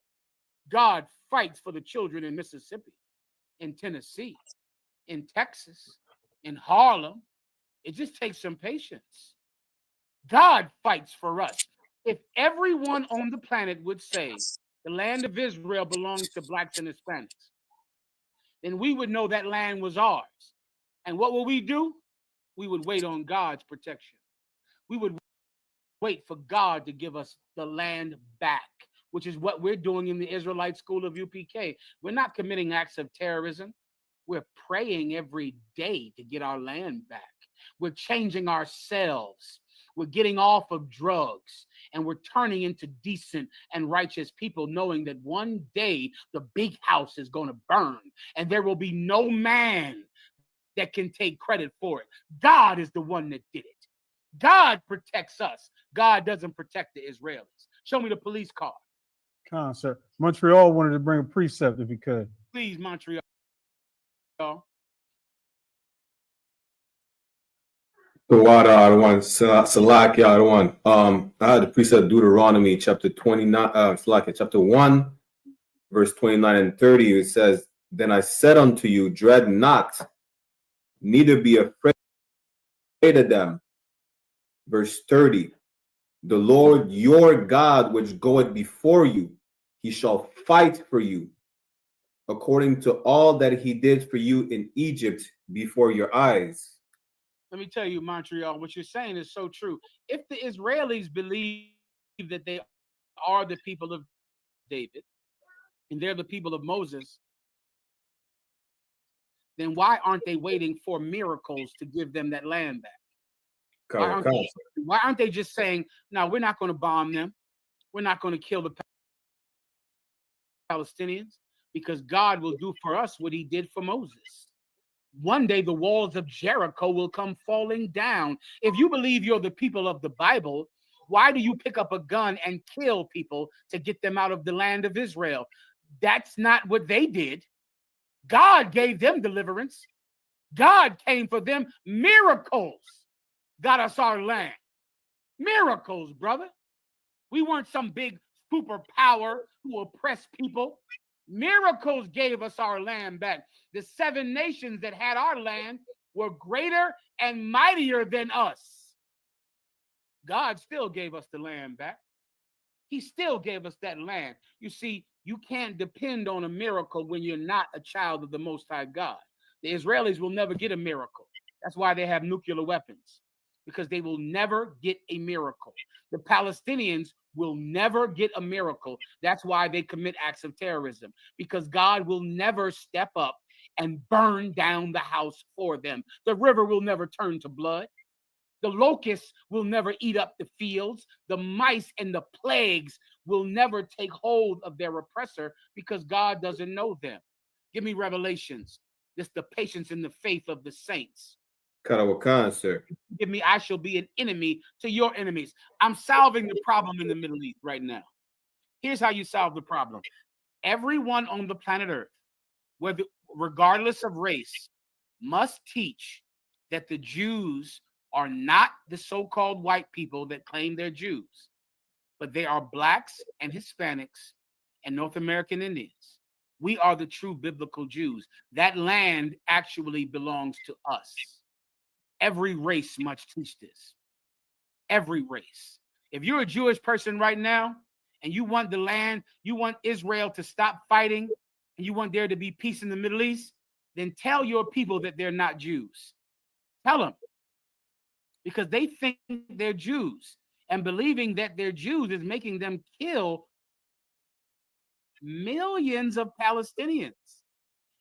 God fights for the children in Mississippi, in Tennessee, in Texas, in Harlem. It just takes some patience. God fights for us. If everyone on the planet would say the land of Israel belongs to blacks and Hispanics, then we would know that land was ours. And what will we do? We would wait on God's protection. We would wait for God to give us the land back, which is what we're doing in the Israelite School of UPK. We're not committing acts of terrorism. We're praying every day to get our land back. We're changing ourselves. We're getting off of drugs, and we're turning into decent and righteous people, knowing that one day the big house is going to burn, and there will be no man that can take credit for it. God is the one that did it. God protects us. God doesn't protect the Israelis. Show me the police car. Come on, sir. Montreal wanted to bring a precept if he could. Please, Montreal. The water out of one, Salaki out of one. I had the precept Deuteronomy chapter 29, Salaki chapter 1, verse 29 and 30. It says, "Then I said unto you, dread not, neither be afraid of them." Verse 30, "The Lord your God, which goeth before you, he shall fight for you, according to all that he did for you in Egypt before your eyes." Let me tell you, Montreal, what you're saying is so true. If the Israelis believe that they are the people of David and they're the people of Moses, then why aren't they waiting for miracles to give them that land back? Why aren't they just saying, no, we're not going to bomb them. We're not going to kill the Palestinians, because God will do for us what he did for Moses. One day the walls of Jericho will come falling down. If you believe you're the people of the Bible, why do you pick up a gun and kill people to get them out of the land of Israel? That's not what they did. God gave them deliverance. God came for them. Miracles got us our land. Miracles, brother. We weren't some big superpower who oppressed people. Miracles gave us our land back. The 7 nations that had our land were greater and mightier than us. God still gave us the land back. He still gave us that land. You see, you can't depend on a miracle when you're not a child of the Most High God. The Israelis will never get a miracle. That's why they have nuclear weapons, because they will never get a miracle. The Palestinians will never get a miracle. That's why they commit acts of terrorism, because God will never step up and burn down the house for them. The river will never turn to blood. The locusts will never eat up the fields. The mice and the plagues will never take hold of their oppressor, because God doesn't know them. Give me Revelations. This the patience and the faith of the saints. Karawakan, sir. Give me, I shall be an enemy to your enemies. I'm solving the problem in the Middle East right now. Here's how you solve the problem. Everyone on the planet Earth, whether regardless of race, must teach that the Jews are not the so-called white people that claim they're Jews, but they are blacks and Hispanics and North American Indians. We are the true biblical Jews. That land actually belongs to us. Every race must teach this. Every race. If you're a Jewish person right now and you want the land, you want Israel to stop fighting, and you want there to be peace in the Middle East, then tell your people that they're not Jews. Tell them. Because they think they're Jews, and believing that they're Jews is making them kill millions of Palestinians.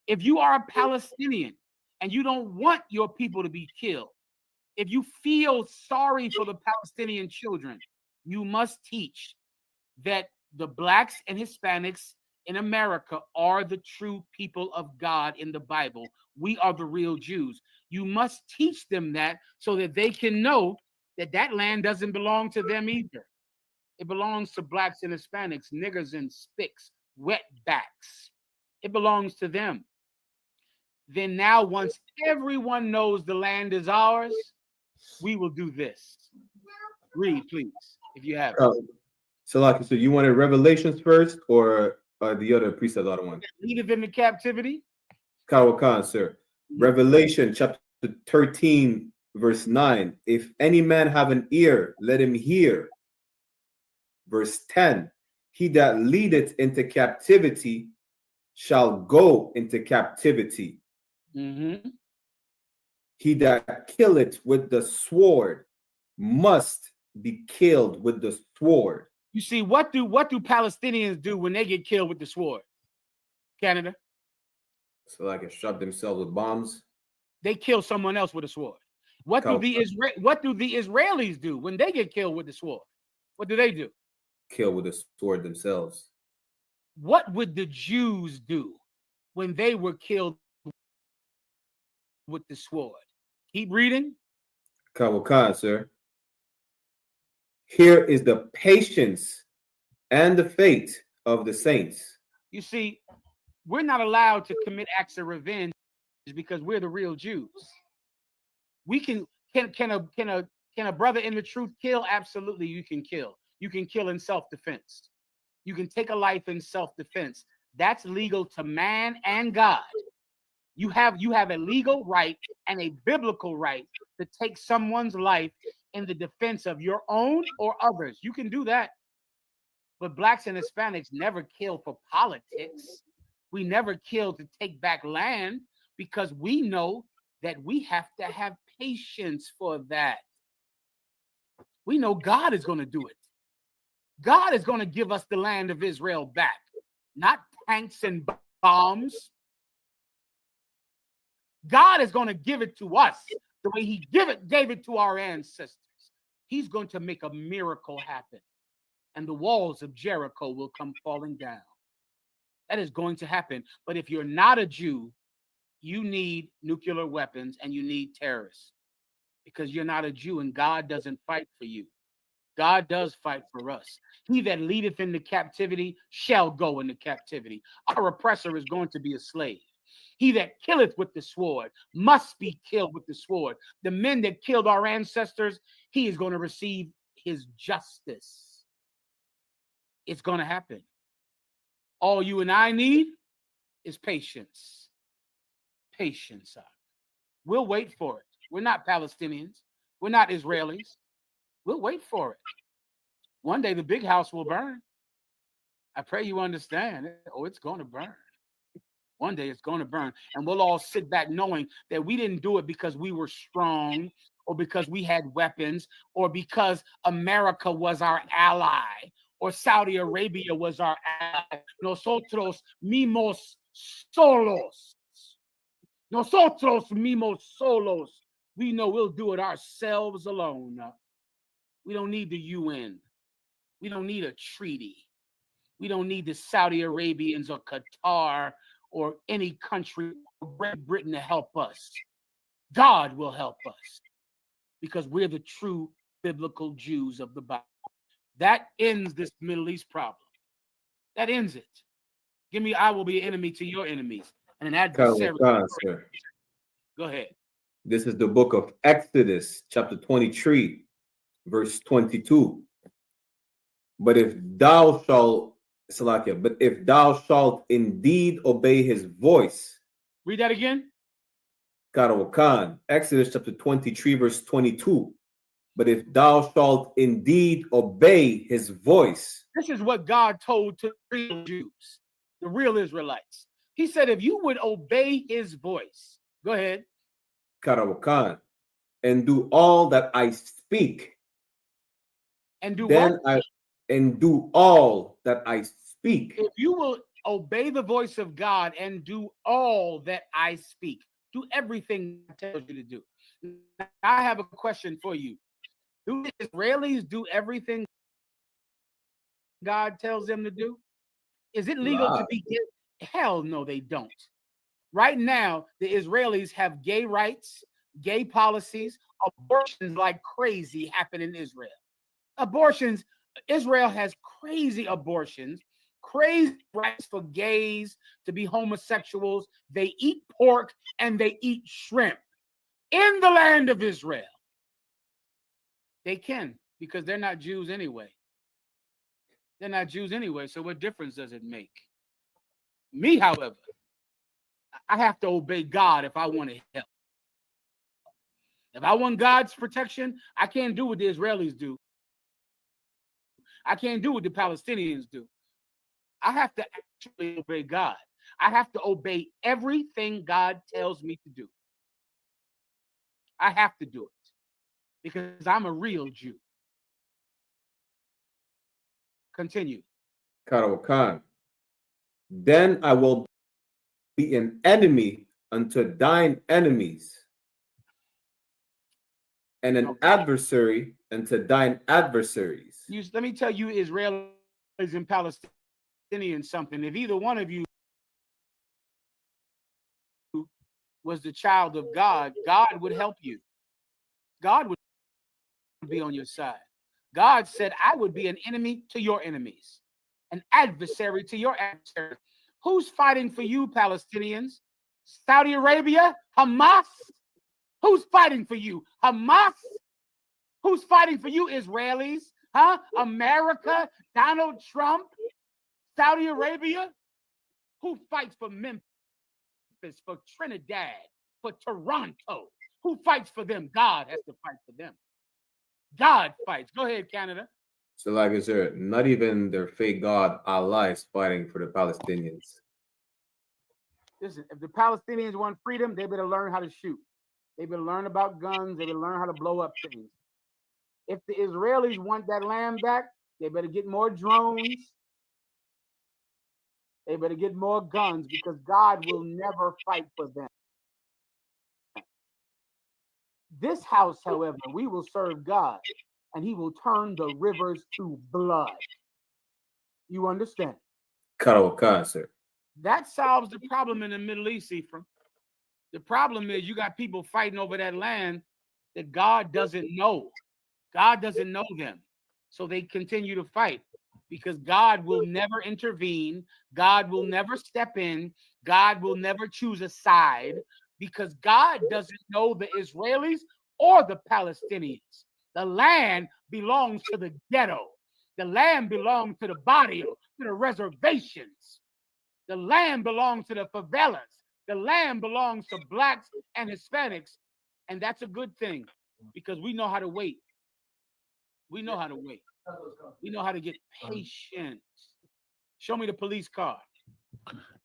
If you are a Palestinian and you don't want your people to be killed, if you feel sorry for the Palestinian children, you must teach that the blacks and Hispanics in America are the true people of God in the Bible. We are the real Jews. You must teach them that so that they can know that that land doesn't belong to them either. It belongs to blacks and Hispanics, niggers and spicks, wetbacks. It belongs to them. Then now, once everyone knows the land is ours, we will do this. Read, please, if you have it. Salaki, so you wanted Revelations first, or the other precept other one? Lead them in captivity. Kawakan, sir. Revelation chapter 13, verse 9. If any man have an ear, let him hear. Verse 10. He that leadeth into captivity shall go into captivity. Mm-hmm. He that killeth with the sword must be killed with the sword. You see, what do Palestinians do when they get killed with the sword? Canada. So like it shot themselves with bombs. They kill someone else with a sword. What do the Israelis do when they get killed with the sword? What do they do? Kill with the sword themselves. What would the Jews do when they were killed with the sword? Keep reading. Kawakan, sir. Here is the patience and the faith of the saints. You see, we're not allowed to commit acts of revenge because we're the real Jews. We can a brother in the truth kill? Absolutely, you can kill. You can kill in self-defense. You can take a life in self-defense. That's legal to man and God. You have a legal right and a biblical right to take someone's life in the defense of your own or others. You can do that. But blacks and Hispanics never kill for politics. We never kill to take back land because we know that we have to have patience for that. We know God is going to do it. God is going to give us the land of Israel back, not tanks and bombs. God is going to give it to us the way he gave it to our ancestors. He's going to make a miracle happen, and the walls of Jericho will come falling down. That is going to happen. But if you're not a Jew, you need nuclear weapons and you need terrorists, because you're not a Jew and God doesn't fight for you. God does fight for us. He that leadeth into captivity shall go into captivity. Our oppressor is going to be a slave. He that killeth with the sword must be killed with the sword. The men that killed our ancestors, he is going to receive his justice. It's going to happen. All you and I need is patience. Patience. We'll wait for it. We're not Palestinians. We're not Israelis. We'll wait for it. One day the big house will burn. I pray you understand. Oh, it's going to burn. One day it's going to burn. And we'll all sit back knowing that we didn't do it because we were strong or because we had weapons or because America was our ally or Saudi Arabia was our ally. Nosotros mismos solos. Nosotros mismos solos. We know we'll do it ourselves alone. We don't need the UN. We don't need a treaty. We don't need the Saudi Arabians or Qatar or any country or Great Britain to help us. God will help us because we're the true biblical Jews of the Bible. That ends this Middle East problem. That ends it. Give me, I will be an enemy to your enemies and an adversary. Go ahead. This is the book of Exodus, chapter 23, verse 22. But if thou shalt indeed obey his voice. Read that again. Karawakan, Exodus chapter 23, verse 22. But if thou shalt indeed obey his voice. This is what God told to the real Jews, the real Israelites. He said, if you would obey his voice, go ahead. Karawakan, and do all that I speak. And do then what? And do all that I speak. If you will obey the voice of God and do all that I speak, do everything God tells you to do. Now, I have a question for you. Do the Israelis do everything God tells them to do? Is it legal to be gay? Hell no, they don't. Right now, the Israelis have gay rights, gay policies, abortions like crazy happen in Israel. Abortions, Israel has crazy abortions, crazy rights for gays to be homosexuals. They eat pork and they eat shrimp in the land of Israel. They can, because they're not Jews anyway. They're not Jews anyway, so what difference does it make? Me, however, I have to obey God if I want to help. If I want God's protection, I can't do what the Israelis do. I can't do what the Palestinians do. I have to actually obey God. I have to obey everything God tells me to do. I have to do it because I'm a real Jew. Continue. Karawakan. Then I will be an enemy unto thine enemies, and an adversary unto thine adversaries. Let me tell you, Israelis and Palestinians, something. If either one of you was the child of God, God would help you. God would be on your side. God said, I would be an enemy to your enemies, an adversary to your adversaries. Who's fighting for you, Palestinians? Saudi Arabia? Hamas? Who's fighting for you? Hamas? Who's fighting for you, Israelis? Huh? America? Donald Trump? Saudi Arabia? Who fights for Memphis, for Trinidad, for Toronto? Who fights for them? God has to fight for them. God fights. Go ahead, Canada. So, like I said, not even their fake God Allah is fighting for the Palestinians. Listen, if the Palestinians want freedom, they better learn how to shoot. They better learn about guns. They better learn how to blow up things. If the Israelis want that land back, they better get more drones. They better get more guns because God will never fight for them. This house, however, we will serve God, and he will turn the rivers to blood. You understand? Karawakan, sir. That solves the problem in the Middle East, Ephraim. The problem is you got people fighting over that land that God doesn't know. God doesn't know them. So they continue to fight because God will never intervene. God will never step in. God will never choose a side because God doesn't know the Israelis or the Palestinians. The land belongs to the ghetto. The land belongs to the barrio, to the reservations. The land belongs to the favelas. The land belongs to blacks and Hispanics. And that's a good thing because we know how to wait. We know how to wait. We know how to get patient. Show me the police car.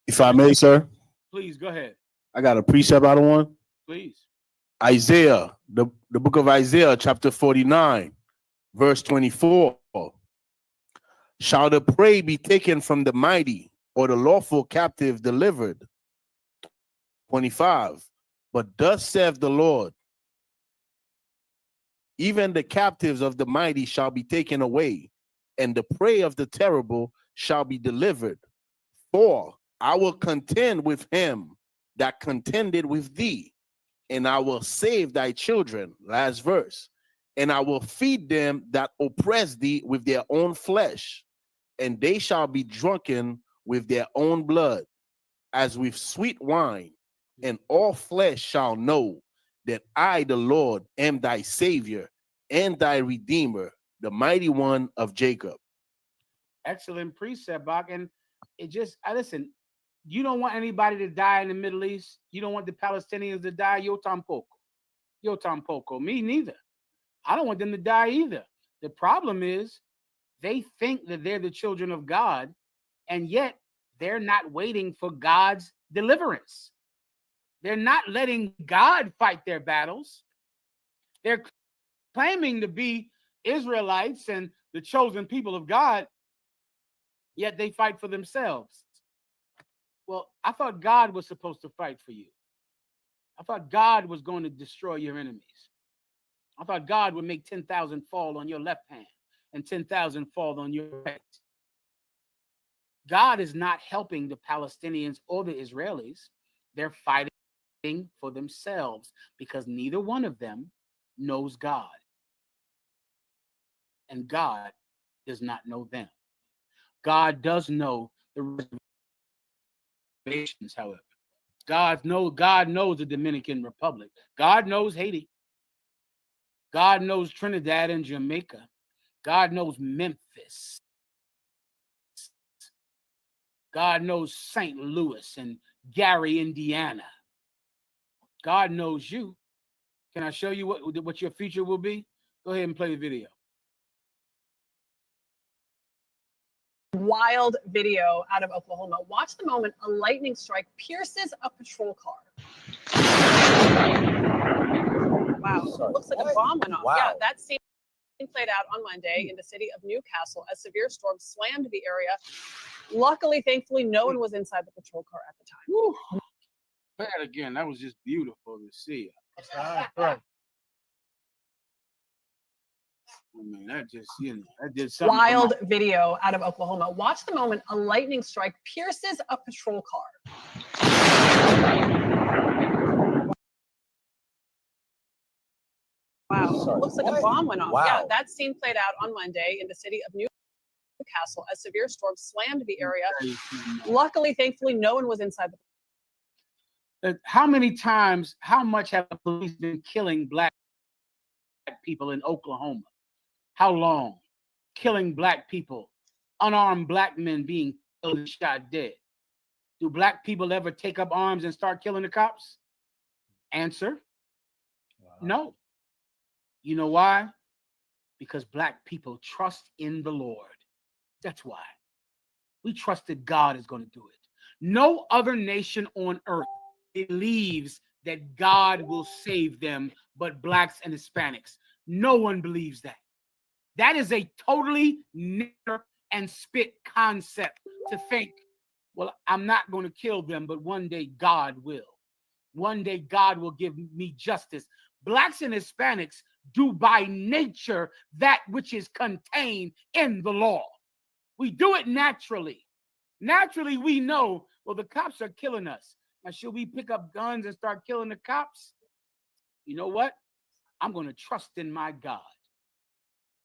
If I may, sir, Please, go ahead. I got a precept out of one. Please. Isaiah, the book of Isaiah, chapter 49, verse 24. Shall the prey be taken from the mighty, or the lawful captive delivered? 25. But thus saith the Lord, even the captives of the mighty shall be taken away, and the prey of the terrible shall be delivered. For I will contend with him that contended with thee, and I will save thy children. Last verse. And I will feed them that oppress thee with their own flesh, and they shall be drunken with their own blood, as with sweet wine, and all flesh shall know that I, the Lord, am thy Savior and thy Redeemer, the mighty one of Jacob. Excellent precept, Bach. And it just, listen, you don't want anybody to die in the Middle East. You don't want the Palestinians to die. Yo tampoco. Yo tampoco. Me neither. I don't want them to die either. The problem is they think that they're the children of God, and yet they're not waiting for God's deliverance. They're not letting God fight their battles. They're claiming to be Israelites and the chosen people of God, yet they fight for themselves. Well, I thought God was supposed to fight for you. I thought God was going to destroy your enemies. I thought God would make 10,000 fall on your left hand and 10,000 fall on your right. God is not helping the Palestinians or the Israelis. They're fighting for themselves because neither one of them knows God. And God does not know them. God does know the reservations, however. God knows the Dominican Republic. God knows Haiti. God knows Trinidad and Jamaica. God knows Memphis. God knows St. Louis and Gary, Indiana. God knows you. Can I show you what your future will be? Go ahead and play the video. Wild video out of Oklahoma. Watch the moment a lightning strike pierces a patrol car. Wow, it looks like a bomb went off. Wow. Yeah, that scene played out on Monday in the city of Newcastle as severe storms slammed the area. Luckily, thankfully, no one was inside the patrol car at the time. Woo. Play that again. That was just beautiful to see. Right. I mean, that just, that did something. Wild video out of Oklahoma. Watch the moment a lightning strike pierces a patrol car. Wow, it looks like a bomb went off. Wow. Yeah, that scene played out on Monday in the city of Newcastle as severe storms slammed the area. Luckily, thankfully, no one was inside the. How much have the police been killing black people in Oklahoma? How long? Killing black people, unarmed black men being killed and shot dead. Do black people ever take up arms and start killing the cops? Answer, no. You know why? Because black people trust in the Lord. That's why. We trust that God is going to do it. No other nation on earth believes that God will save them but blacks and Hispanics. No one believes that. That is a totally nigger and spit concept to think, well, I'm not going to kill them, but one day God will. One day God will give me justice. Blacks and Hispanics do by nature that which is contained in the law. We do it naturally. Naturally, we know, well, the cops are killing us. Now, should we pick up guns and start killing the cops? You know what? I'm going to trust in my God.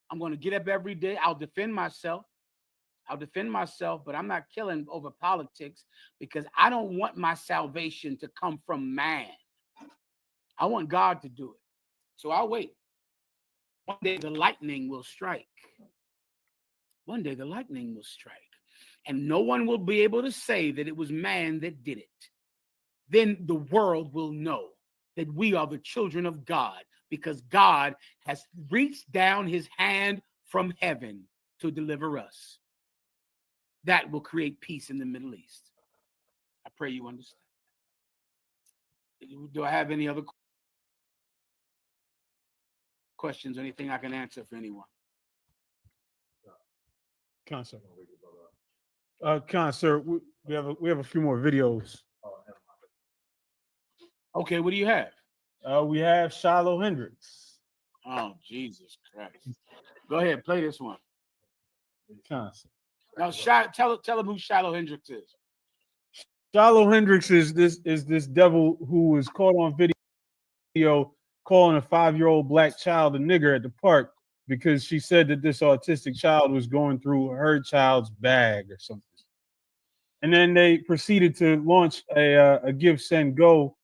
I'm going to get up every day. I'll defend myself. But I'm not killing over politics because I don't want my salvation to come from man. I want God to do it. So I'll wait. One day the lightning will strike. One day the lightning will strike. And no one will be able to say that it was man that did it. Then the world will know that we are the children of God because God has reached down his hand from heaven to deliver us. That will create peace in the Middle East. I pray you understand. Do I have any other questions or anything I can answer for anyone? Concert. Concert. We have a few more videos. Okay, what do you have? We have Shiloh Hendricks. Oh, Jesus Christ. Go ahead, play this one. Concert. Now, tell them who Shiloh Hendricks is. Shiloh Hendricks is this devil who was caught on video calling a 5-year-old black child a nigger at the park because she said that this autistic child was going through her child's bag or something. And then they proceeded to launch a Give, Send, Go,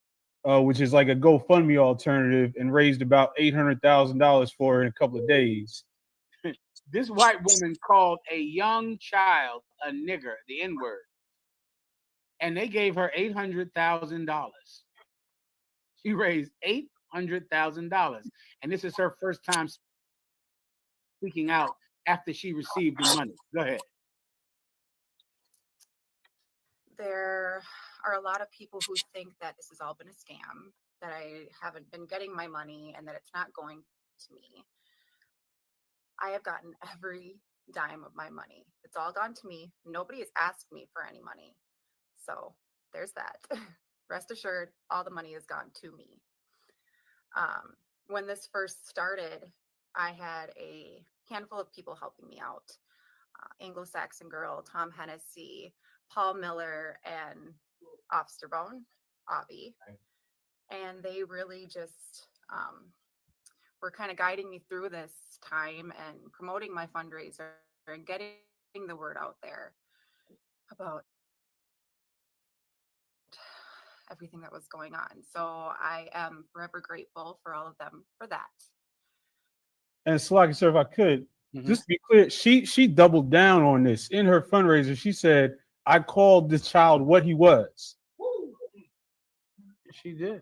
which is like a GoFundMe alternative, and raised about $800,000 for her in a couple of days. This white woman called a young child a nigger, the N-word, and they gave her $800,000. She raised $800,000, and this is her first time speaking out after she received the money. Go ahead. There are a lot of people who think that this has all been a scam, that I haven't been getting my money, and that it's not going to me. I have gotten every dime of my money. It's all gone to me. Nobody has asked me for any money. So there's that. Rest assured, all the money has gone to me. When this first started, I had a handful of people helping me out. Anglo-Saxon Girl, Tom Hennessy, Paul Miller, and Officer Bone, Avi. And they really just were kind of guiding me through this time and promoting my fundraiser and getting the word out there about everything that was going on. So I am forever grateful for all of them for that. And Slaki, sir, if I could, just to be clear, she doubled down on this in her fundraiser. She said, "I called this child what he was." She did.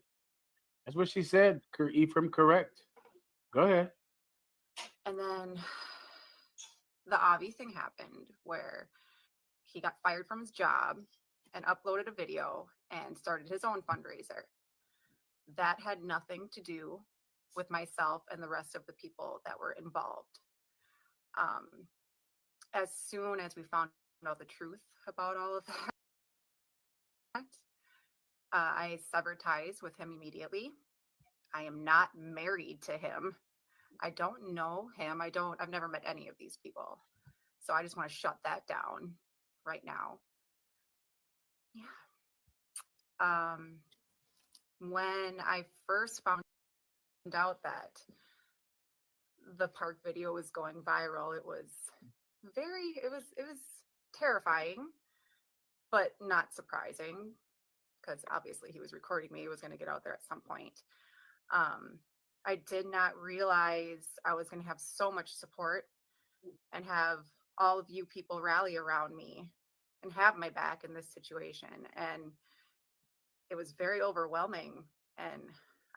That's what she said. Ephraim, correct. Go ahead. And then the Avi thing happened where he got fired from his job and uploaded a video and started his own fundraiser. That had nothing to do with myself and the rest of the people that were involved. As soon as we found out the truth about all of that, I severed ties with him immediately. I am not married to him. I don't know him. I've never met any of these people. So I just want to shut that down right now. Yeah. When I first found out that the park video was going viral, it was terrifying, but not surprising, because obviously he was recording me. It was going to get out there at some point. I did not realize I was going to have so much support and have all of you people rally around me and have my back in this situation. And it was very overwhelming. And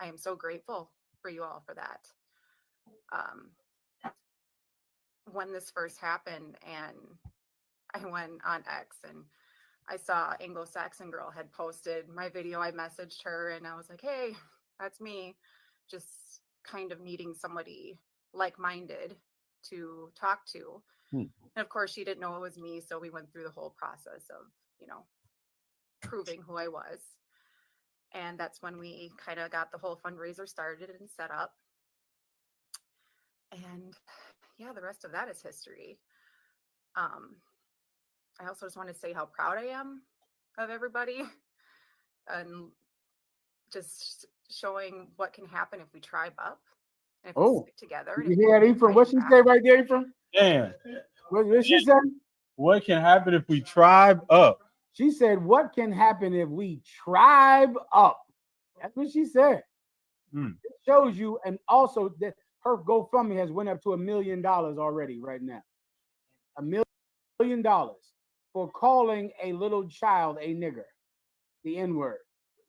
I am so grateful for you all for that. When this first happened and I went on X and I saw Anglo-Saxon Girl had posted my video, I messaged her and I was like, hey, that's me. Just kind of needing somebody like-minded to talk to. And of course, she didn't know it was me. So we went through the whole process of, proving who I was. And that's when we kind of got the whole fundraiser started and set up. And yeah, the rest of that is history. I also just want to say how proud I am of everybody and just showing what can happen if we tribe up and if we stick together. You hear that, Ephraim? What she say right there, Ephraim? Damn. What she said? What can happen if we tribe up? She said, what can happen if we tribe up? That's what she said. It shows you, and also that her GoFundMe has went up to $1 million already right now. $1 million for calling a little child a nigger, the N-word.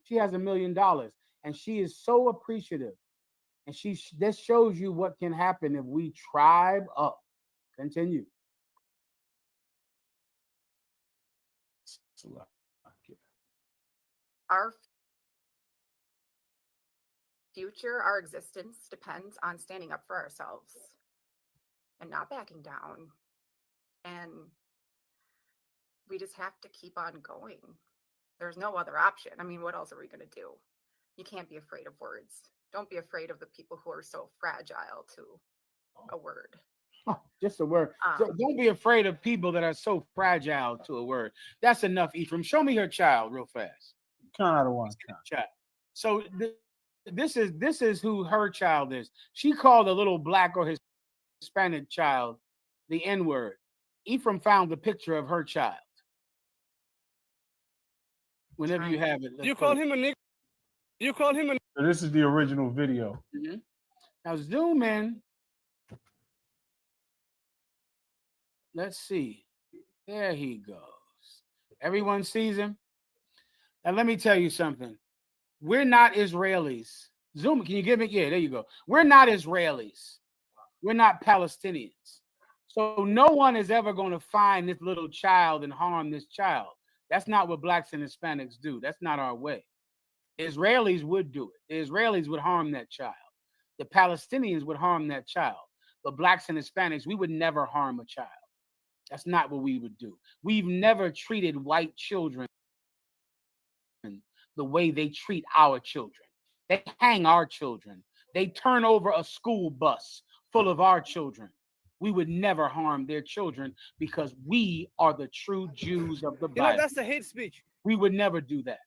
She has $1 million, and she is so appreciative. And this shows you what can happen if we tribe up. Continue. Our future, our existence depends on standing up for ourselves and not backing down. And we just have to keep on going. There's no other option. I mean, what else are we going to do? You can't be afraid of words. Don't be afraid of the people who are so fragile to a word. Oh, just a word. So don't be afraid of people that are so fragile to a word. That's enough, Ephraim. Show me her child real fast. Count out of one. Child. So this is who her child is. She called a little black or Hispanic child the N-word. Ephraim found the picture of her child. Whenever you have it. You call him a nigga? You call him a nigga? So this is the original video. Now zoom in. Let's see. There he goes. Everyone sees him. Now let me tell you something. We're not Israelis. Zoom. Can you give me? Yeah, there you go. We're not Israelis. We're not Palestinians. So no one is ever going to find this little child and harm this child. That's not what blacks and Hispanics do. That's not our way. Israelis would do it. The Israelis would harm that child. The Palestinians would harm that child. But blacks and Hispanics, we would never harm a child. That's not what we would do. We've never treated white children the way they treat our children. They hang our children. They turn over a school bus full of our children. We would never harm their children because we are the true Jews of the Bible. You know, that's a hate speech. We would never do that.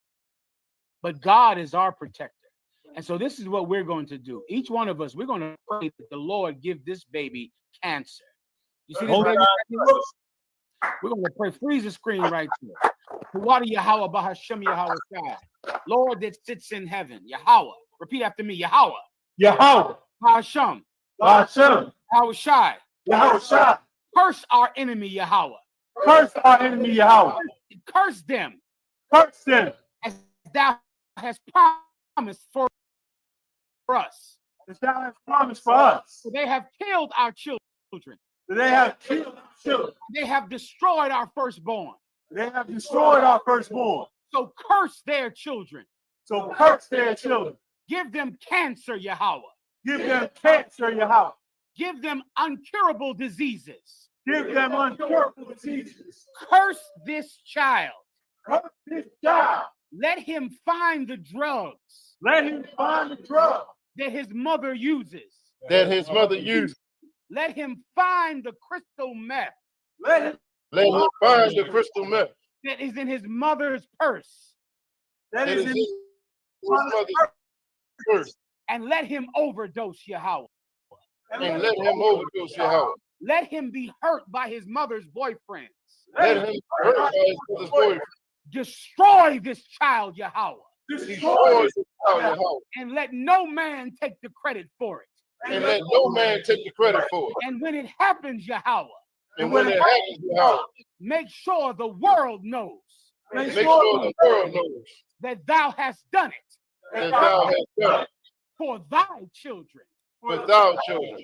But God is our protector. And so this is what we're going to do. Each one of us, we're going to pray that the Lord give this baby cancer. You see this baby? We're going to pray. Freeze the screen right there. Water Yahweh Bahashem Yahweh Shai. Lord that sits in heaven. Yahweh. Repeat after me. Yahweh. Yahweh. Bahashem. Bahashem. Yahweh Shai. Yahweh Shai. Curse our enemy Yahweh. Curse our enemy Yahweh. Curse them. Curse them. As thou hast promised for us. As thou hast promised for us. So they have killed our children. They have killed our children. They have destroyed our firstborn. They have destroyed our firstborn. So curse their children. So curse their children. Give them cancer, Yahweh. Give them cancer, Yahweh. Give them uncurable diseases. Give them uncurable diseases. Curse this child. Curse this child. Let him find the drugs. Let him find the drugs that his mother uses. that his mother used. Let him find the crystal meth. Let him find the crystal meth that is in his mother's purse. that is in his mother's purse. And let him overdose Yahweh. And let him overdose Yahweh. Let him be hurt by his mother's boyfriends. Let him hurt by his mother's boyfriend. Destroy this child, Yahweh. Destroy this child, Yahweh. And let no man take the credit for it. And let no man take the credit for it. And when it happens, Yahweh. And when it happens, Yahweh. Make sure the world knows. Make sure the world knows that thou hast done it. that thou hast done it for thy children. for thy children.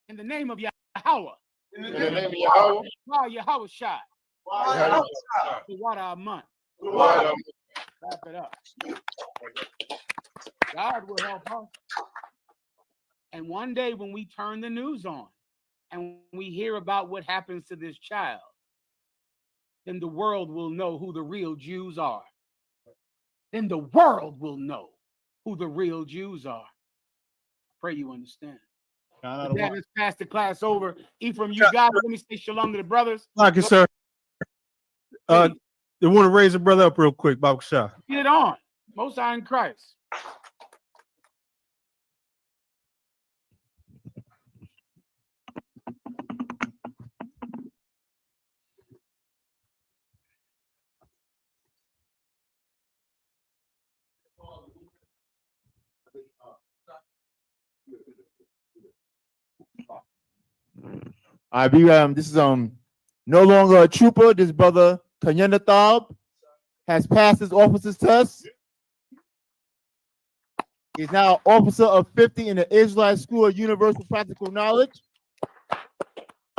In the name of Yahweh. In the name of Yahweh. Wow, Yahweh Shai. Yahweh The water our month. Shai. Wrap it up. God will help us. And one day when we turn the news on and we hear about what happens to this child, then the world will know who the real Jews are. then the world will know who the real Jews are. Pray you understand. With that, let's pass the class over. Ephraim, you got it. Let me say shalom to the brothers. Thank you, sir. They want to raise a brother up real quick, Baba Shah. Get it on. Most High in Christ. This is no longer a trooper. This brother Kanyenathab has passed his officer's test. He's now officer of 50 in the Israelite School of Universal Practical Knowledge.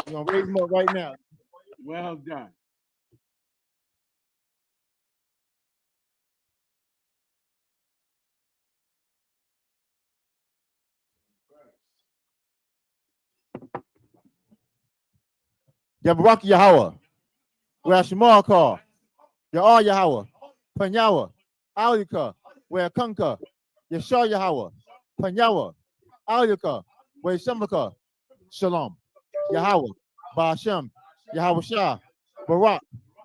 We're gonna raise him up right now. Well done. Yabaraki Yahweh, Rashimarka, Ya'ar Yahweh, Panyawa, Alika, Weakanka, Yashar Yahweh, Panyawa, Alika, Weishamaka, Shalom, Yahweh, Ba'ashem, Yahweh Shah, Barak,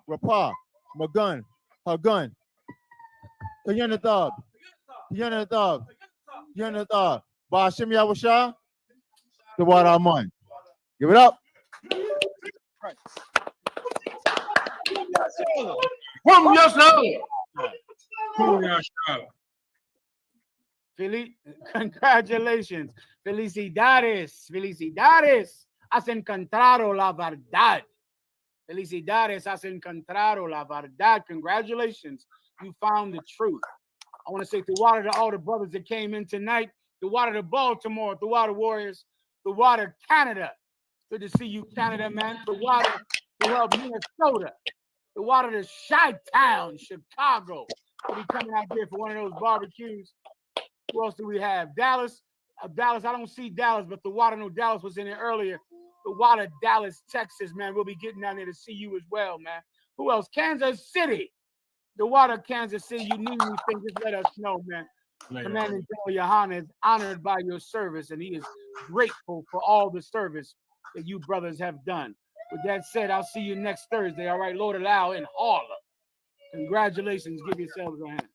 Rapah, Magun, Hagun, Yanadab, Yanadab, Yanadab, Ba'ashem Yahweh Shah, the water Amun. Give it up. Congratulations. Felicidades. Felicidades. Has encontrado la verdad. Felicidades. Has encontrado la verdad. Congratulations. You found the truth. I want to say the water to all the brothers that came in tonight. The water to Baltimore. The water Warriors. The water Canada. Good to see you, Canada, man. The water to help Minnesota. The water to Chi-Town, Chicago. We'll be coming out there for one of those barbecues. Who else do we have? Dallas. Dallas, I don't see Dallas, but the water, no, Dallas was in there earlier. The water, Dallas, Texas, man. We'll be getting down there to see you as well, man. Who else? Kansas City. The water, Kansas City. You need anything, just let us know, man. Commander General Yohana is honored by your service, and he is grateful for all the service that you brothers have done. With that said, I'll see you next Thursday. All right, Lord allow, in Harlem. Congratulations. Give yourselves a hand.